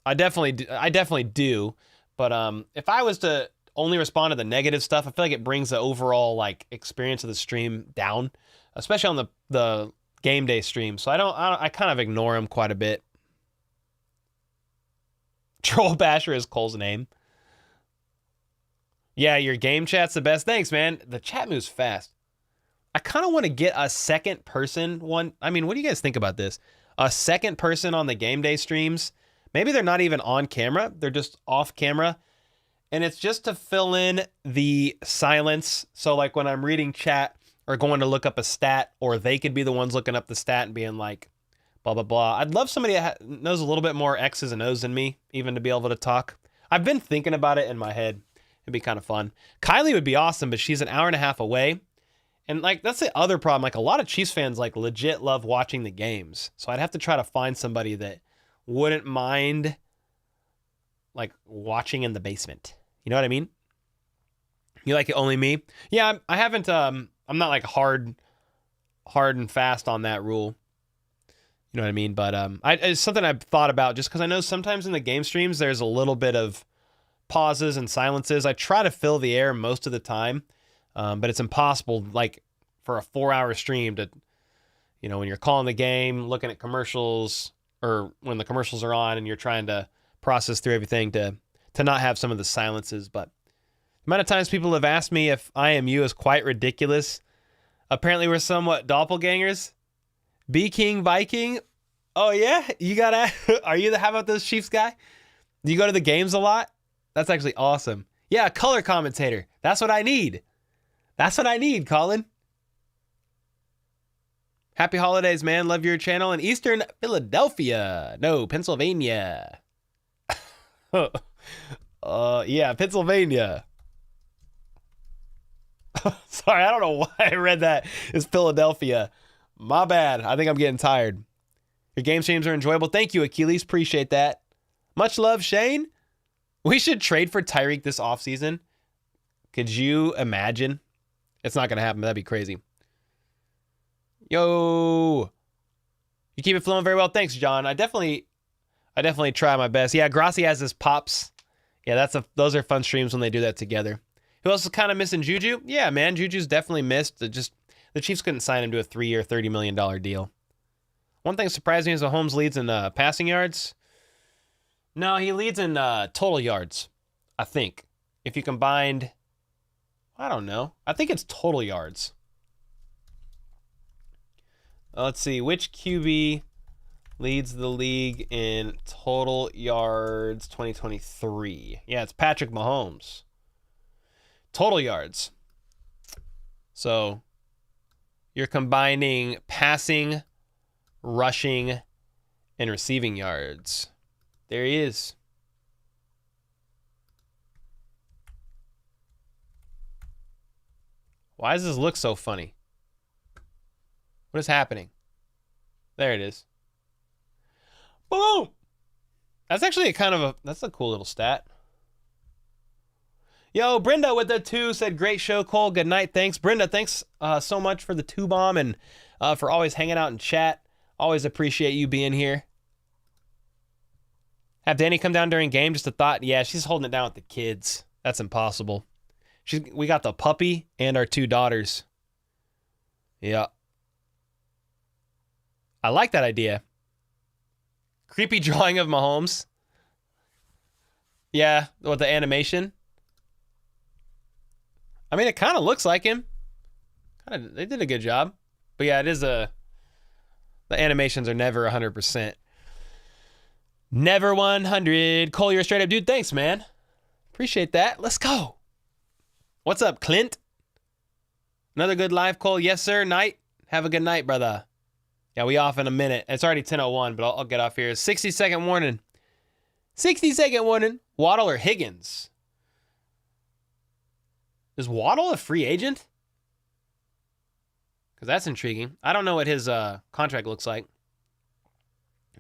[SPEAKER 1] I definitely do. But if I was to only respond to the negative stuff, I feel like it brings the overall like experience of the stream down, especially on the game day stream. So I kind of ignore them quite a bit. Troll Basher is Cole's name. Yeah, your game chat's the best. Thanks, man. The chat moves fast. I kind of want to get a second person one. I mean, what do you guys think about this? A second person on the game day streams. Maybe they're not even on camera. They're just off camera. And it's just to fill in the silence. So like when I'm reading chat or going to look up a stat, or they could be the ones looking up the stat and being like, blah, blah, blah. I'd love somebody that knows a little bit more X's and O's than me, even to be able to talk. I've been thinking about it in my head. It'd be kind of fun. Kylie would be awesome, but she's an hour and a half away. And like, that's the other problem. Like, a lot of Chiefs fans like legit love watching the games. So I'd have to try to find somebody that wouldn't mind like watching in the basement. You know what I mean? You like it only me? Yeah, I haven't, I'm not like hard and fast on that rule. You know what I mean? But it's something I've thought about, just because I know sometimes in the game streams, there's a little bit of pauses and silences. I try to fill the air most of the time, but it's impossible, like, for a 4-hour stream to, you know, when you're calling the game, looking at commercials, or when the commercials are on and you're trying to process through everything to not have some of the silences. But the amount of times people have asked me if I am you is quite ridiculous. Apparently we're somewhat doppelgangers. B King Viking. Oh yeah, you gotta. How about those Chiefs guy? Do you go to the games a lot? That's actually awesome. Yeah, color commentator. That's what I need. That's what I need, Colin. Happy holidays, man. Love your channel in Eastern Philadelphia. No, Pennsylvania. Yeah, Pennsylvania. Sorry, I don't know why I read that. It's Philadelphia. My bad. I think I'm getting tired. Your game streams are enjoyable. Thank you, Achilles. Appreciate that. Much love, Shane. We should trade for Tyreek this offseason. Could you imagine? It's not going to happen. That'd be crazy. Yo. You keep it flowing very well. Thanks, John. I definitely try my best. Yeah, Grassi has his pops. Yeah, those are fun streams when they do that together. Who else is kind of missing? Juju? Yeah, man, Juju's definitely missed. The Chiefs couldn't sign him to a 3-year, $30 million deal. One thing surprised me is Mahomes leads in passing yards. No, he leads in total yards, I think. If you combined, I don't know. I think it's total yards. Let's see. Which QB leads the league in total yards 2023? Yeah, it's Patrick Mahomes. Total yards. So you're combining passing, rushing, and receiving yards. There he is. Why does this look so funny? What is happening? There it is. Boom! That's actually that's a cool little stat. Yo, Brenda with the 2 said, great show, Cole. Good night. Thanks. Brenda, thanks so much for the 2 bomb and for always hanging out in chat. Always appreciate you being here. Have Danny come down during game? Just a thought. Yeah, she's holding it down with the kids. That's impossible. We got the puppy and our 2 daughters. Yeah. I like that idea. Creepy drawing of Mahomes. Yeah, with the animation. I mean, it kind of looks like him. They did a good job. But yeah, it is the animations are never 100%. Never 100. Cole, you're a straight up dude. Thanks, man. Appreciate that. Let's go. What's up, Clint? Another good live, Cole. Yes, sir. Night. Have a good night, brother. Yeah, we off in a minute. It's already 10:01, but I'll get off here. 60-second warning. 60-second warning. Waddle or Higgins? Is Waddle a free agent? Because that's intriguing. I don't know what his contract looks like.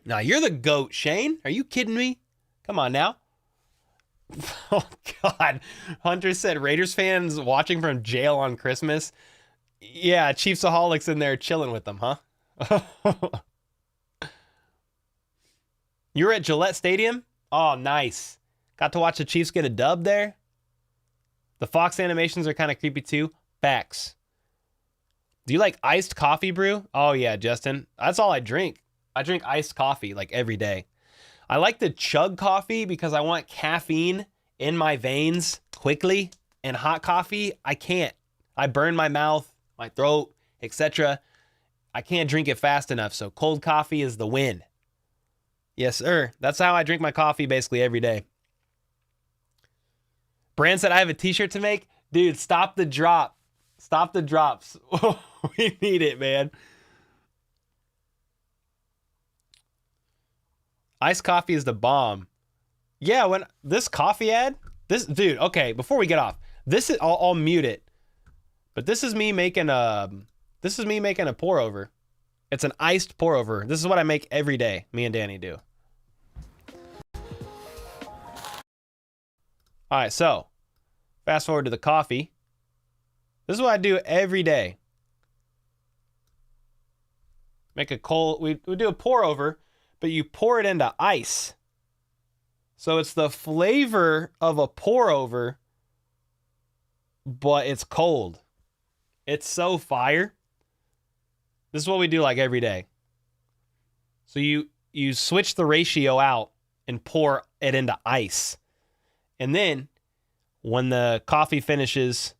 [SPEAKER 1] Now, you're the GOAT, Shane. Are you kidding me? Come on now. Oh, God. Hunter said Raiders fans watching from jail on Christmas. Yeah, Chiefsaholics in there chilling with them, huh? You were at Gillette Stadium? Oh, nice. Got to watch the Chiefs get a dub there. The Fox animations are kind of creepy too. Facts. Do you like iced coffee brew? Oh, yeah, Justin. That's all I drink. I drink iced coffee like every day. I like the chug coffee because I want caffeine in my veins quickly. And hot coffee, I can't. I burn my mouth, my throat, etc. I can't drink it fast enough, so cold coffee is the win. Yes, sir. That's how I drink my coffee basically every day. Brand said I have a t-shirt to make. Dude, stop the drop. Stop the drops. We need it, man. Iced coffee is the bomb. Yeah, when this coffee ad, dude, okay, before we get off, I'll mute it. But this is me making a pour over. It's an iced pour over. This is what I make every day. Me and Danny do. All right, so fast forward to the coffee. This is what I do every day. Make a cold, we do a pour over, but you pour it into ice. So it's the flavor of a pour over, but it's cold. It's so fire. This is what we do like every day. So you switch the ratio out and pour it into ice. And then when the coffee finishes,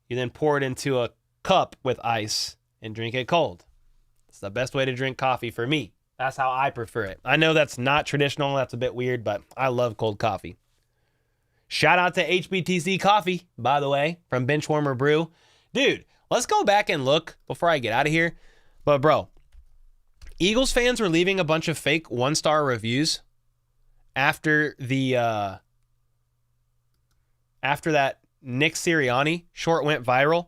[SPEAKER 1] you then pour it into a cup with ice and drink it cold. It's the best way to drink coffee for me. That's how I prefer it. I know that's not traditional. That's a bit weird, but I love cold coffee. Shout out to HBTC Coffee, by the way, from Benchwarmer Brew. Dude, let's go back and look before I get out of here. But bro, Eagles fans were leaving a bunch of fake 1-star reviews after the after that Nick Sirianni short went viral.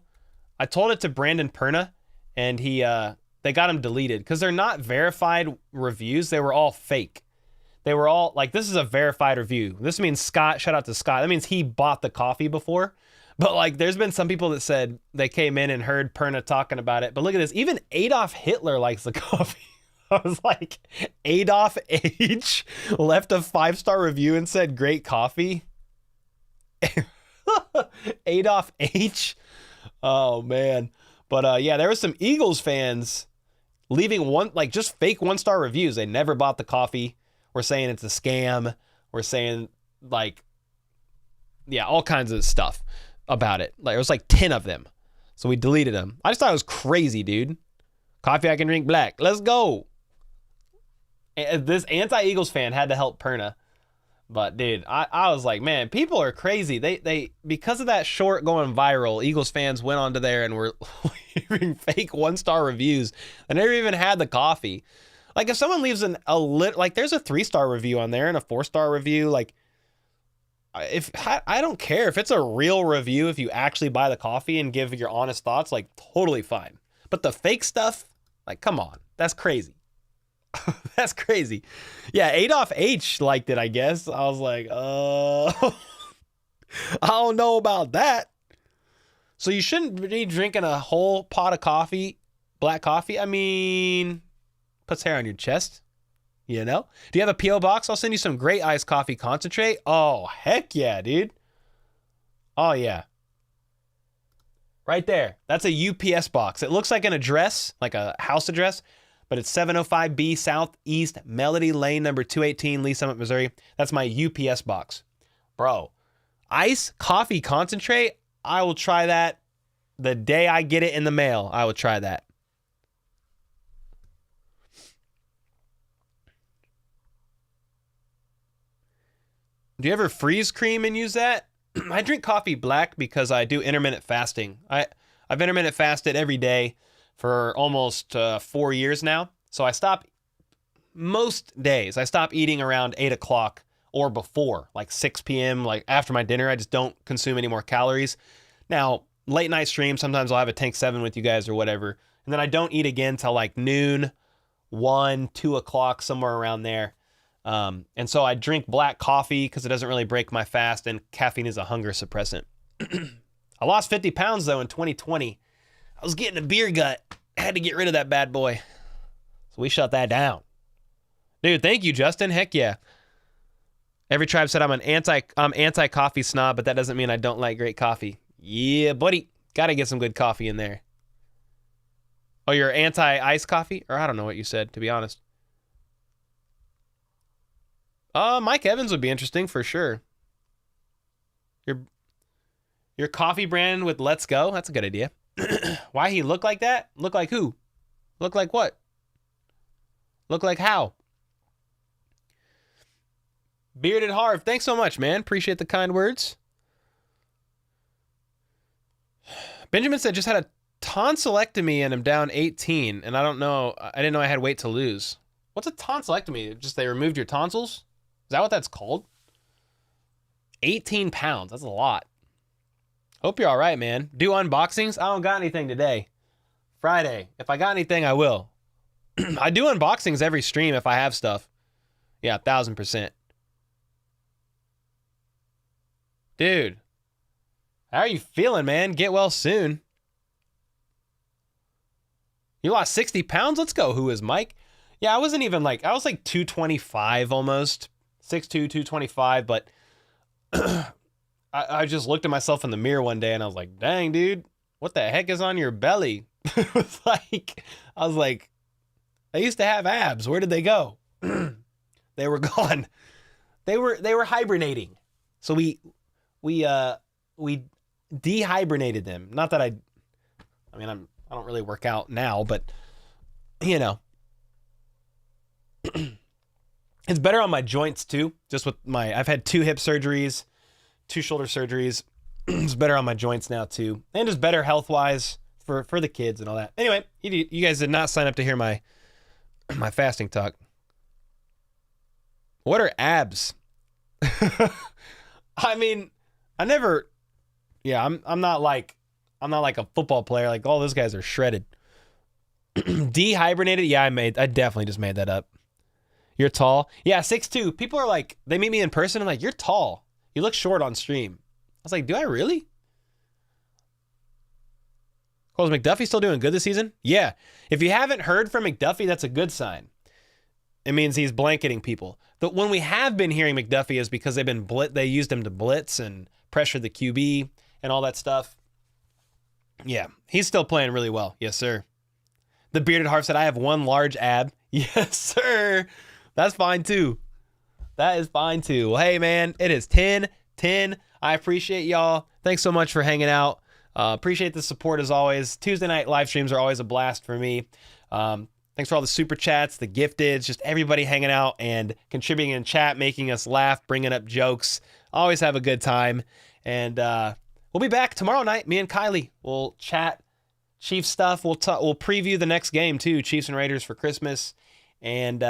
[SPEAKER 1] I told it to Brandon Perna, and they got him deleted because they're not verified reviews. They were all fake. They were all like, this is a verified review. This means Scott, shout out to Scott. That means he bought the coffee before. But like, there's been some people that said they came in and heard Perna talking about it. But look at this. Even Adolf Hitler likes the coffee. I was like, Adolf H left a 5-star review and said, great coffee. Adolf H. Oh, man. But yeah, there were some Eagles fans leaving just fake 1-star reviews. They never bought the coffee. We're saying it's a scam. We're saying all kinds of stuff about it. Like, there was like 10 of them. So we deleted them. I just thought it was crazy, dude. Coffee I can drink black. Let's go. And this anti-Eagles fan had to help Perna. But dude, I was like, man, people are crazy. They because of that short going viral, Eagles fans went onto there and were leaving fake 1-star reviews. I never even had the coffee. Like, if someone leaves there's a 3-star review on there and a 4-star review, like, if I don't care if it's a real review, if you actually buy the coffee and give your honest thoughts, like, totally fine. But the fake stuff, like, come on, that's crazy. That's crazy. Yeah, Adolf H liked it, I guess. I was like, I don't know about that. So you shouldn't be drinking a whole pot of coffee, black coffee. I mean, puts hair on your chest, you know? Do you have a P.O. box? I'll send you some great iced coffee concentrate. Oh, heck yeah, dude. Oh, yeah. Right there. That's a UPS box. It looks like an address, like a house address, but it's 705B Southeast Melody Lane, number 218, Lee Summit, Missouri. That's my UPS box. Bro, ice coffee concentrate, I will try that the day I get it in the mail. I will try that. Do you ever freeze cream and use that? I drink coffee black because I do intermittent fasting. I've intermittent fasted every day for almost 4 years now. So I stop most days. I stop eating around 8 o'clock or before, like 6 p.m., like after my dinner. I just don't consume any more calories. Now, late night stream, sometimes I'll have a Tank 7 with you guys or whatever. And then I don't eat again till like noon, 1, 2 o'clock, somewhere around there. And so I drink black coffee because it doesn't really break my fast, and caffeine is a hunger suppressant. I lost 50 pounds though in 2020. I was getting a beer gut. I had to get rid of that bad boy. So we shut that down. Dude, thank you, Justin. Heck yeah. Every tribe said I'm anti-coffee snob, but that doesn't mean I don't like great coffee. Yeah, buddy. Gotta get some good coffee in there. Oh, you're anti-iced coffee? Or I don't know what you said, to be honest. Mike Evans would be interesting for sure. Your coffee brand with Let's Go? That's a good idea. Why he look like that? Look like who? Look like what? Look like how? Bearded Harv, thanks so much, man. Appreciate the kind words. Benjamin said, just had a tonsillectomy and I'm down 18, and I don't know. I didn't know I had weight to lose. What's a tonsillectomy? Just they removed your tonsils? Is that what that's called? 18 pounds. That's a lot. Hope you're all right, man. Do unboxings? I don't got anything today. Friday. If I got anything, I will. I do unboxings every stream if I have stuff. Yeah, 1,000%. Dude. How are you feeling, man? Get well soon. You lost 60 pounds? Let's go. Who is Mike? Yeah, I wasn't even like, I was like 225 almost. 6'2", 225, but I just looked at myself in the mirror one day and I was like, dang, dude, what the heck is on your belly? It was like, I was like, I used to have abs. Where did they go? They were gone. They were hibernating. So we dehibernated them. Not that I don't really work out now, but you know, it's better on my joints too. Just with I've had 2 hip surgeries, 2 shoulder surgeries. It's better on my joints now too. And just better health-wise for the kids and all that. Anyway, you guys did not sign up to hear my fasting talk. What are abs? I mean, I never, Yeah, I'm not like a football player. Like all those guys are shredded. Dehibernated? Yeah, I definitely just made that up. You're tall? Yeah, 6'2". People are like, they meet me in person and like, you're tall. You look short on stream. I was like, do I really? Oh, is McDuffie still doing good this season? Yeah. If you haven't heard from McDuffie, that's a good sign. It means he's blanketing people. But when we have been hearing McDuffie is because they used him to blitz and pressure the QB and all that stuff. Yeah, he's still playing really well. Yes, sir. The Bearded Harp said, I have one large ab. Yes, sir. That's fine, too. That is fine, too. Well, hey, man, it is 10:10. I appreciate y'all. Thanks so much for hanging out. Appreciate the support, as always. Tuesday night live streams are always a blast for me. Thanks for all the super chats, the gifteds, just everybody hanging out and contributing in chat, making us laugh, bringing up jokes. Always have a good time. And we'll be back tomorrow night. Me and Kylie will chat Chiefs stuff. We'll preview the next game, too, Chiefs and Raiders for Christmas. And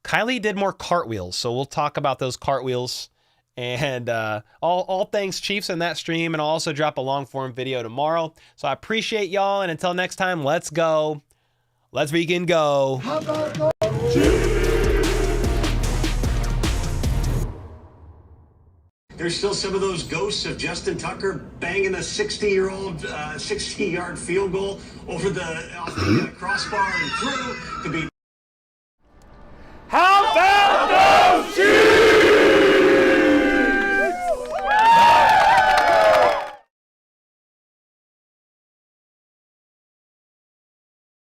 [SPEAKER 1] Kylie did more cartwheels, so we'll talk about those cartwheels and all things Chiefs in that stream. And I'll also drop a long-form video tomorrow. So I appreciate y'all, and until next time, let's go. Let's freaking go.
[SPEAKER 4] How about those Chiefs?
[SPEAKER 2] There's still some of those ghosts of Justin Tucker banging a 60-yard field goal over the crossbar and through to be